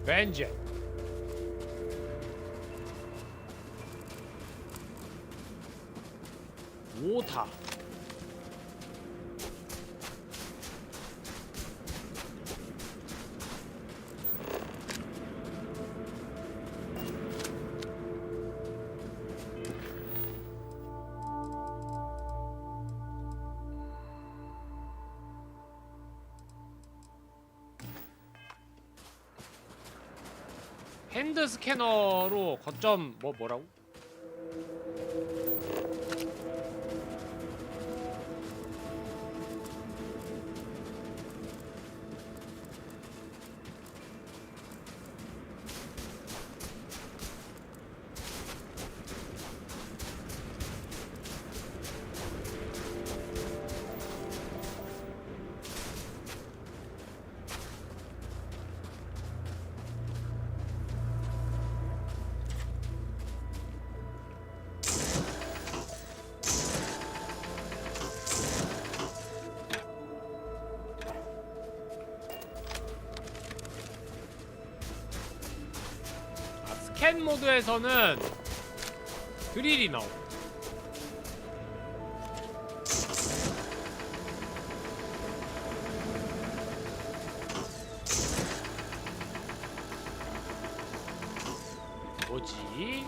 [SPEAKER 1] 벤제. 오타. 핸드 스캐너로 거점 뭐라고? 스캔 모드에서는 드릴이 나오. 뭐지?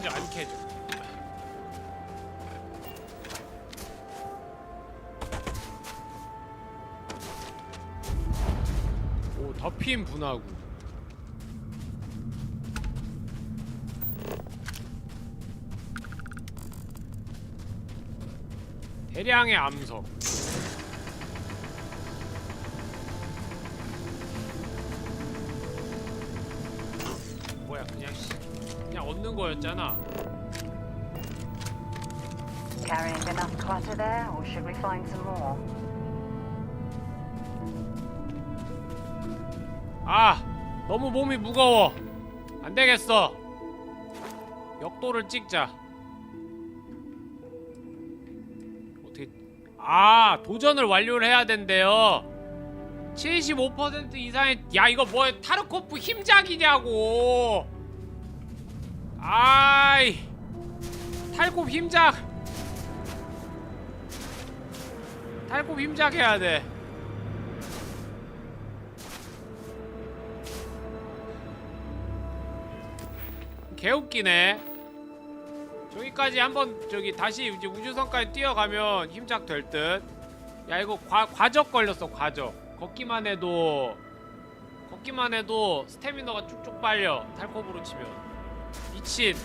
[SPEAKER 1] 안 캐져. 오, 덮인 분화구. 대량의 암석. 뭐야, 그냥 얻는 거였잖아.
[SPEAKER 18] Carrying enough clutter there, or should we find some more?
[SPEAKER 1] 아, 너무 몸이 무거워. 안 되겠어. 역도를 찍자. 아, 도전을 완료를 해야 된대요. 75% 이상의, 야, 이거 뭐야, 타르코프 힘작이냐고. 아이, 탈콥 힘작 해야 돼. 개웃기네. 저기까지 한번, 저기 다시 이제 우주선까지 뛰어가면 힘작 될 듯. 야, 이거 과적 걸렸어. 과적. 걷기만 해도 스태미너가 쭉쭉 빨려. 탈콥으로 치면. 미친.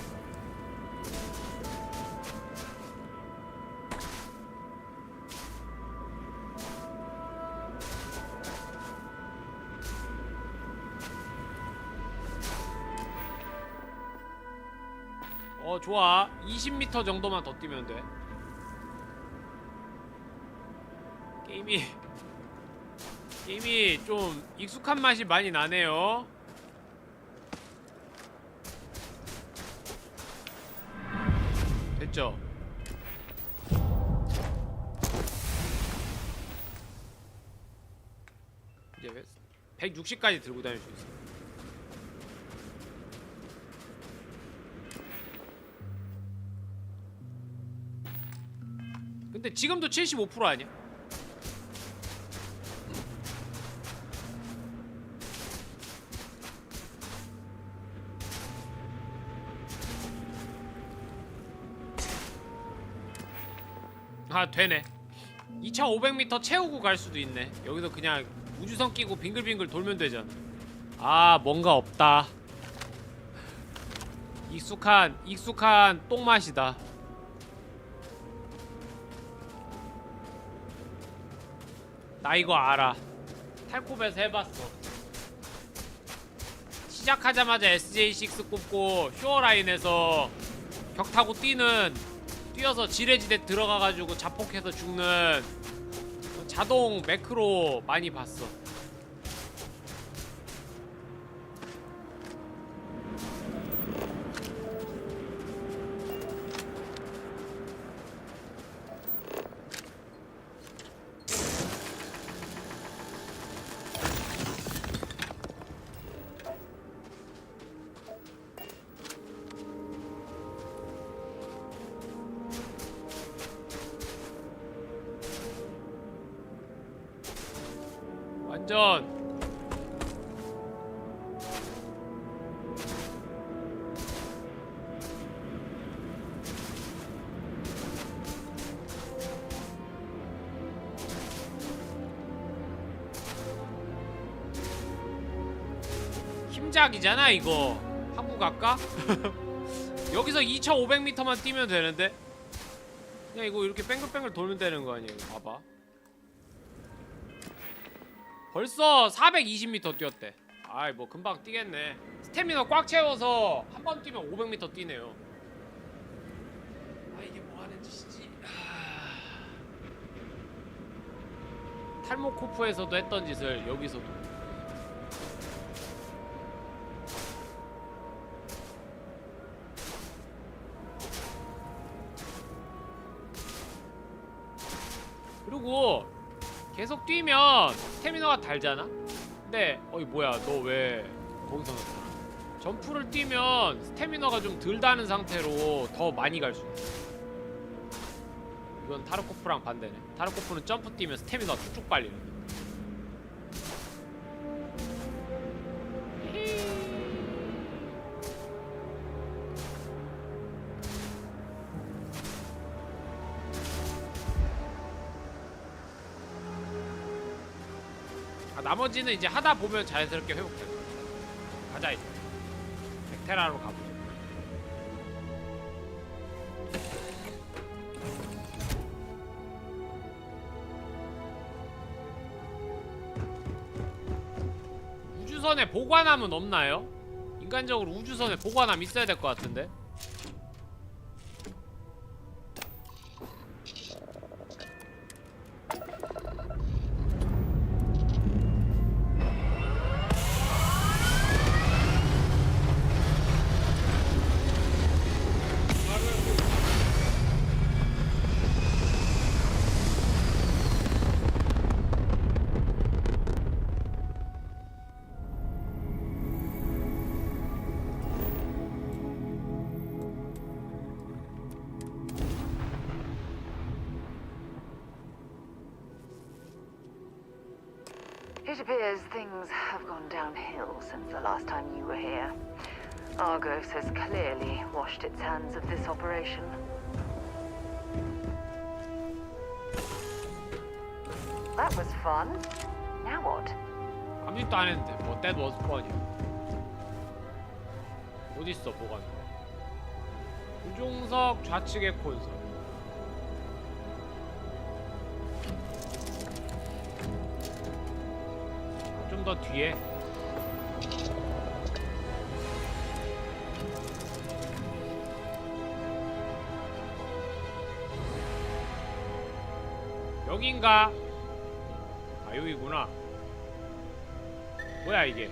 [SPEAKER 1] 좋아. 20m 정도만 더 뛰면 돼. 게임이 좀 익숙한 맛이 많이 나네요. 됐죠? 이제 160까지 들고 다닐 수 있어. 근데 지금도 75% 아니야? 아, 되네. 2500m 채우고 갈 수도 있네. 여기서 그냥 우주선 끼고 빙글빙글 돌면 되잖아. 아, 뭔가 없다. 익숙한 똥맛이다. 나 이거 알아. 탈콥에서 해봤어. 시작하자마자 SJ6 꼽고 슈어라인에서 벽 타고 뛰어서 지뢰지대 들어가가지고 자폭해서 죽는 자동 매크로 많이 봤어. 완전 힘작이잖아 이거. 한국 갈까? 여기서 2500m만 뛰면 되는데 그냥 이거 이렇게 뺑글뺑글 돌면 되는 거 아니에요. 봐봐. 벌써 420m 뛰었대. 아이, 뭐 금방 뛰겠네. 스태미너 꽉 채워서 한 번 뛰면 500m 뛰네요. 아, 이게 뭐 하는 짓이지? 탈모코프에서도 했던 짓을 여기서도. 그리고 계속 뛰면 스태미너가 달잖아? 근데 어이 뭐야, 너 왜 거기서 나타나? 점프를 뛰면 스태미너가 좀 덜 다는 상태로 더 많이 갈 수 있어. 이건 타르코프랑 반대네. 타르코프는 점프 뛰면 스태미너가 쭉쭉 빨리는. 나머지는 이제 하다 보면 자연스럽게 회복될 거야. 가자 이제. 백테라로 가보자. 우주선에 보관함은 없나요? 인간적으로 우주선에 보관함 있어야 될 것 같은데.
[SPEAKER 18] It appears things have gone downhill since the last time you were here. Argos has clearly washed its hands of this operation. That was fun. Now what?
[SPEAKER 1] 아무 짓도 안 했는데 뭐 that was fun이야. 어딨어 보관. 구종석 좌측의 콘솔. 좀 더 뒤에. 여긴가? 아 여기구나. 뭐야 이게?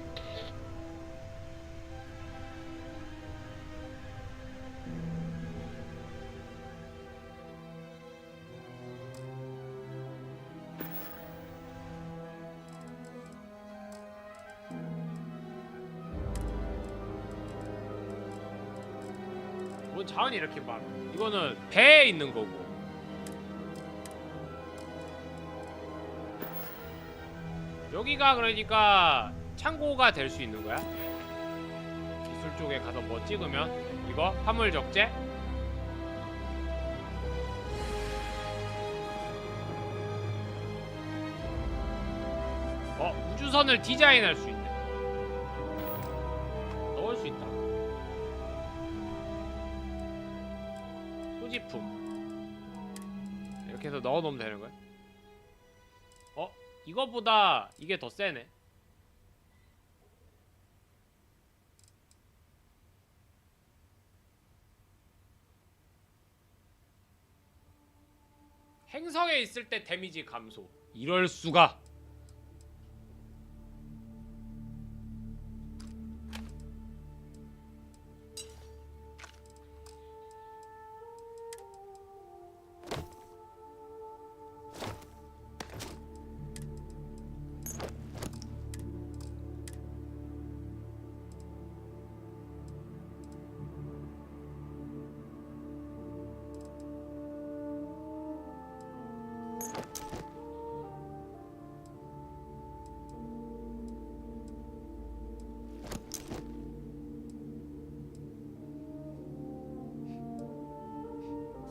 [SPEAKER 1] 뭔 자원이 이렇게 많아? 이거는 배에 있는 거고. 여기가 그러니까 창고가 될 수 있는 거야? 기술 쪽에 가서 뭐 찍으면 이거 화물 적재? 우주선을 디자인할 수 있네. 넣을 수 있다. 소지품 이렇게 해서 넣어놓으면 되는 거야? 이거보다 이게 더 세네. 행성에 있을 때 데미지 감소. 이럴 수가.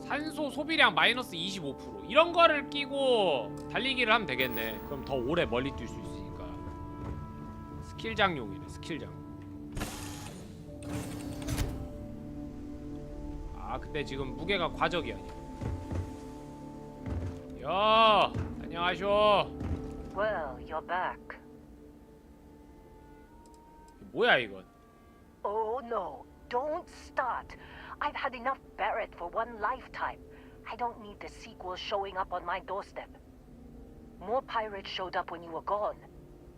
[SPEAKER 1] 산소 소비량 마이너스 25%. 이런 거를 끼고 달리기를 하면 되겠네. 그럼 더 오래 멀리 뛸 수 있으니까. 스킬장용이네. 스킬장. 아 근데 지금 무게가 과적이 아니야. 야 안녕하쇼.
[SPEAKER 2] Well, you're back.
[SPEAKER 1] 뭐야 이건?
[SPEAKER 2] Oh no, don't start. I've had enough Barrett for one lifetime. I don't need the sequel showing up on my doorstep. More pirates showed up when you were gone.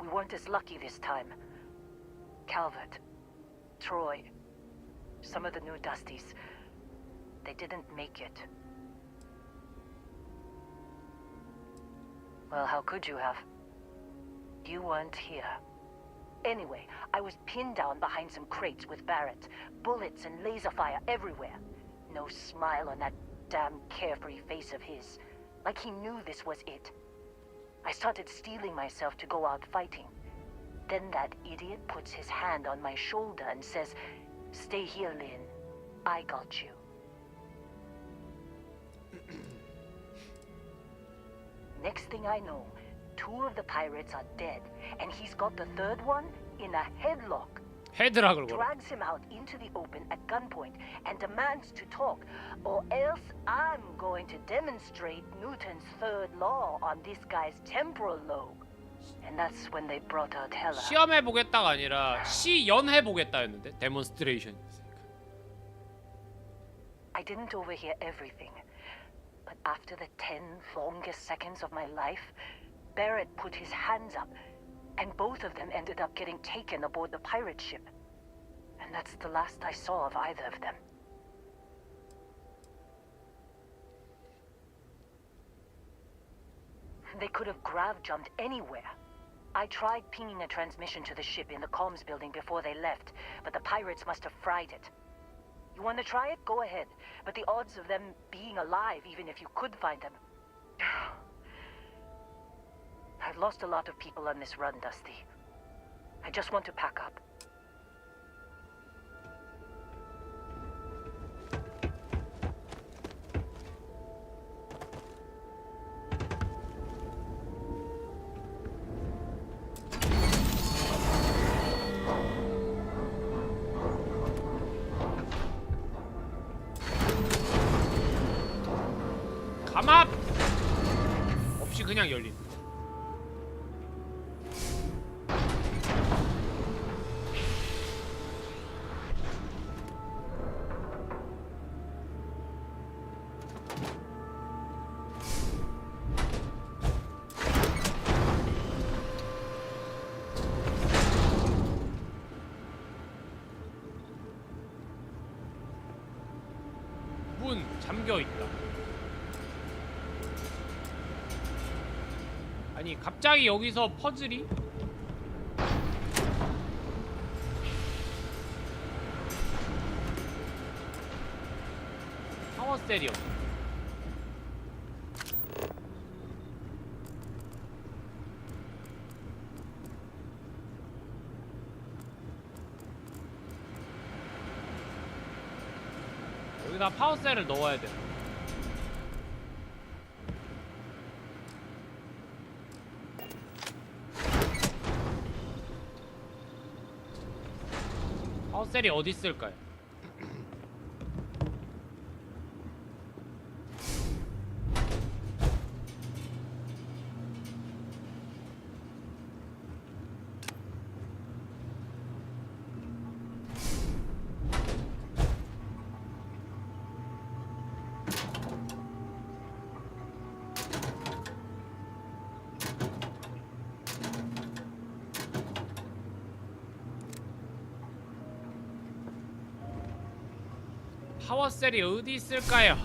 [SPEAKER 2] We weren't as lucky this time. Calvert, Troy, some of the new Dusties, they didn't make it. Well, how could you have? You weren't here. Anyway, I was pinned down behind some crates with Barrett. Bullets and laser fire everywhere. No smile on that damn carefree face of his. Like he knew this was it. I started steeling myself to go out fighting. Then that idiot puts his hand on my shoulder and says, "Stay here, Lynn. I got you." Next thing I know, 2 of the pirates are dead, and he's got the 3rd one in a headlock.
[SPEAKER 1] 헤드락을 걸어.
[SPEAKER 2] Drags him out into the open at gunpoint and demands to talk, or else I'm going to demonstrate Newton's 3rd law on this guy's temporal lobe. And that's when they brought out Hela.
[SPEAKER 1] 시험해 보겠다가 아니라 시연해 보겠다였는데 데몬스트레이션.
[SPEAKER 2] I didn't overhear everything, but after the 10 longest seconds of my life, Barrett put his hands up, and both of them ended up getting taken aboard the pirate ship. And that's the last I saw of either of them. They could have grav-jumped anywhere. I tried pinging a transmission to the ship in the comms building before they left, but the pirates must have fried it. You want to try it? Go ahead. But the odds of them being alive, even if you could find them...
[SPEAKER 18] I've lost a lot of people on this run, Dusty. I just want to pack up.
[SPEAKER 1] 감압 없이 그냥 열린. 문 잠겨 있다. 아니 갑자기 여기서 퍼즐이? 파워셀이요. 여기다 파워셀을 넣어야 돼. 파워셀이 어디 있을까요? 파워셀이 어디 있을까요?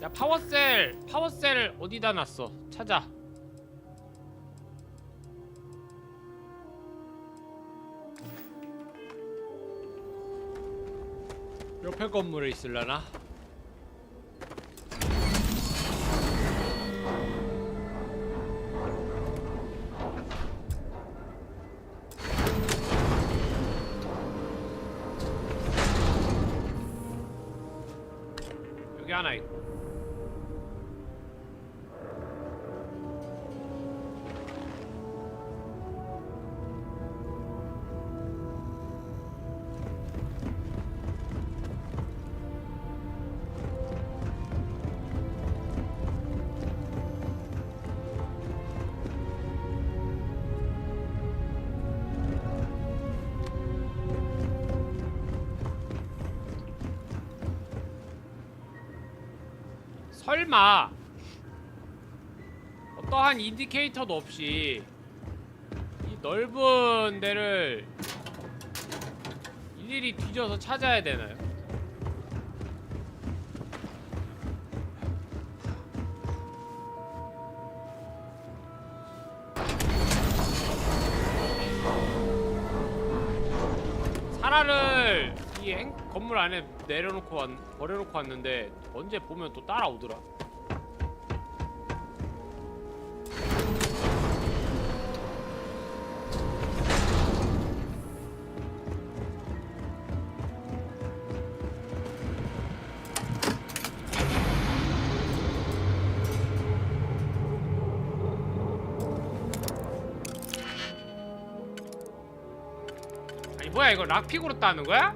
[SPEAKER 1] 야, 파워셀 어디다 놨어? 찾아. 옆에 건물에 있을라나? 여기 하나 있고. 설마 어떠한 인디케이터도 없이 이 넓은 데를 일일이 뒤져서 찾아야 되나요? 사라를 이 건물 안에 버려놓고 왔는데 언제 보면 또 따라오더라. 아니 뭐야 이거 락픽으로 따는 거야?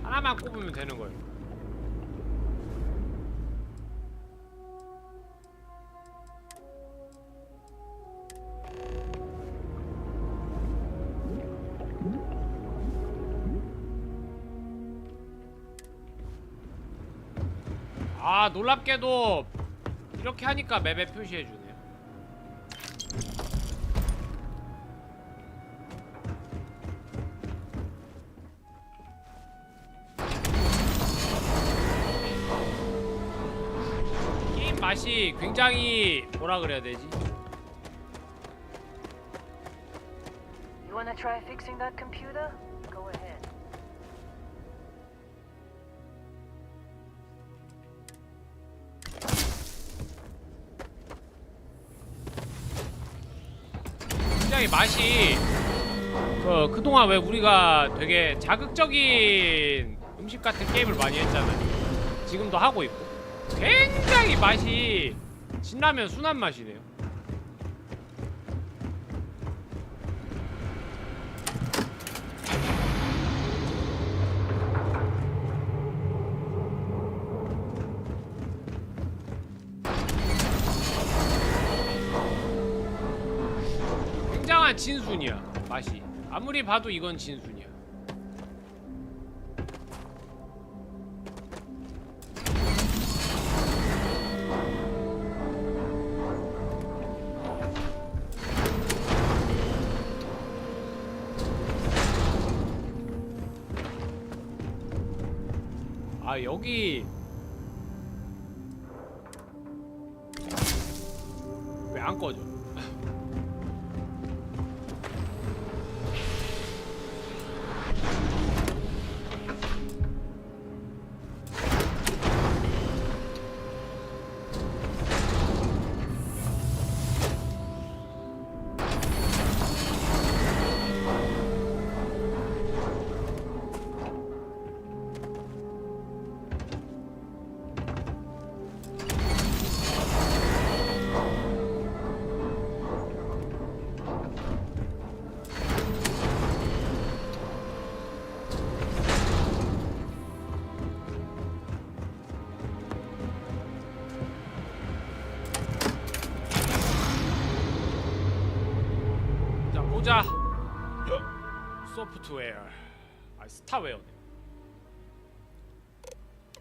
[SPEAKER 1] 하나만 꼽으면 되는 거예요. 아, 놀랍게도 이렇게 하니까 맵에 표시해주네요. 게임 맛이 굉장히 뭐라 그래야 되지?
[SPEAKER 18] You wanna try fixing that computer? Go ahead.
[SPEAKER 1] 굉장히 맛이 그동안 왜 우리가 되게 자극적인 음식 같은 게임을 많이 했잖아요. 지금도 하고 있고 굉장히 맛이 진라면 순한 맛이네요. 굉장한 진순이야 맛이. 아무리 봐도 이건 진순이야. 아 여기 왜 안 꺼져? 보자. 소프트웨어. 아 스타웨어네.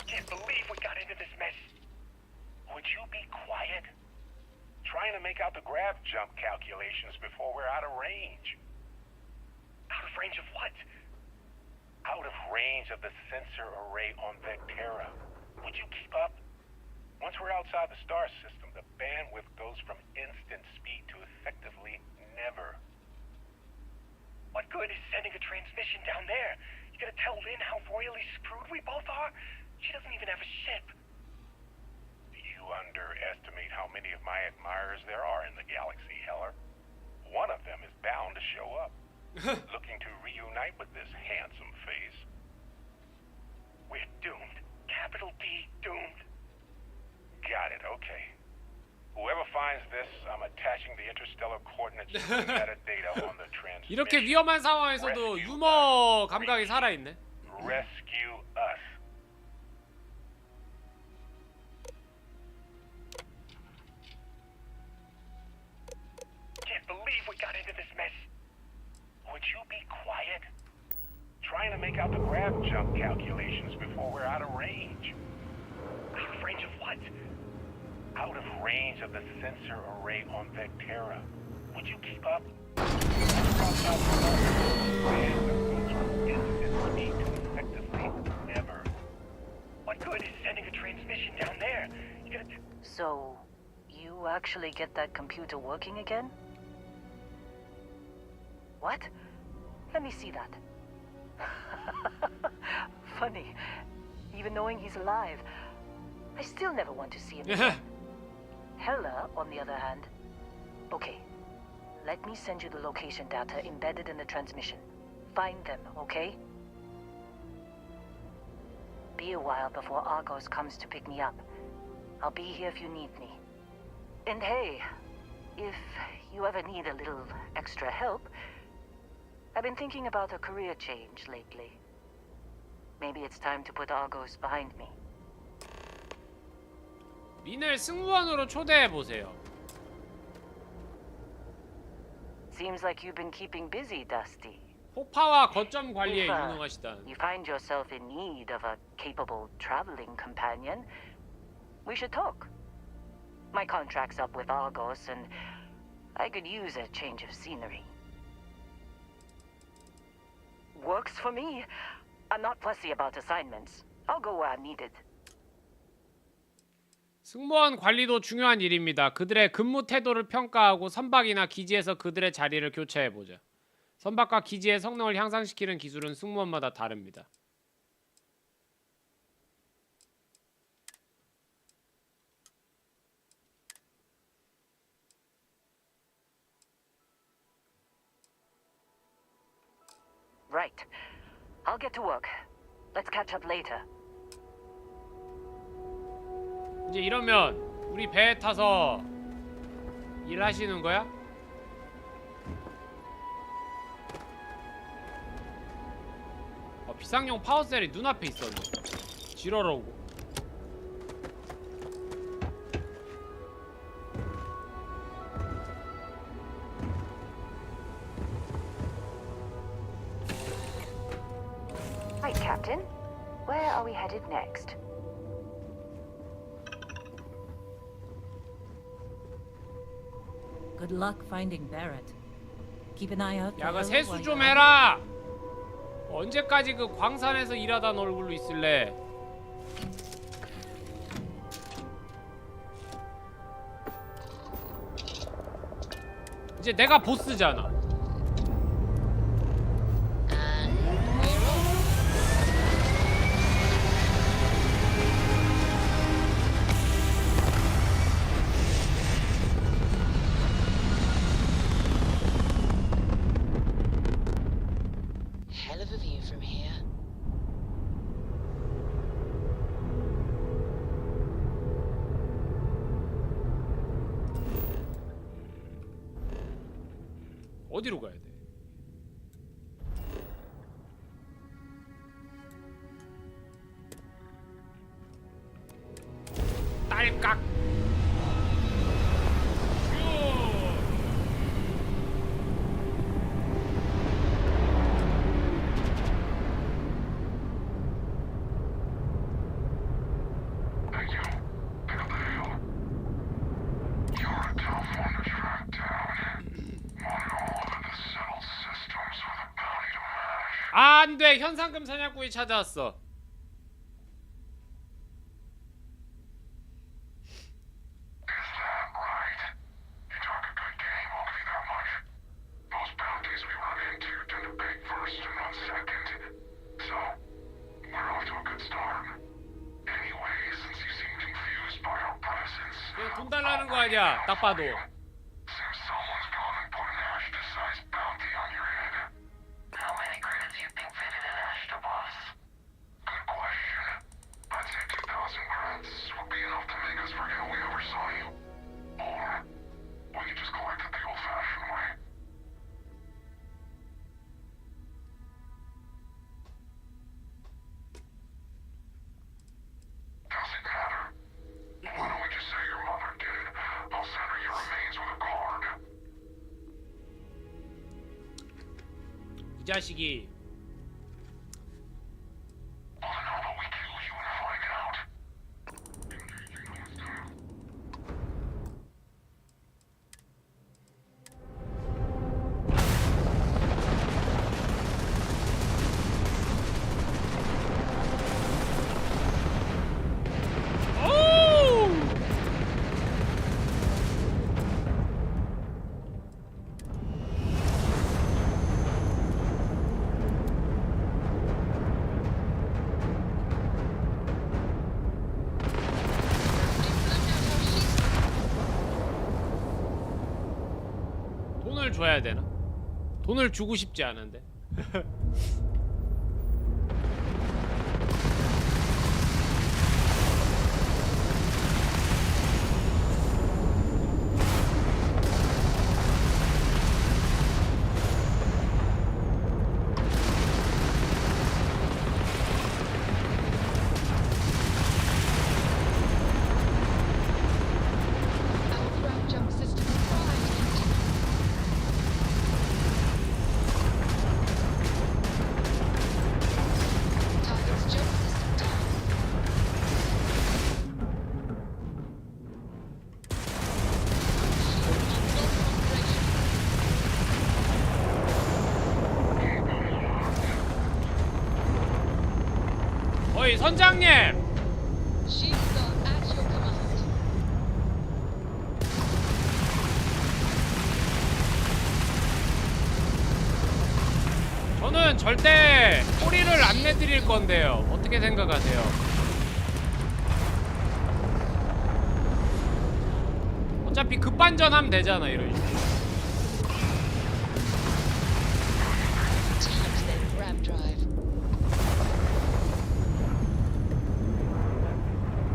[SPEAKER 6] Can't believe we got into this mess. Would you be quiet? Trying to make out the grav jump calculations before we're out of range. Out of range of what? Out of range of the sensor array on Vectera. Would you keep up? Once we're outside the star system, the bandwidth goes from instant speed to effectively never. What good is sending a transmission down there? You gonna tell Lynn how royally screwed we both are? She doesn't even have a ship. You underestimate how many of my admirers there are in the galaxy, Heller. One of them is bound to show up, looking to reunite with this handsome face. We're doomed. Capital D doomed. Got it, okay. Whoever finds this, I'm attaching the interstellar coordinates to the metadata on the transmission.
[SPEAKER 1] 이렇게 위험한 상황에서도 유머 감각이 살아있네.
[SPEAKER 6] Rescue us. Can't believe we got into this mess. Would you be quiet? Trying to make out the grav jump calculations before we're out of range. Out of range of what? Out of range of the sensor array on Vectera. Would you keep up? Never. What good is sending a transmission down there? You gotta...
[SPEAKER 18] So, you actually get that computer working again? What? Let me see that. Funny. Even knowing he's alive, I still never want to see him again. Hella, on the other hand. Okay, let me send you the location data embedded in the transmission. Find them, okay? Be a while before Argos comes to pick me up. I'll be here if you need me. And hey, if you ever need a little extra help, I've been thinking about a career change lately. Maybe it's time to put Argos behind me.
[SPEAKER 1] 민을 승무원으로 초대해보세요.
[SPEAKER 18] Seems like you've been keeping busy, Dusty.
[SPEAKER 1] 폭파와 거점 관리에
[SPEAKER 18] If
[SPEAKER 1] 유능하시다.
[SPEAKER 18] you find yourself in need of a capable traveling companion, we should talk. My contract's up with Argos, and I could use a change of scenery. Works for me. I'm not fussy about assignments. I'll go where I'm needed.
[SPEAKER 1] 승무원 관리도 중요한 일입니다. 그들의 근무 태도를 평가하고 선박이나 기지에서 그들의 자리를 교체해보자. 선박과 기지의 성능을 향상시키는 기술은 승무원마다 다릅니다.
[SPEAKER 18] Right. I'll get to work. Let's catch up later.
[SPEAKER 1] 이제 이러면 우리 배에 타서 일하시는 거야? 비상용 파워셀이 눈앞에 있었네. 지러러 오고.
[SPEAKER 18] Right, Captain. Where are we headed next?
[SPEAKER 2] Good luck finding Barrett. Keep an eye out.
[SPEAKER 1] 야, 그 세수 좀 해라. 언제까지 그 광산에서 일하던 얼굴로 있을래? 이제 내가 보스잖아. 어디로 가야 돼? 딸깍. 안 돼! 현상금 사냥꾼이 찾아왔어. 그냥 돈 달라는 거 아니야, 딱 봐도. 이 자식이 돈을 줘야 되나? 돈을 주고 싶지 않은데. 어이 선장님. 저는 절대 꼬리를 안 내드릴 건데요. 어떻게 생각하세요? 어차피 급반전하면 되잖아 이런 식으로.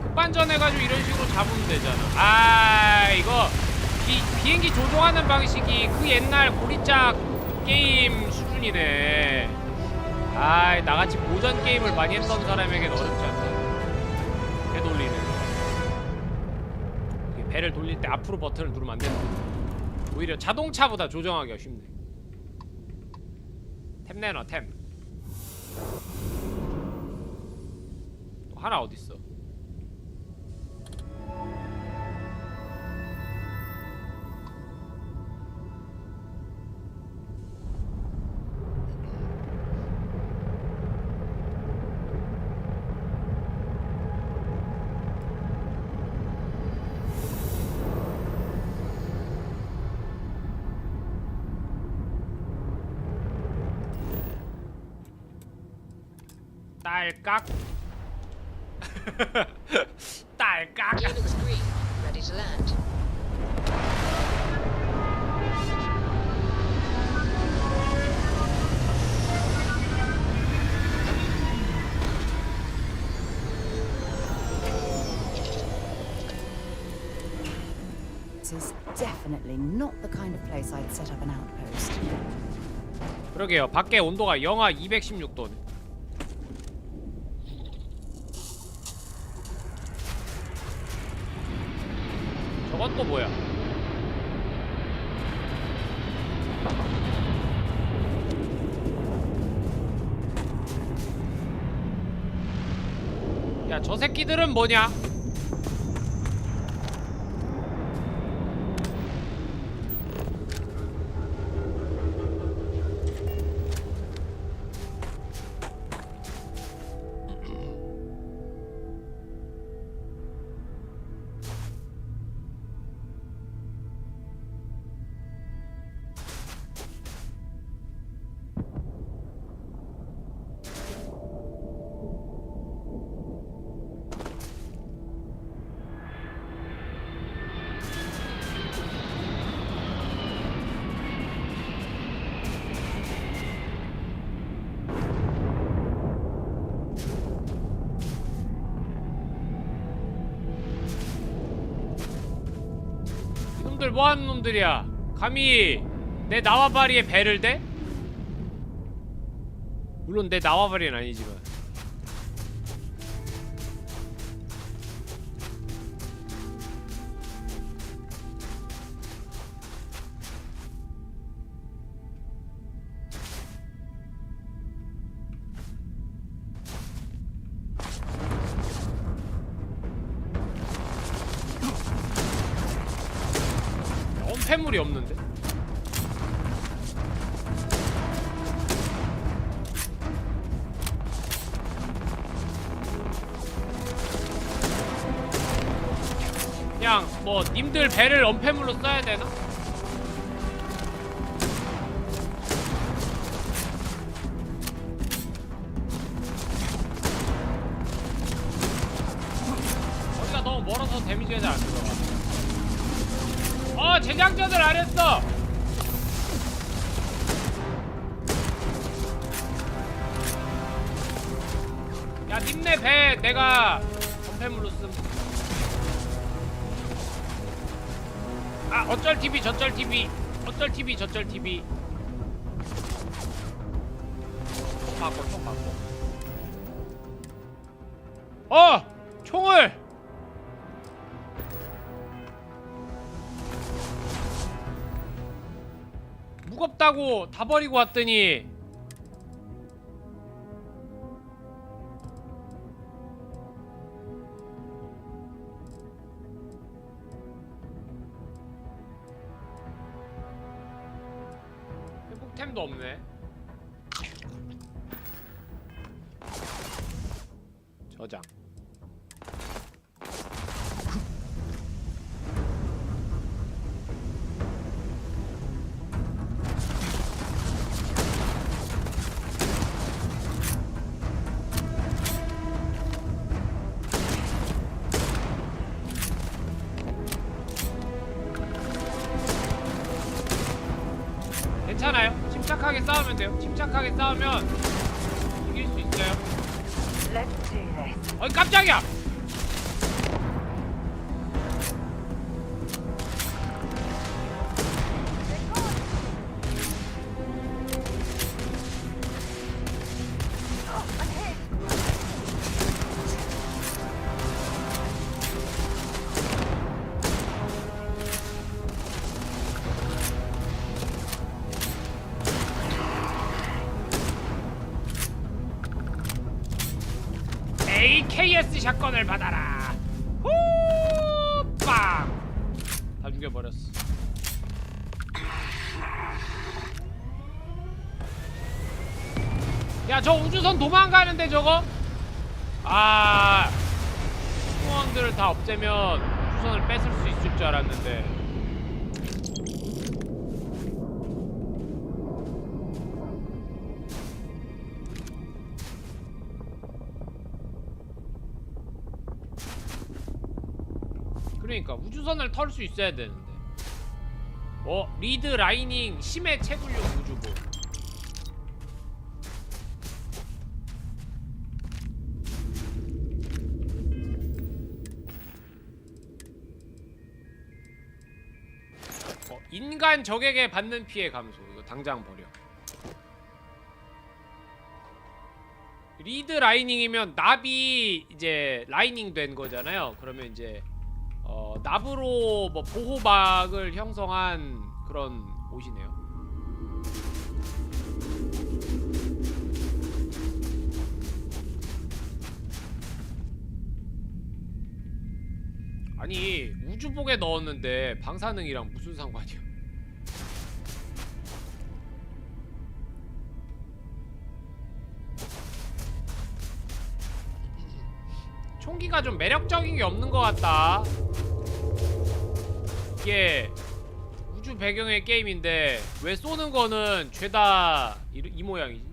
[SPEAKER 1] 급반전해가지고 이런 식으로 잡으면 되잖아. 아 이거 비행기 조종하는 방식이 그 옛날 고리짝 게임 수준이네. 아 나같이 고전 게임을 많이 했던 사람에겐 어렵지 않다. 배 돌리는 배를 돌릴 때 앞으로 버튼을 누르면 안 된다. 오히려 자동차보다 조정하기가 쉽네. 템 내놔 템. 또 하나 어딨어? 딸깍. 딸깍.
[SPEAKER 14] This is definitely not the kind of place I'd set up an outpost.
[SPEAKER 1] 그러게요. 밖에 온도가 영하 216도네. 저건 또 뭐야? 야, 저 새끼들은 뭐냐? 이놈들 뭐하는 놈들이야? 감히 내 나와바리에 배를 대? 물론 내 나와바리는 아니지만. 폐물이 없는데? 그냥 뭐 님들 배를 언패물로 써야 되나? 거기가 너무 멀어서 데미지가 잘 안 들어가. 제작자들 안 했어! 야, 님네 배 내가 전폐물로 씀. 아, 어쩔 TV, 저쩔 TV. 어쩔 TV, 저쩔 TV. 총 바꿔, 총 바꿔. 총을! 무겁다고 다 버리고 왔더니 회복템도 없네. 저장. 괜찮아요. 침착하게 싸우면 돼요. 침착하게 싸우면 이길 수 있어요. 어이 깜짝이야. AKS 샷건을 받아라. 후! 빵! 다 죽여버렸어. 야, 저 우주선 도망가는데 저거? 아, 승무원들을 다 없애면 우주선을 뺏을 수 있을 줄 알았는데. 그러니까 우주선을 털 수 있어야 되는데. 리드 라이닝 심해 채굴용 우주복. 인간 적에게 받는 피해 감소. 이거 당장 버려. 리드 라이닝이면 납이 이제 라이닝 된 거잖아요. 그러면 이제 납으로 뭐 보호막을 형성한 그런 옷이네요. 아니 우주복에 넣었는데 방사능이랑 무슨 상관이야? 총기가 좀 매력적인 게 없는 것 같다. 이게 우주 배경의 게임인데 왜 쏘는 거는 죄다 이 모양이지?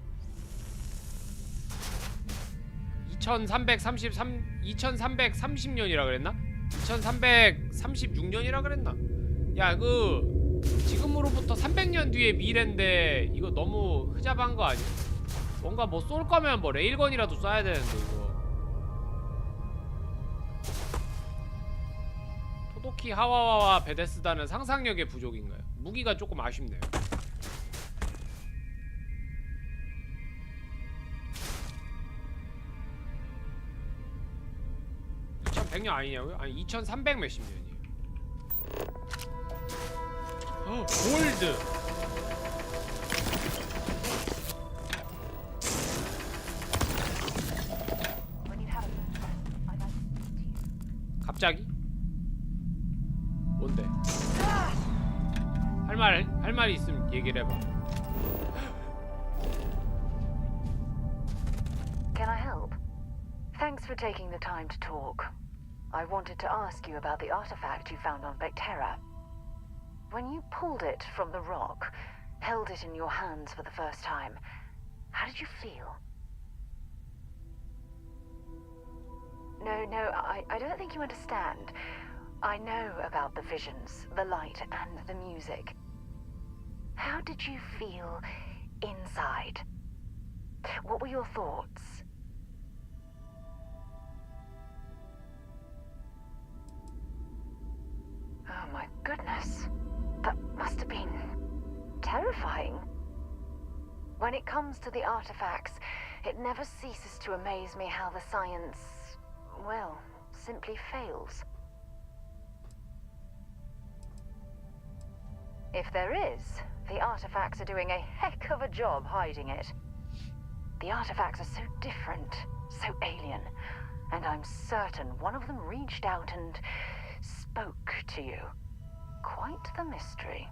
[SPEAKER 1] 2330년이라 그랬나? 2336년이라 그랬나? 야, 지금으로부터 300년 뒤의 미래인데 이거 너무 흐잡한 거 아니야? 뭔가 뭐 쏠 거면 뭐 레일건이라도 쏴야 되는데 이거. 토도키 하와와와 베데스다는 상상력의 부족인가요? 무기가 조금 아쉽네요. 2100년 아니냐고요? 아니 2300 몇십 년이에요. 골드. 갑자기? 뭔데? 할 말이 있으면 얘기를 해봐.
[SPEAKER 18] Can I help? Thanks for taking the time to talk. I wanted to ask you about the artifact you found on Vectera. When you pulled it from the rock, held it in your hands for the first time, how did you feel? No, I don't think you understand. I know about the visions, the light, and the music. How did you feel inside? What were your thoughts? Oh my goodness. That must have been terrifying. When it comes to the artifacts, it never ceases to amaze me how the science, well, simply fails. If there is, the artifacts are doing a heck of a job hiding it. The artifacts are so different, so alien, and I'm certain one of them reached out and spoke to you. Quite the mystery.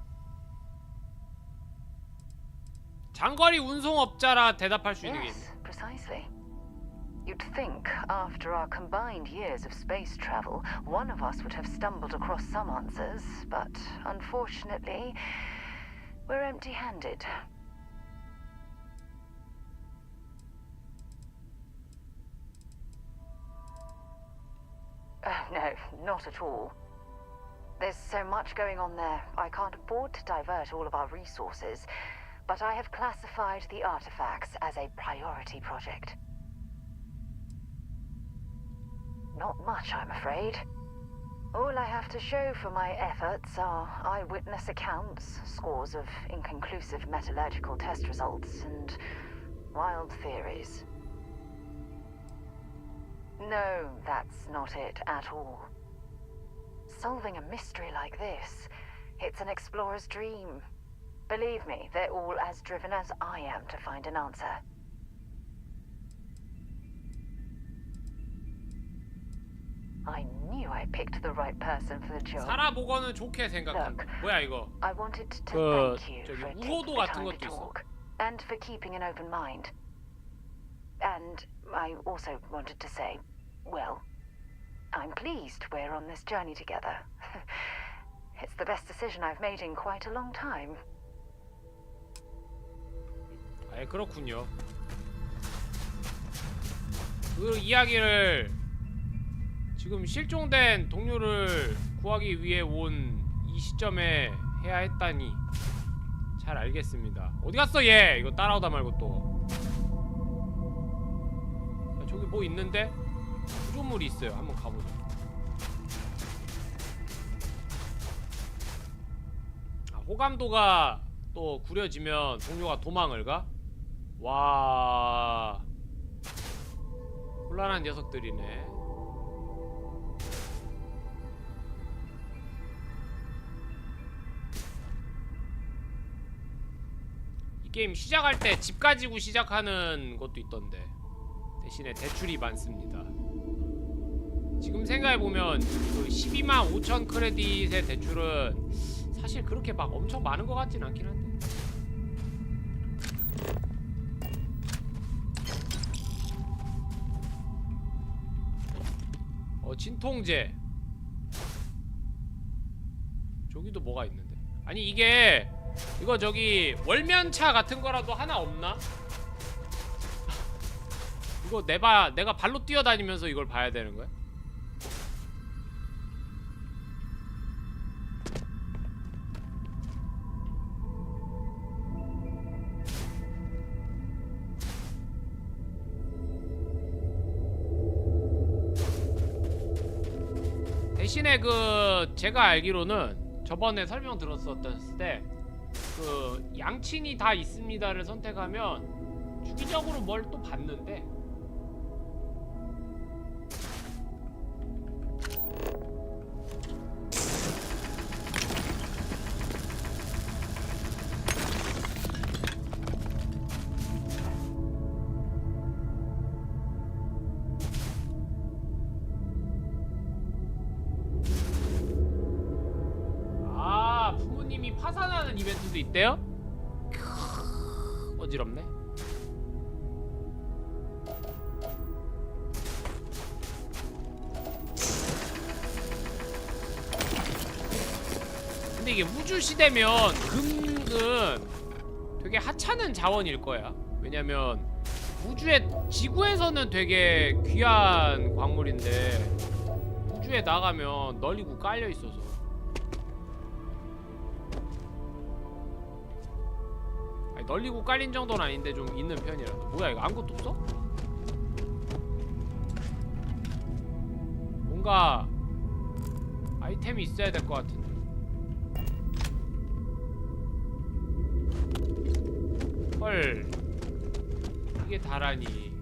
[SPEAKER 1] 장거리 운송업자라 대답할 수 있는 게 있네.
[SPEAKER 18] Yes, precisely. You'd think, after our combined years of space travel, one of us would have stumbled across some answers, but unfortunately, we're empty-handed. No, not at all. There's so much going on there, I can't afford to divert all of our resources, but I have classified the artifacts as a priority project. Not much, I'm afraid. All I have to show for my efforts are eyewitness accounts, scores of inconclusive metallurgical test results, and wild theories. No, that's not it at all. Solving a mystery like this, it's an explorer's dream. Believe me, they're all as driven as I am to find an answer. I knew I picked the right person for the job.
[SPEAKER 1] 살아보고는 좋게 생각한다. 뭐야 이거?
[SPEAKER 18] I wanted to
[SPEAKER 1] 그
[SPEAKER 18] thank you
[SPEAKER 1] 저기
[SPEAKER 18] for taking
[SPEAKER 1] 우호도
[SPEAKER 18] the
[SPEAKER 1] 같은
[SPEAKER 18] time to
[SPEAKER 1] 것도 있어.
[SPEAKER 18] talk, and for keeping an open mind. And I also wanted to say, well, I'm pleased we're on this journey together. It's the best decision I've made in quite a long time.
[SPEAKER 1] 아, 그렇군요. 그 이야기를 지금 실종된 동료를 구하기 위해 온 이 시점에 해야 했다니 잘 알겠습니다. 어디 갔어 얘? 이거 따라오다 말고 또. 야, 저기 뭐 있는데? 구조물이 있어요. 한번 가보자. 아, 호감도가 또 구려지면 동료가 도망을 가? 와, 곤란한 녀석들이네. 이 게임 시작할 때 집 가지고 시작하는 것도 있던데 대신에 대출이 많습니다. 지금 생각해보면 그 125,000 크레딧의 대출은 사실 그렇게 막 엄청 많은 것 같진 않긴 한데. 진통제. 저기도 뭐가 있는데. 아니 이게 이거 저기 월면차 같은 거라도 하나 없나? 이거 내가 발로 뛰어다니면서 이걸 봐야 되는 거야? 대신에 그 제가 알기로는 저번에 설명 들었었을 때 그 양친이 다 있습니다를 선택하면 주기적으로 뭘 또 받는데 파산하는 이벤트도 있대요? 어지럽네. 근데 이게 우주 시대면 금은 되게 하찮은 자원일 거야. 왜냐면 우주에 지구에서는 되게 귀한 광물인데 우주에 나가면 널리고 깔려 있어서. 널리고 깔린 정도는 아닌데 좀 있는 편이라서. 뭐야 이거 아무것도 없어? 뭔가 아이템이 있어야 될 것 같은데. 헐, 이게 다라니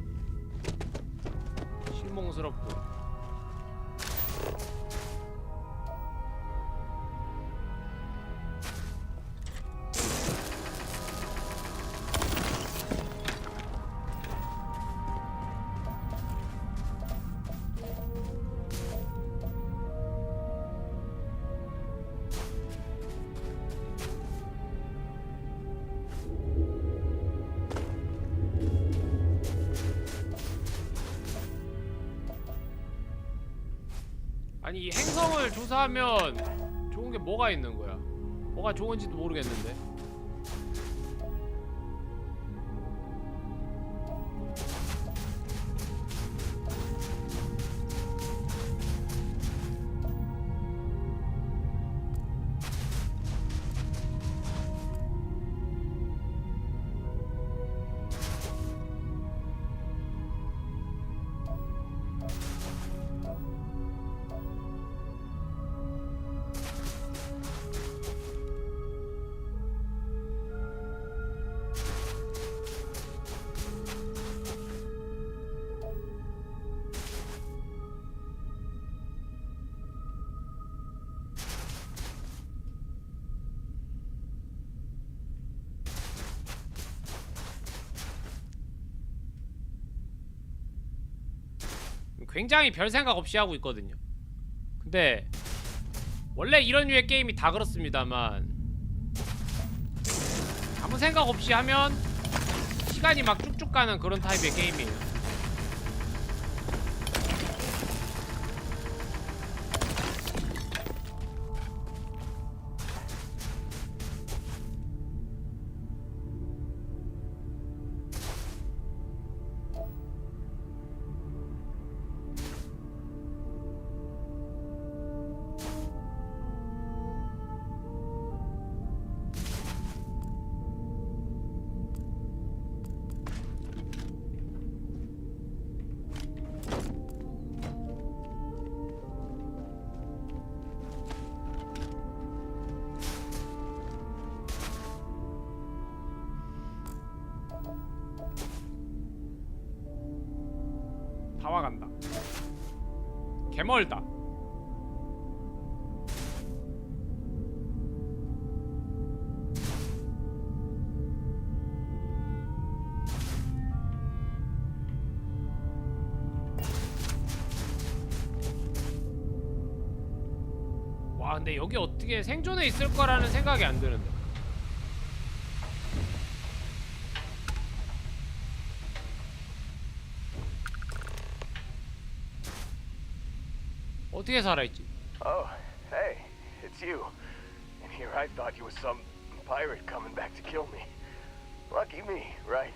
[SPEAKER 1] 실몽스럽고. 아니 이 행성을 조사하면 좋은 게 뭐가 있는 거야? 뭐가 좋은지도 모르겠는데. 굉장히 별 생각 없이 하고 있거든요. 근데 원래 이런 류의 게임이 다 그렇습니다만 아무 생각 없이 하면 시간이 막 쭉쭉 가는 그런 타입의 게임이에요. 다 와간다. 개멀다. 와 근데 여기 어떻게 생존해 있을 거라는 생각이 안 드는데. 어떻게 살아있지?
[SPEAKER 8] Oh, hey, it's you. And here I thought you was some pirate coming back to kill me. Lucky me, right?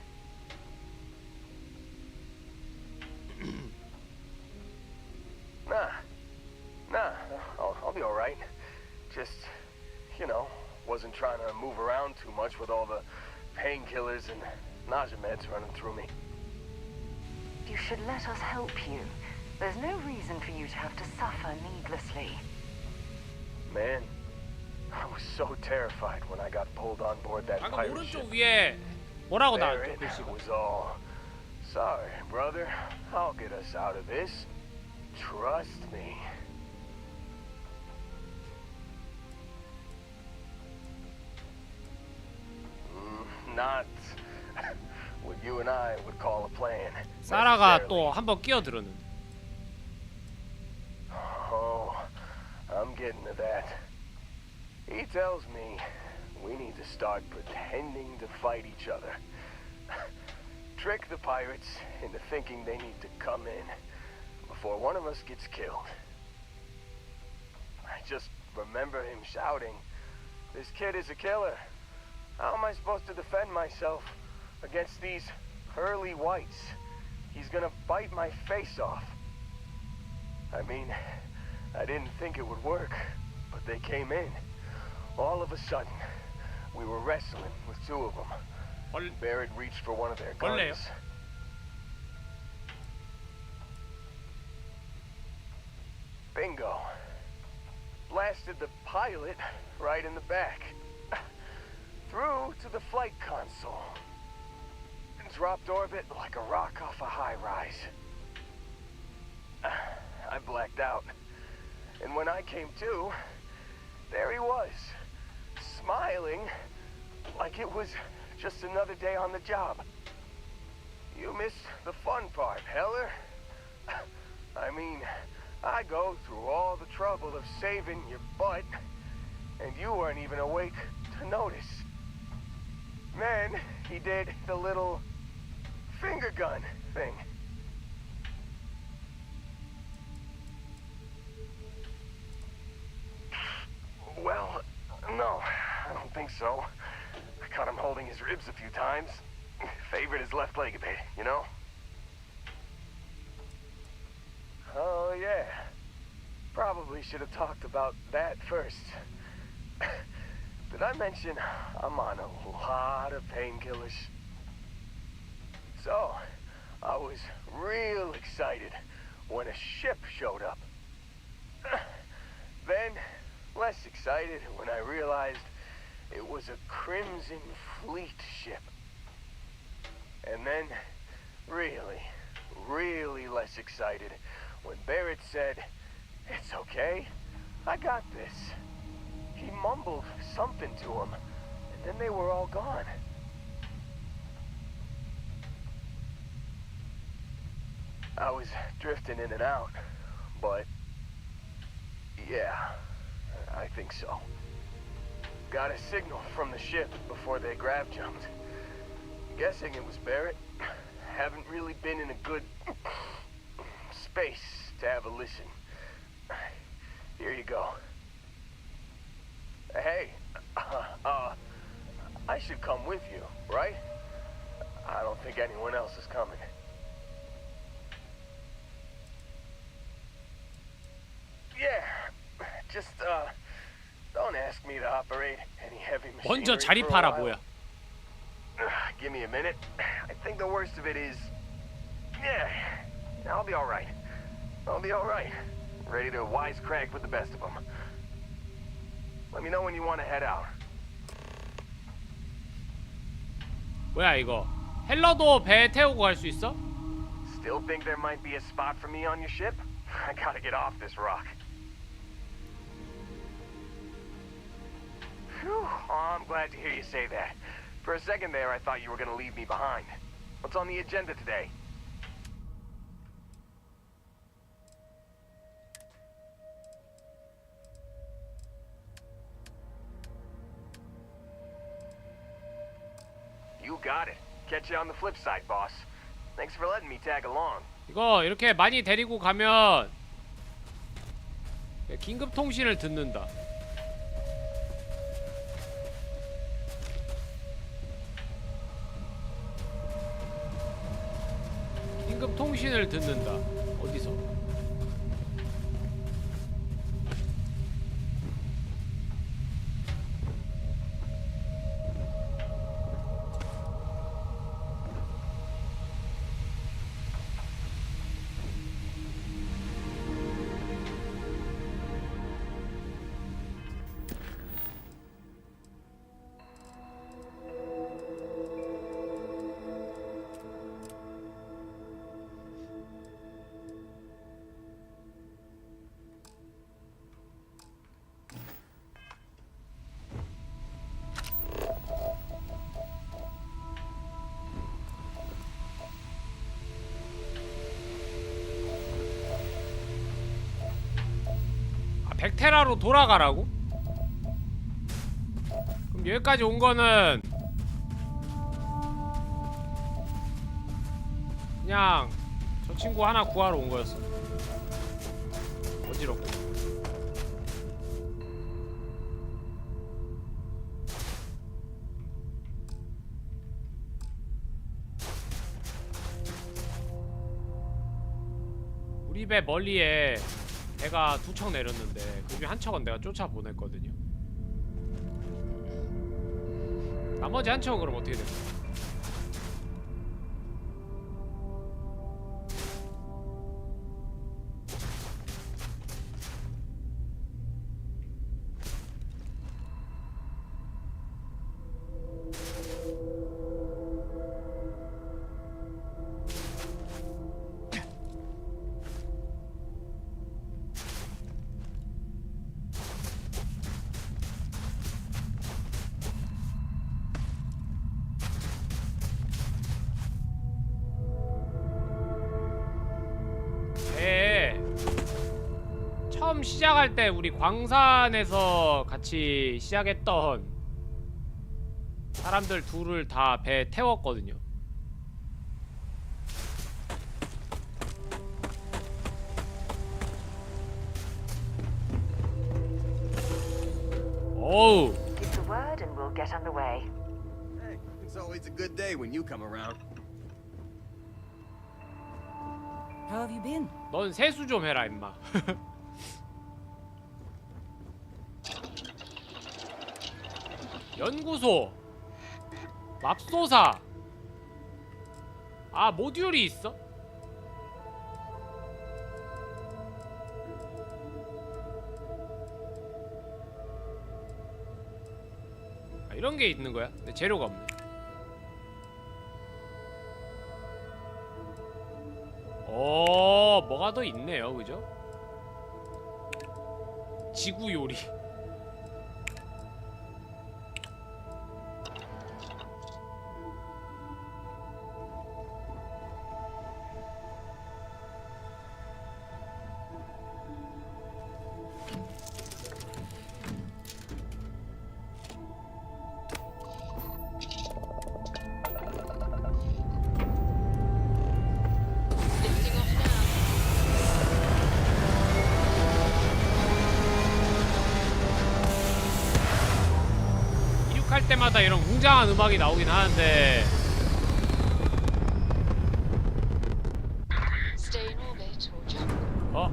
[SPEAKER 8] Nah, I'll be alright. Just, you know, wasn't trying to move around too much with all the painkillers and nausea meds running through me.
[SPEAKER 18] You should let us help you. There's no reason for you to have to suffer needlessly.
[SPEAKER 8] Man, I was so terrified when I got pulled on board that
[SPEAKER 1] 방금
[SPEAKER 8] pirate ship.
[SPEAKER 1] 오른쪽 위에 뭐라고
[SPEAKER 8] There
[SPEAKER 1] 나왔죠?
[SPEAKER 8] it
[SPEAKER 1] 글씨가.
[SPEAKER 8] was all. Sorry, brother. I'll get us out of this. Trust me. Not what you and I would call a plan.
[SPEAKER 1] 사라가 또 한번 끼어들었는데.
[SPEAKER 8] Oh, I'm getting to that. He tells me we need to start pretending to fight each other. Trick the pirates into thinking they need to come in before one of us gets killed. I just remember him shouting, "This kid is a killer. How am I supposed to defend myself against these pearly whites? He's gonna bite my face off." I mean, I didn't think it would work, but they came in. All of a sudden, we were wrestling with two of them. Barrett reached for one of their guns. Bingo. Blasted the pilot right in the back. Through to the flight console. And dropped orbit like a rock off a high rise. I blacked out. And when I came to, there he was, smiling like it was just another day on the job. You missed the fun part, Heller. I mean, I go through all the trouble of saving your butt, and you weren't even awake to notice. Then he did the little finger gun thing. think so. I caught him holding his ribs a few times. Favored his left leg a bit, you know? Oh, yeah. Probably should have talked about that first. Did I mention I'm on a lot of painkillers? So, I was real excited when a ship showed up. Then, less excited when I realized it was a Crimson Fleet ship. And then, really less excited when Barrett said, "It's okay, I got this." He mumbled something to him, and then they were all gone. I was drifting in and out, but yeah, I think so. Got a signal from the ship before they grav jumped. Guessing it was Barrett. Haven't really been in a good space to have a listen. Here you go. Hey, I should come with you, right? I don't think anyone else is coming. Yeah, just don't ask me to operate any heavy machinery.
[SPEAKER 1] 먼저 자립하라 뭐야.
[SPEAKER 8] Give me a minute. I think the worst of it is, yeah, I'll be all right. I'll be all right. Ready to wisecrack with the best of them. Let me know when you want to head out.
[SPEAKER 1] 뭐야 이거? 헬러도 배 태우고 갈 수 있어?
[SPEAKER 8] Still think there might be a spot for me on your ship? I gotta get off this rock. Phew, oh, I'm glad to hear you say that. For a second there, I thought you were gonna leave me behind. What's on the agenda today? You got it. Catch you on the flip side, boss. Thanks for letting me tag along.
[SPEAKER 1] 이거 이렇게 많이 데리고 가면 긴급 통신을 듣는다. 긴급 통신을 듣는다. 어디서? 백테라로 돌아가라고? 그럼 여기까지 온 거는 그냥 저 친구 하나 구하러 온 거였어. 어지럽고. 우리 배 멀리에 배가 2척 내렸는데 그중에 한 척은 내가 쫓아 보냈거든요. 나머지 한 척은 그럼 어떻게 될까? 처음 시작할 때 우리 광산에서 같이 시작했던 사람들 둘을 다 배 태웠거든요. 어우.
[SPEAKER 18] Give the word and we'll get underway.
[SPEAKER 11] Hey, it's always a good day when you come around.
[SPEAKER 2] How have you been?
[SPEAKER 1] 넌 세수 좀 해라 임마. 연구소, 맙소사. 아, 모듈이 있어? 아, 이런 게 있는 거야? 근데 재료가 없네. 뭐가 더 있네요, 그죠? 지구 요리. 할 때마다 이런 웅장한 음악이 나오긴 하는데 어?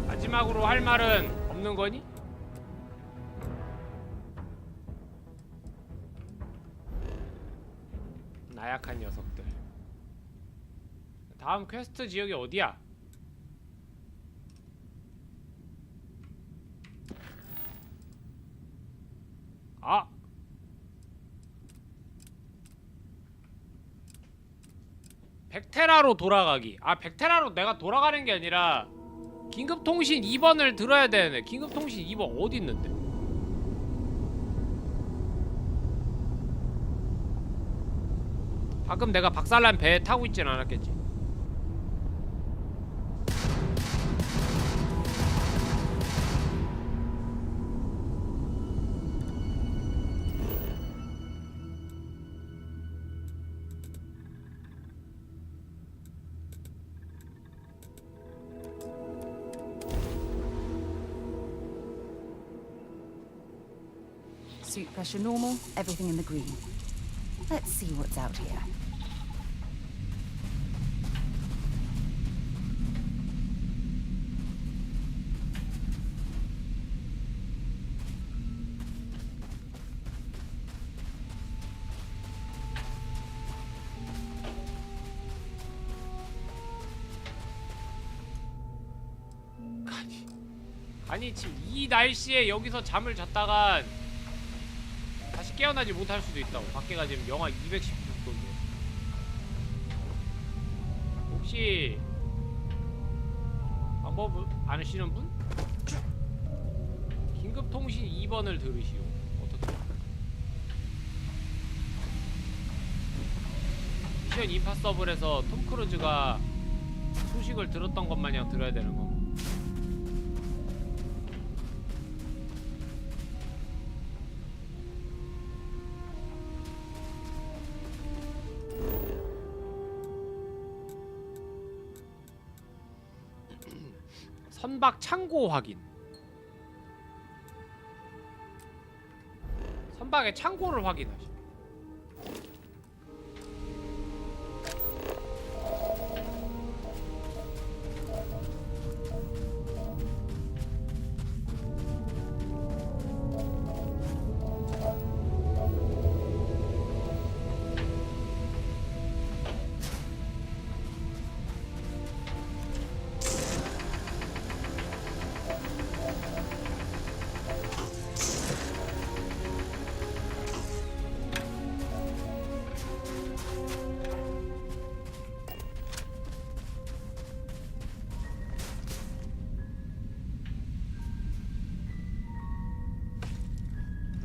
[SPEAKER 1] 마지막으로 할 말은 없는 거니? 나약한 녀석들. 다음 퀘스트 지역이 어디야? 아! 백테라로 돌아가기. 아, 백테라로 내가 돌아가는 게 아니라 긴급통신 2번을 들어야 되네. 긴급통신 2번 어디 있는데? 방금 내가 박살난 배에 타고 있진 않았겠지?
[SPEAKER 2] Suit pressure normal, everything in the green. Let's see what's out here.
[SPEAKER 1] 아니 지금 이 날씨에 여기서 잠을 잤다간 다시 깨어나지 못할 수도 있다고. 밖에가 지금 영하 216도인데 혹시 방법 아시는 분? 긴급통신 2번을 들으시오. 어떻게? 미션 임파서블에서 톰 크루즈가 소식을 들었던 것 마냥 들어야 되는 거. 선박 창고 확인. 선박의 창고를 확인하시.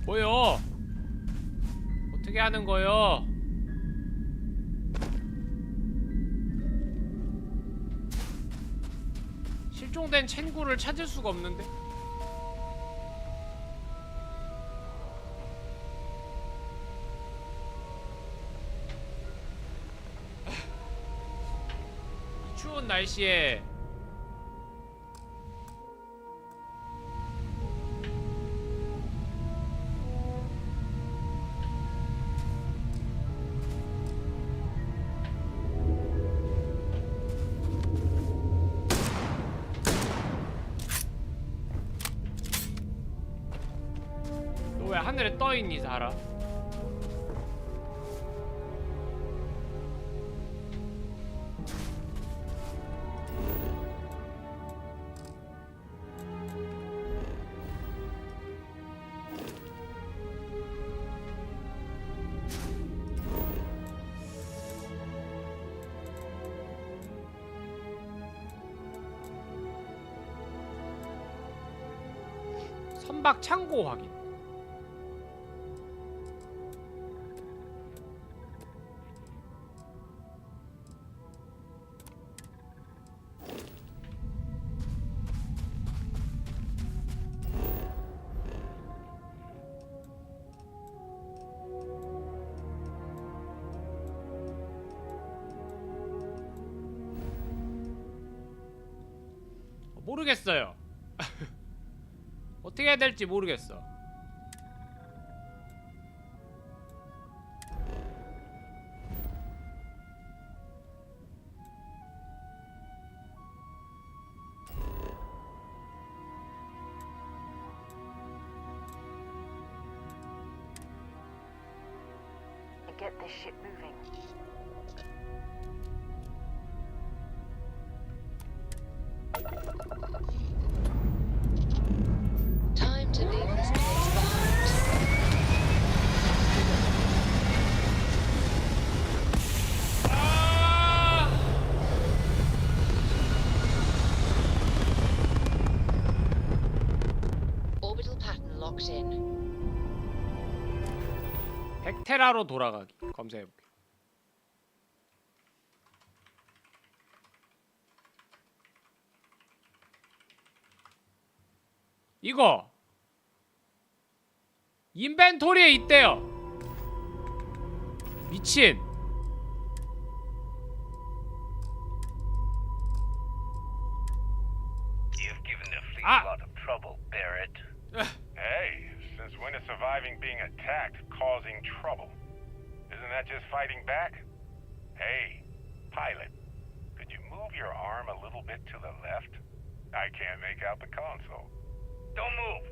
[SPEAKER 1] 뭐요? 어떻게 하는 거요? 실종된 친구를 찾을 수가 없는데? 이 추운 날씨에 너 왜 하늘에 떠있니, 사라? 선박 창고 확인. 모르겠어요. 어떻게 해야 될지 모르겠어.
[SPEAKER 18] Get this ship moving.
[SPEAKER 21] Time to leave this place behind. Orbital pattern locked in.
[SPEAKER 1] 백테라로 돌아가기. 검색해볼게. 이거 인벤토리에 있대요. 미친.
[SPEAKER 6] You've given the fleet a lot of trouble, Barrett.
[SPEAKER 4] Hey, since when is surviving being attacked causing trouble? Isn't that just fighting back? Hey, pilot, could you move your arm a little bit to the left? I can't make out the console.
[SPEAKER 6] Don't move.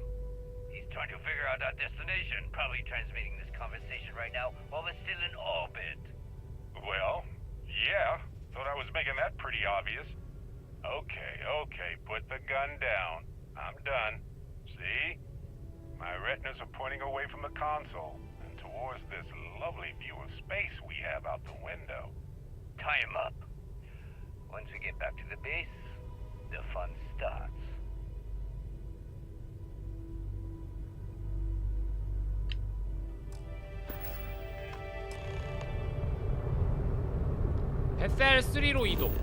[SPEAKER 6] He's trying to figure out our destination. Probably transmitting this conversation right now while we're still in orbit.
[SPEAKER 4] Well, yeah. Thought I was making that pretty obvious. Okay, put the gun down. I'm done. See? My retinas are pointing away from the console and towards this lovely view of space we have out the window.
[SPEAKER 6] Tie him up. Once we get back to the base, the fun starts.
[SPEAKER 1] 베셀 3로 이동.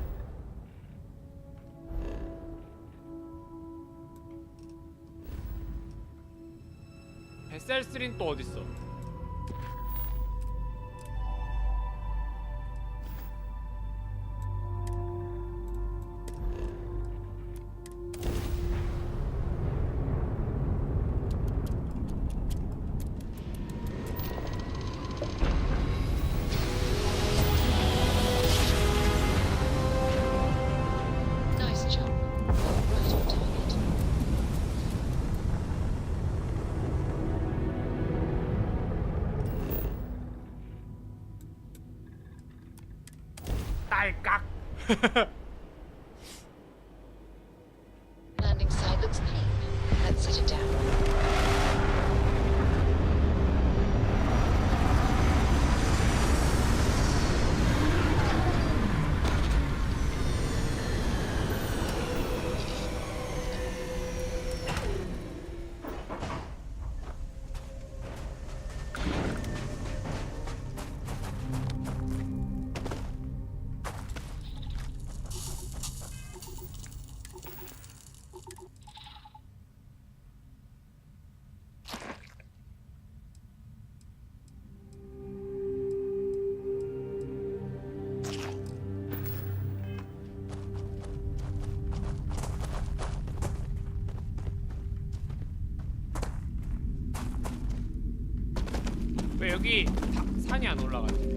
[SPEAKER 1] 베셀 3는 또 어딨어?
[SPEAKER 21] Nice job. Right on target.
[SPEAKER 1] 딸깍.
[SPEAKER 21] Landing side looks clean. Let's set it down.
[SPEAKER 1] 왜 여기 산이 안 올라가지?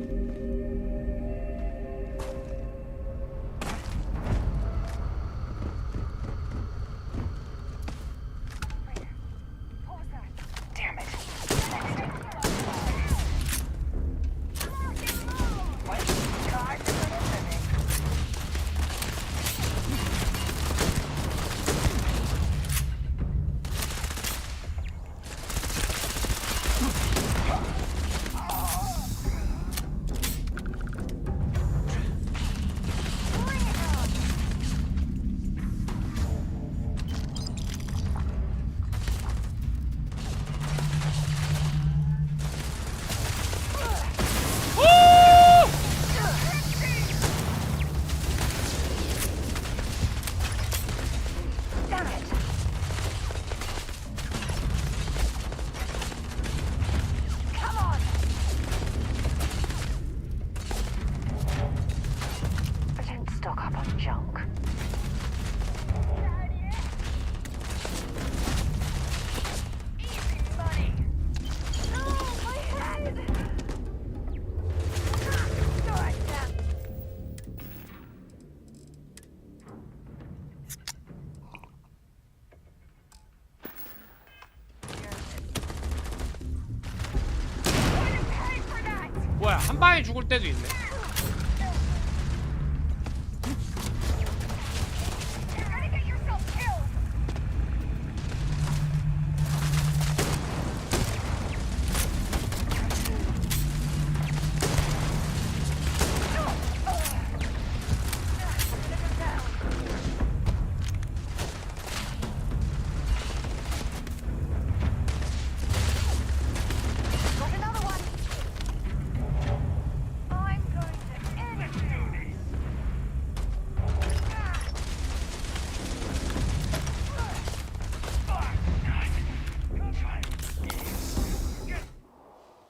[SPEAKER 1] 뭐야, 한 방에 죽을 때도 있네.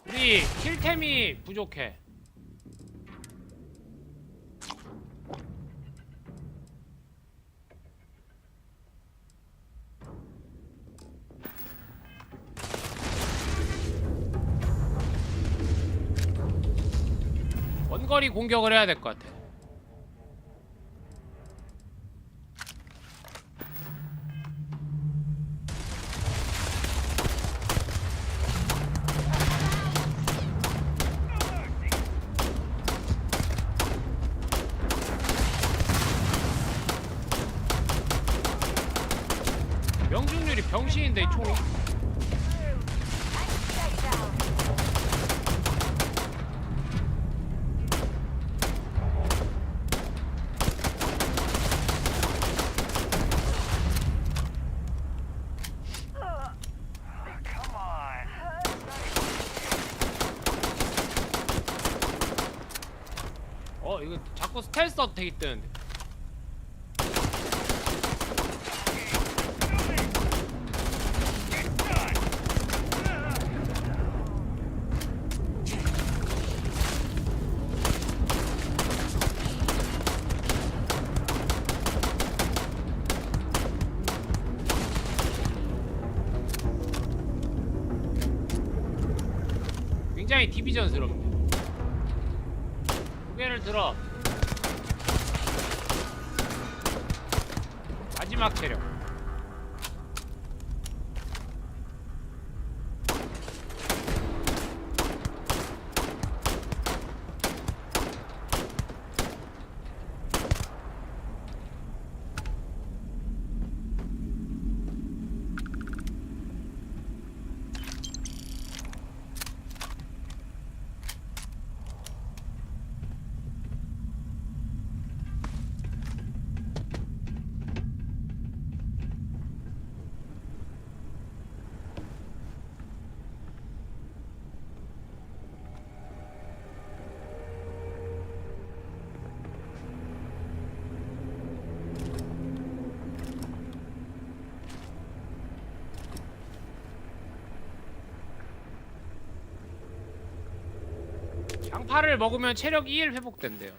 [SPEAKER 1] 우리 킬템이 부족해. 원거리 공격을 해야 될 것 같아. 명중률이 병신인데 이 총이. 이거 자꾸 스텔스 어택이 뜨는데. 굉장히 디비전스럽네. 고개를 들어. 마지막 체력. 양파를 먹으면 체력 2일 회복된대요.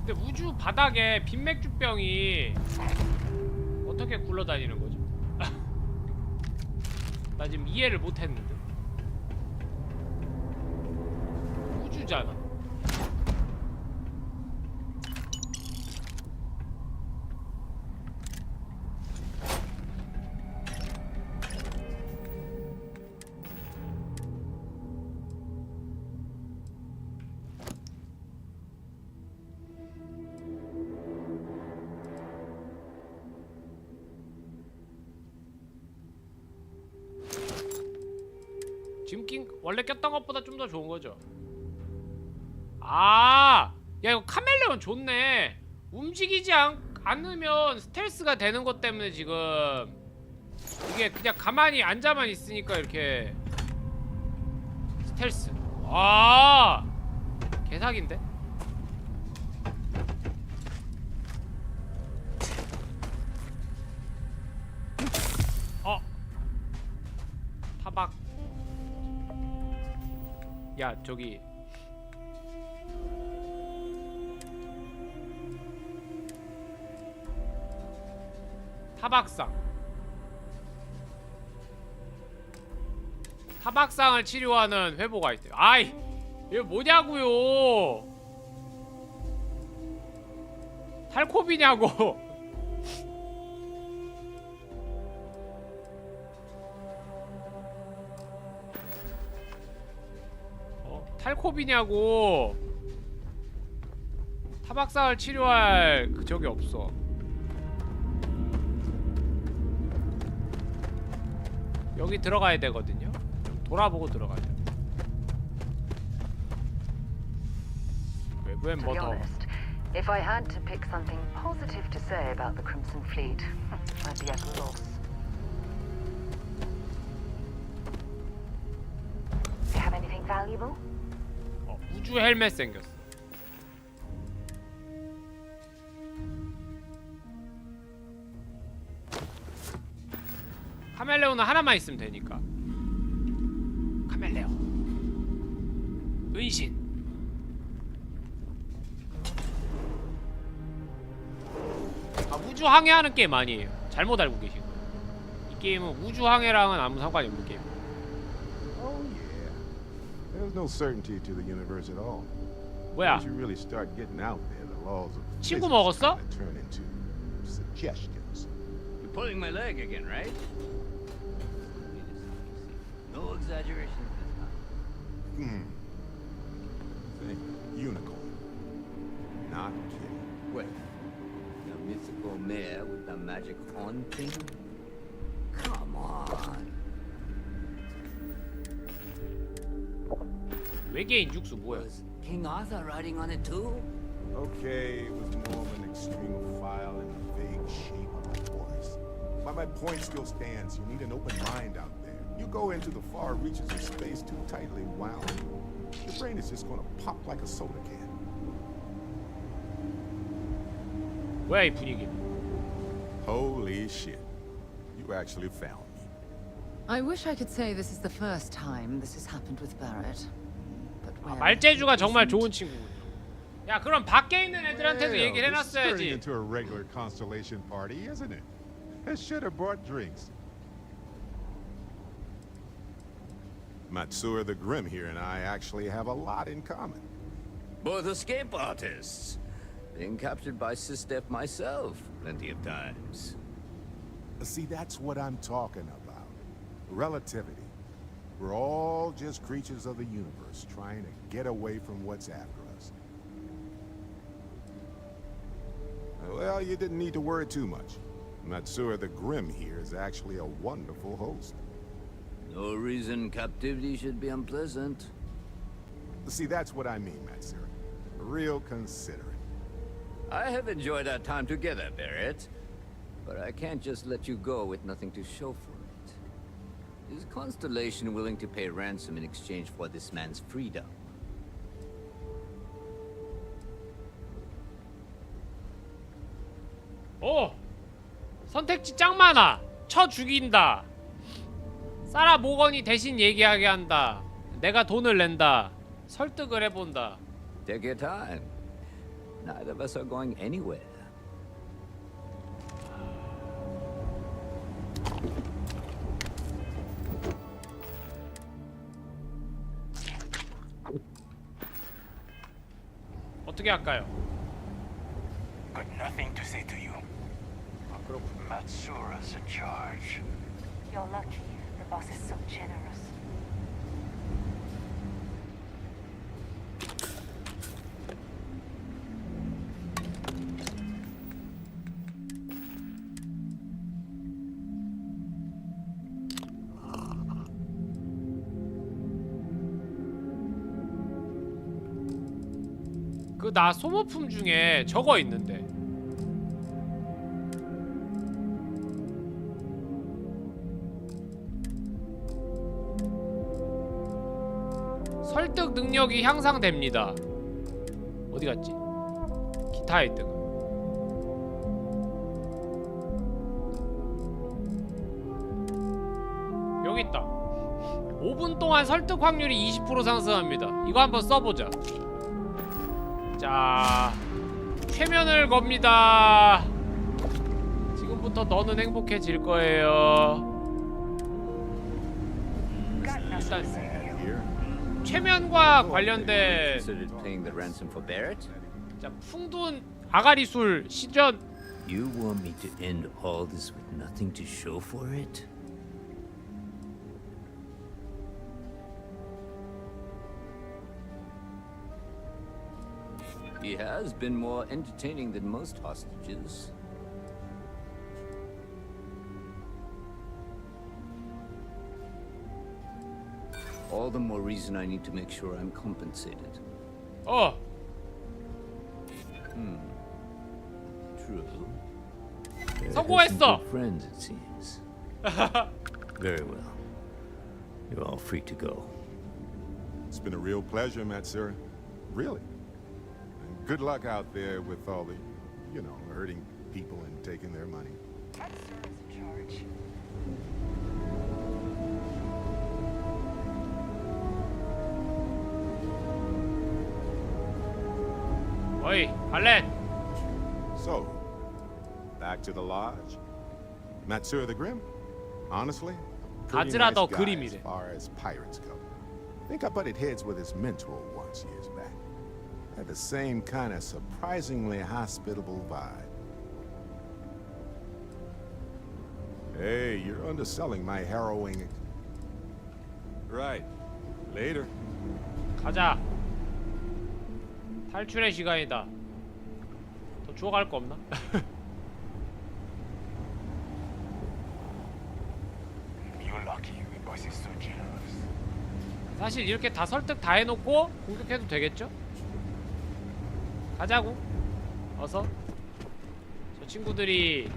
[SPEAKER 1] 근데 우주 바닥에 빈 맥주병이 어떻게 굴러다니는 거죠? 나 지금 이해를 못했는데. 우주잖아. 지금 원래 꼈던 것보다 좀 더 좋은 거죠. 아, 야 이거 카멜레온 좋네. 움직이지 않으면 스텔스가 되는 것 때문에 지금 이게 그냥 가만히 앉아만 있으니까 이렇게 스텔스. 아, 개사기인데? 타박. 야 저기 타박상을 치료하는 회보가 있대요. 아이 이거 뭐냐고요. 탈코비냐고. 탈코비냐고. 타박상을 치료할 그 적이 없어. 여기 들어가야 되거든요. 돌아보고 들어가야 돼. 외부엔 뭐 더.
[SPEAKER 18] If I had to pick something positive to say about the Crimson Fleet, I'd be at a loss. Do you have anything valuable?
[SPEAKER 1] 우주 헬멧 생겼어. 카멜레온은 하나만 있으면 되니까. 카멜레온 은신. 아, 우주 항해하는 게임 아니에요. 잘못 알고 계신 거예요. 이 게임은 우주 항해랑은 아무 상관이 없는 게임.
[SPEAKER 4] There's no certainty to the universe at all.
[SPEAKER 1] 뭐야?
[SPEAKER 4] Once you really start getting out there, the laws of
[SPEAKER 1] 친구
[SPEAKER 4] physics
[SPEAKER 1] 먹었어?
[SPEAKER 4] kinda turn into suggestions.
[SPEAKER 12] You're pulling my leg again, right? No exaggeration this time.
[SPEAKER 4] Think unicorn. Not kidding.
[SPEAKER 12] Wait, the mythical mare with the magic horn thing? Come on.
[SPEAKER 1] 외계인 육수 뭐야?
[SPEAKER 12] King Arthur riding on it too?
[SPEAKER 4] Okay, it was more of an extremophile in the vague shape of a horse. But my point still stands. You need an open mind out there. You go into the far reaches of space too tightly wound, your brain is just gonna pop like a soda can.
[SPEAKER 1] 뭐야 이 분위기?
[SPEAKER 4] Holy shit. You actually found me.
[SPEAKER 14] I wish I could say this is the first time this has happened with Barrett.
[SPEAKER 1] 아, 말재주가 정말 좋은 친구군요. 야 그럼 밖에 있는 애들한테도 얘기를
[SPEAKER 4] This is turning
[SPEAKER 1] 해놨어야지.
[SPEAKER 4] into a regular constellation party, isn't it? I should have brought drinks. Matsura the Grim here and I actually have a lot in common.
[SPEAKER 12] Both escape artists. Being captured by Sistef myself plenty of times.
[SPEAKER 4] See, that's what I'm talking about. Relativity. We're all just creatures of the universe trying to get away from what's after us. Well, you didn't need to worry too much. Matsura the Grim here is actually a wonderful host.
[SPEAKER 12] No reason captivity should be unpleasant.
[SPEAKER 4] See, that's what I mean, Matsura. Real considerate.
[SPEAKER 12] I have enjoyed our time together, Barrett. But I can't just let you go with nothing to show for it. Is Constellation willing to pay ransom in exchange for this man's freedom?
[SPEAKER 1] 오! 선택지 짱 많아. 쳐 죽인다. 사라 모건이 대신 얘기하게 한다. 내가 돈을 낸다. 설득을 해본다.
[SPEAKER 12] Take your time. Neither of us are going anywhere.
[SPEAKER 1] 어떻게 할까요?
[SPEAKER 17] Got nothing to say to you. Matsura's in charge.
[SPEAKER 18] You're lucky. The boss is so generous.
[SPEAKER 1] 그 나 소모품 중에 저거 있는데 설득 능력이 향상됩니다. 어디 갔지? 기타 획득. 여기 있다. 5분 동안 설득 확률이 20% 상승합니다. 이거 한번 써보자. 자, 최면을 겁니다. 지금부터 너는 행복해질 거예요. 일단 최면과 관련된 자, 풍둔 아가리술 시전.
[SPEAKER 12] You want me to end all this with nothing to show for it? He has been more entertaining than most hostages. All the more reason I need to make sure I'm compensated.
[SPEAKER 1] Oh.
[SPEAKER 12] True.
[SPEAKER 1] 성공했어.
[SPEAKER 12] Friends, it seems. Very well. You're all free to go.
[SPEAKER 4] It's been a real pleasure, Matsura. Really. And good luck out there with all the, you know, hurting people and taking their money.
[SPEAKER 5] Matsura's in charge.
[SPEAKER 1] 어이, 발렌.
[SPEAKER 4] So, back to the lodge. Matsura the Grim? Honestly, pretty
[SPEAKER 1] 가즈라
[SPEAKER 4] nice
[SPEAKER 1] 더
[SPEAKER 4] guy
[SPEAKER 1] 그림이래.
[SPEAKER 4] as far as pirates go. I think I butted heads with his mentor once years back. Had the same kind of surprisingly hospitable vibe. Hey, you're underselling my harrowing. Right. Later.
[SPEAKER 1] 가자. 탈출의 시간이다. 더 주워갈 거 없나?
[SPEAKER 17] You're lucky. The boss is so generous.
[SPEAKER 1] 사실 이렇게 다 설득 다 해놓고 공격해도 되겠죠? 가자고. 어서. 저 친구들이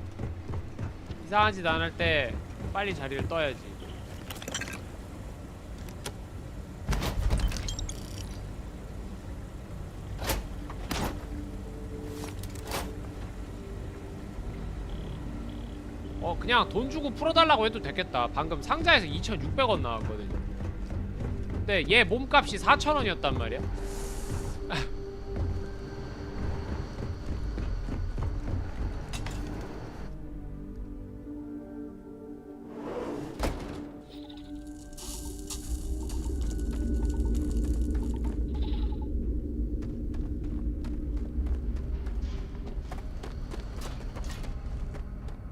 [SPEAKER 1] 이상한 짓 안 할 때 빨리 자리를 떠야지. 그냥 돈 주고 풀어달라고 해도 됐겠다. 방금 상자에서 2,600원 나왔거든요. 근데 얘 몸값이 4,000원이었단 말이야.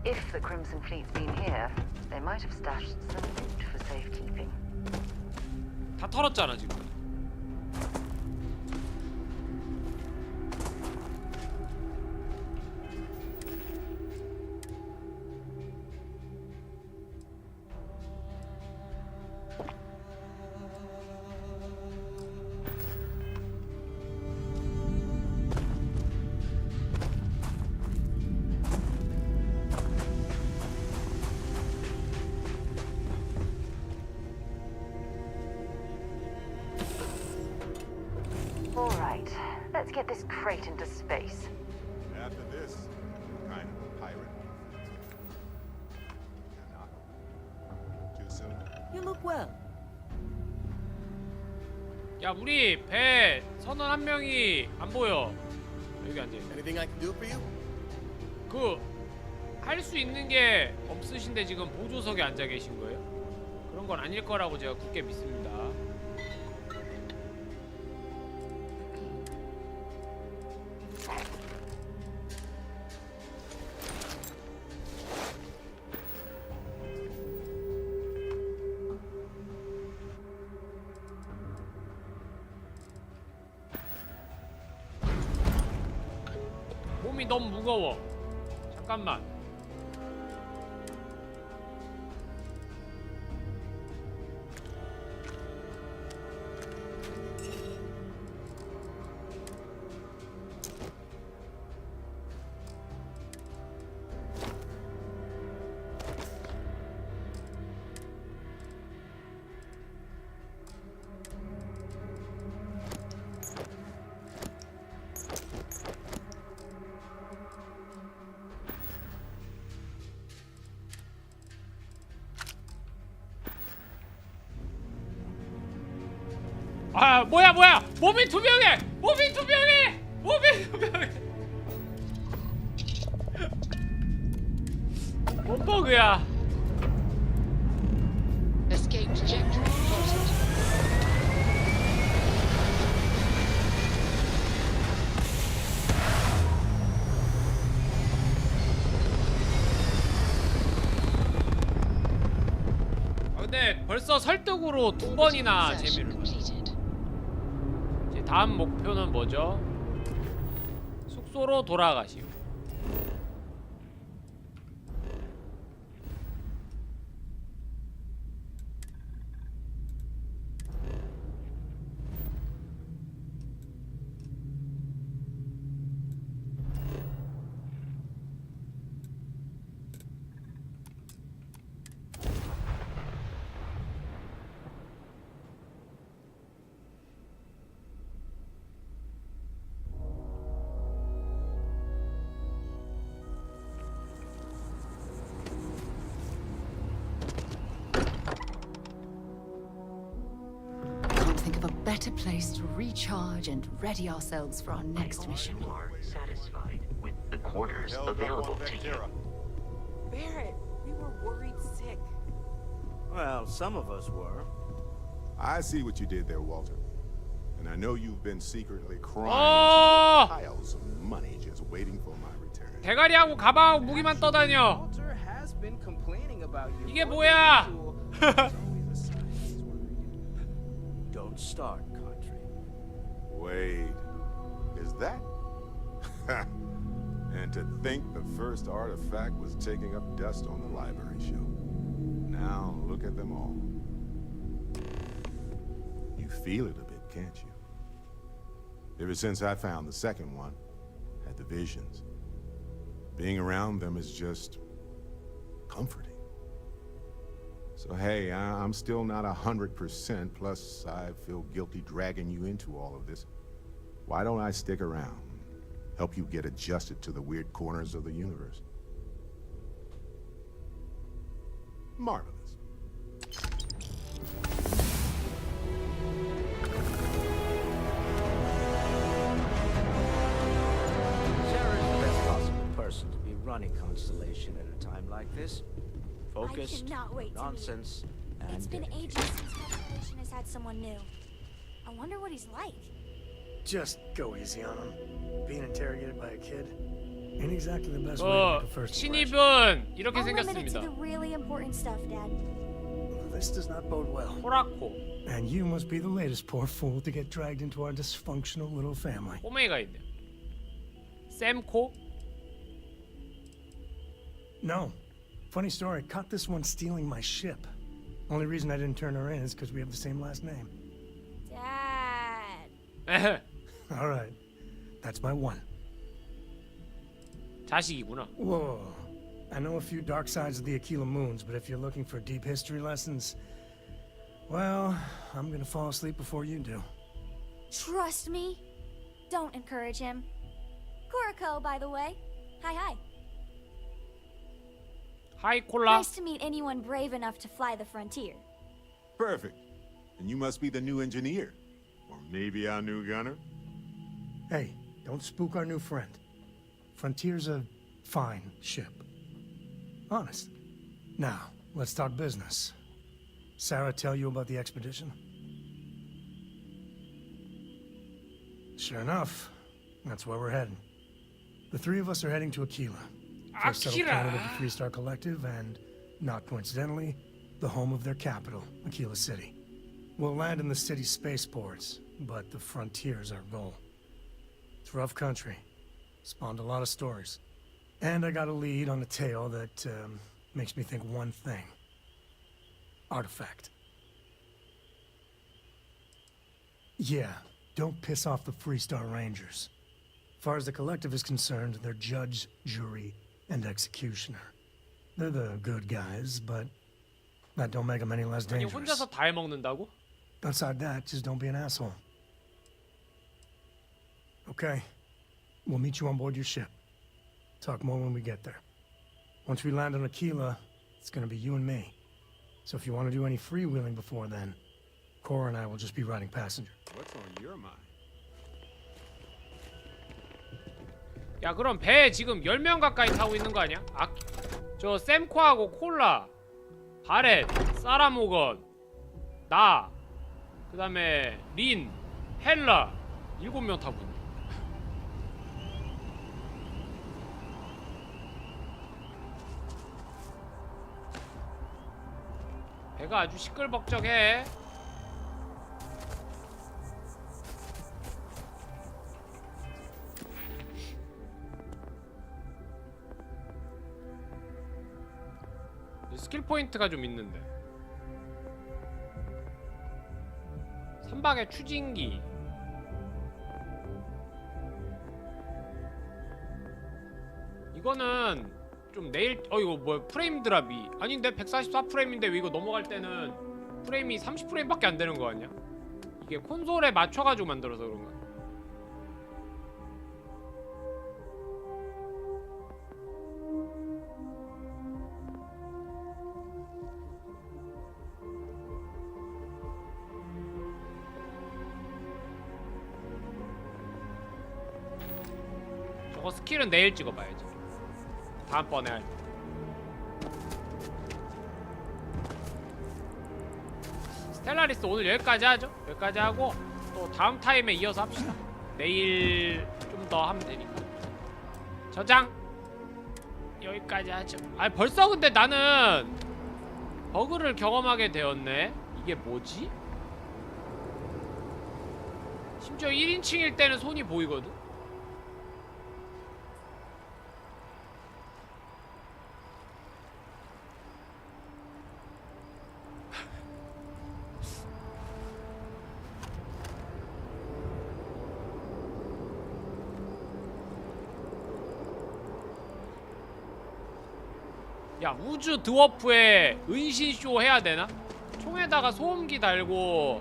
[SPEAKER 18] If the Crimson Fleet's been here, they might have stashed some loot for safekeeping.
[SPEAKER 1] 다 털었잖아 지금.
[SPEAKER 18] All right, let's get this crate into space.
[SPEAKER 4] After this, kind of a pirate. Too soon?
[SPEAKER 2] You look well.
[SPEAKER 1] 야, 우리 배 선원 한 명이 안 보여. 여기 앉아.
[SPEAKER 11] Anything I can do for you?
[SPEAKER 1] 할 수 있는 게 없으신데 지금 보조석에 앉아 계신 거예요? 그런 건 아닐 거라고 제가 굳게 믿습니다. 몸이 너무 무거워. 잠깐만. 아 뭐야 몸이 투명해. 몸이 투명해. 뭔 버그야.
[SPEAKER 21] Escape trajectory plotted.
[SPEAKER 1] 근데 벌써 설득으로 2번이나 재미를 봤어. 이제 다음 목표는 뭐죠? 숙소로 돌아가시오.
[SPEAKER 14] Think of a better place to recharge and ready ourselves for our next mission.
[SPEAKER 10] You are satisfied with the quarters available to you.
[SPEAKER 13] Barrett, we were worried sick.
[SPEAKER 15] Well, some of us were.
[SPEAKER 4] I see what you did there, Walter. And I know you've been secretly crying
[SPEAKER 1] Oh!
[SPEAKER 4] into piles of money just waiting for my return.
[SPEAKER 1] 대가리하고 가방하고 무기만 떠다녀.
[SPEAKER 17] Walter has been complaining about you.
[SPEAKER 1] 이게 뭐야?
[SPEAKER 15] Don't start, country.
[SPEAKER 4] Wait, is that? And to think the first artifact was taking up dust on the library shelf. Now look at them all. You feel it a bit, can't you? Ever since I found the second one, had the visions. Being around them is just comforting. So hey, I'm still not 100%, plus I feel guilty dragging you into all of this. Why don't I stick around? Help you get adjusted to the weird corners of the universe. Marvelous.
[SPEAKER 15] Sarah's the best possible person to be running Constellation at a time like this. Focused,
[SPEAKER 16] I cannot wait
[SPEAKER 15] nonsense,
[SPEAKER 16] to meet.
[SPEAKER 15] and
[SPEAKER 16] It's been
[SPEAKER 15] dedicated.
[SPEAKER 16] ages since Constellation has had someone new. I wonder what he's like.
[SPEAKER 22] Just go easy on him. Being interrogated by a kid ain't exactly the best way to make a first impression.
[SPEAKER 1] 신입은 이렇게
[SPEAKER 16] I'll limit it to
[SPEAKER 1] 생겼습니다.
[SPEAKER 16] the really important stuff, Dad.
[SPEAKER 22] This does not bode well.
[SPEAKER 1] 호라코.
[SPEAKER 22] And you must be the latest poor fool to get dragged into our dysfunctional little family.
[SPEAKER 1] 꼬맹이가 있네. 샘코?
[SPEAKER 22] No. Funny story, caught this one stealing my ship. Only reason I didn't turn her in is because we have the same last name.
[SPEAKER 16] Dad.
[SPEAKER 22] All right. That's my one.
[SPEAKER 1] 자식이구나.
[SPEAKER 22] Whoa. I know a few dark sides of the Aquila Moons, but if you're looking for deep history lessons, well, I'm gonna fall asleep before you do.
[SPEAKER 16] Trust me. Don't encourage him. Kuriko, by the way. Hi.
[SPEAKER 1] Hi, 콜라.
[SPEAKER 16] Nice to meet anyone brave enough to fly the frontier.
[SPEAKER 4] Perfect. And you must be the new engineer. Or maybe our new gunner?
[SPEAKER 22] Hey, Don't spook our new friend. Frontier's a fine ship. Honest. Now, let's talk business. Sarah tell you about the expedition? Sure enough, that's where we're heading. The three of us are heading to Aquila. First settled planet of the Freestar Collective and, not coincidentally, the home of their capital, Aquila City. We'll land in the city's spaceports, but the frontier's our goal. It's rough country. Spawned a lot of stories. And I got a lead on a tale that makes me think one thing. Artifact. Yeah, don't piss off the Freestar Rangers. As far as the Collective is concerned, they're judge, jury, and executioner. They're the good guys, but that don't make them any less
[SPEAKER 1] 아니
[SPEAKER 22] dangerous.
[SPEAKER 1] 혼자서 다 해먹는다고?
[SPEAKER 22] Outside that, just don't be an asshole. Okay. We'll meet you on board your ship. Talk more when we get there. Once we land on Aquila, it's gonna be you and me. So if you want to do any freewheeling before then, Cora and I will just be riding passenger.
[SPEAKER 11] What's on your mind?
[SPEAKER 1] 야 그럼 배 지금 10명 가까이 타고 있는 거 아니야? 저 샘코하고 콜라, 바렛, 사라모건, 나, 그 다음에 린, 헬라 7명 타고 있네. 배가 아주 시끌벅적해. 스킬 포인트가 좀 있는데. 선박의 추진기. 이거는 좀 내일 이거 뭐야 프레임 드랍이 아닌데 144 프레임인데 왜 이거 넘어갈 때는 프레임이 30 프레임밖에 안 되는 거 아니야? 이게 콘솔에 맞춰가지고 만들어서 그런가? 저거 스킬은 내일 찍어봐야지. 다음번에 할 때. 스텔라리스 오늘 여기까지 하죠. 여기까지 하고 또 다음 타임에 이어서 합시다. 내일 좀 더 하면 되니까. 저장 여기까지 하죠. 아니 벌써 근데 나는 버그를 경험하게 되었네. 이게 뭐지? 심지어 1인칭일 때는 손이 보이거든. 야 우주 드워프에 은신쇼 해야 되나? 총에다가 소음기 달고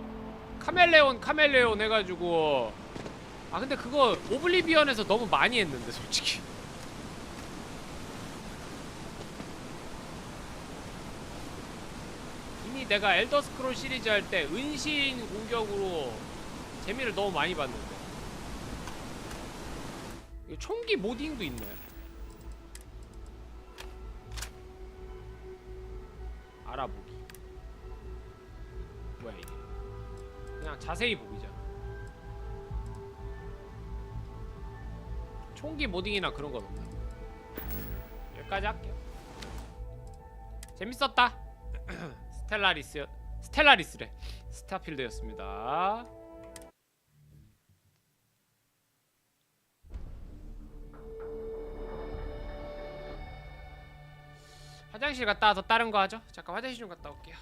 [SPEAKER 1] 카멜레온 해가지고 아 근데 그거 오블리비언에서 너무 많이 했는데 솔직히 이미 내가 엘더스크롤 시리즈 할 때 은신 공격으로 재미를 너무 많이 봤는데 이거 총기 모딩도 있네. 알아보기 뭐야 이게 그냥 자세히 보기잖아. 총기 모딩이나 그런 건 없나? 여기까지 할게요. 재밌었다. 스텔라리스래. 스타필드였습니다. 화장실 갔다 와서 다른 거 하죠? 잠깐 화장실 좀 갔다 올게요.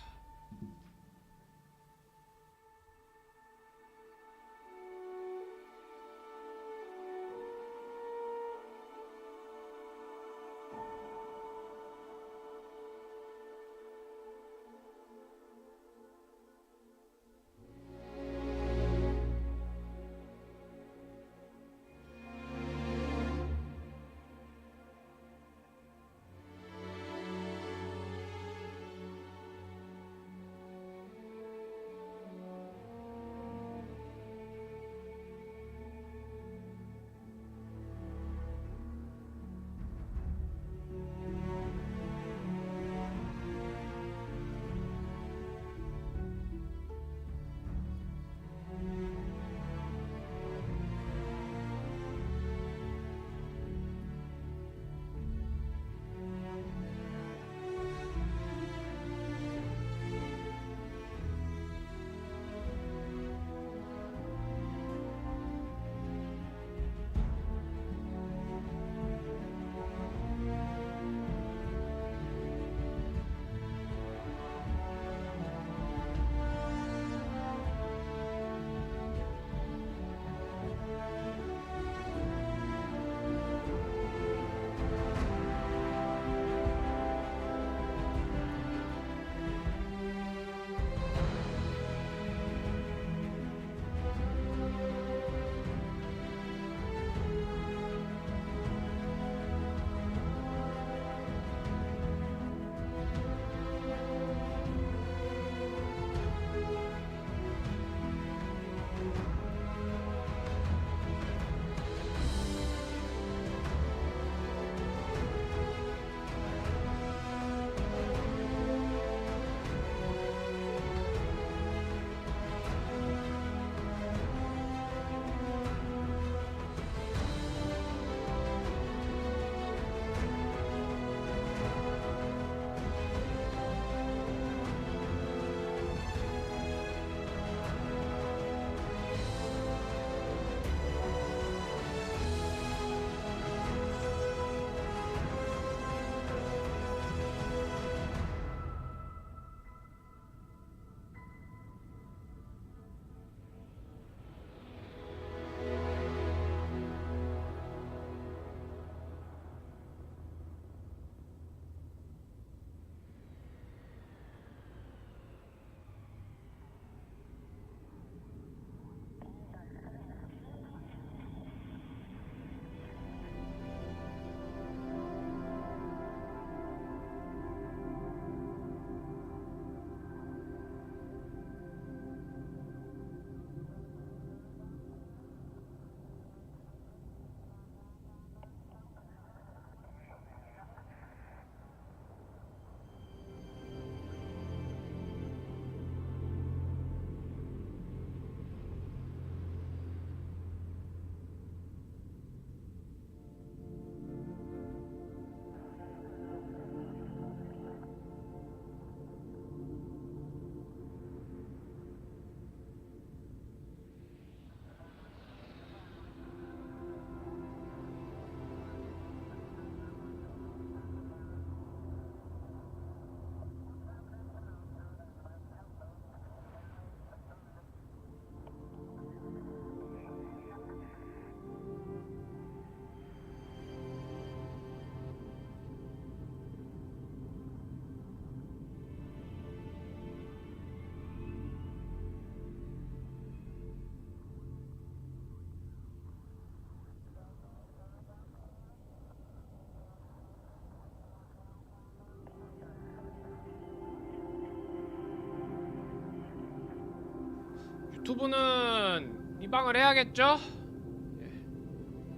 [SPEAKER 1] 두 분은 리방을 해야겠죠?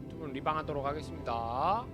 [SPEAKER 1] 두 분 리방하도록 하겠습니다.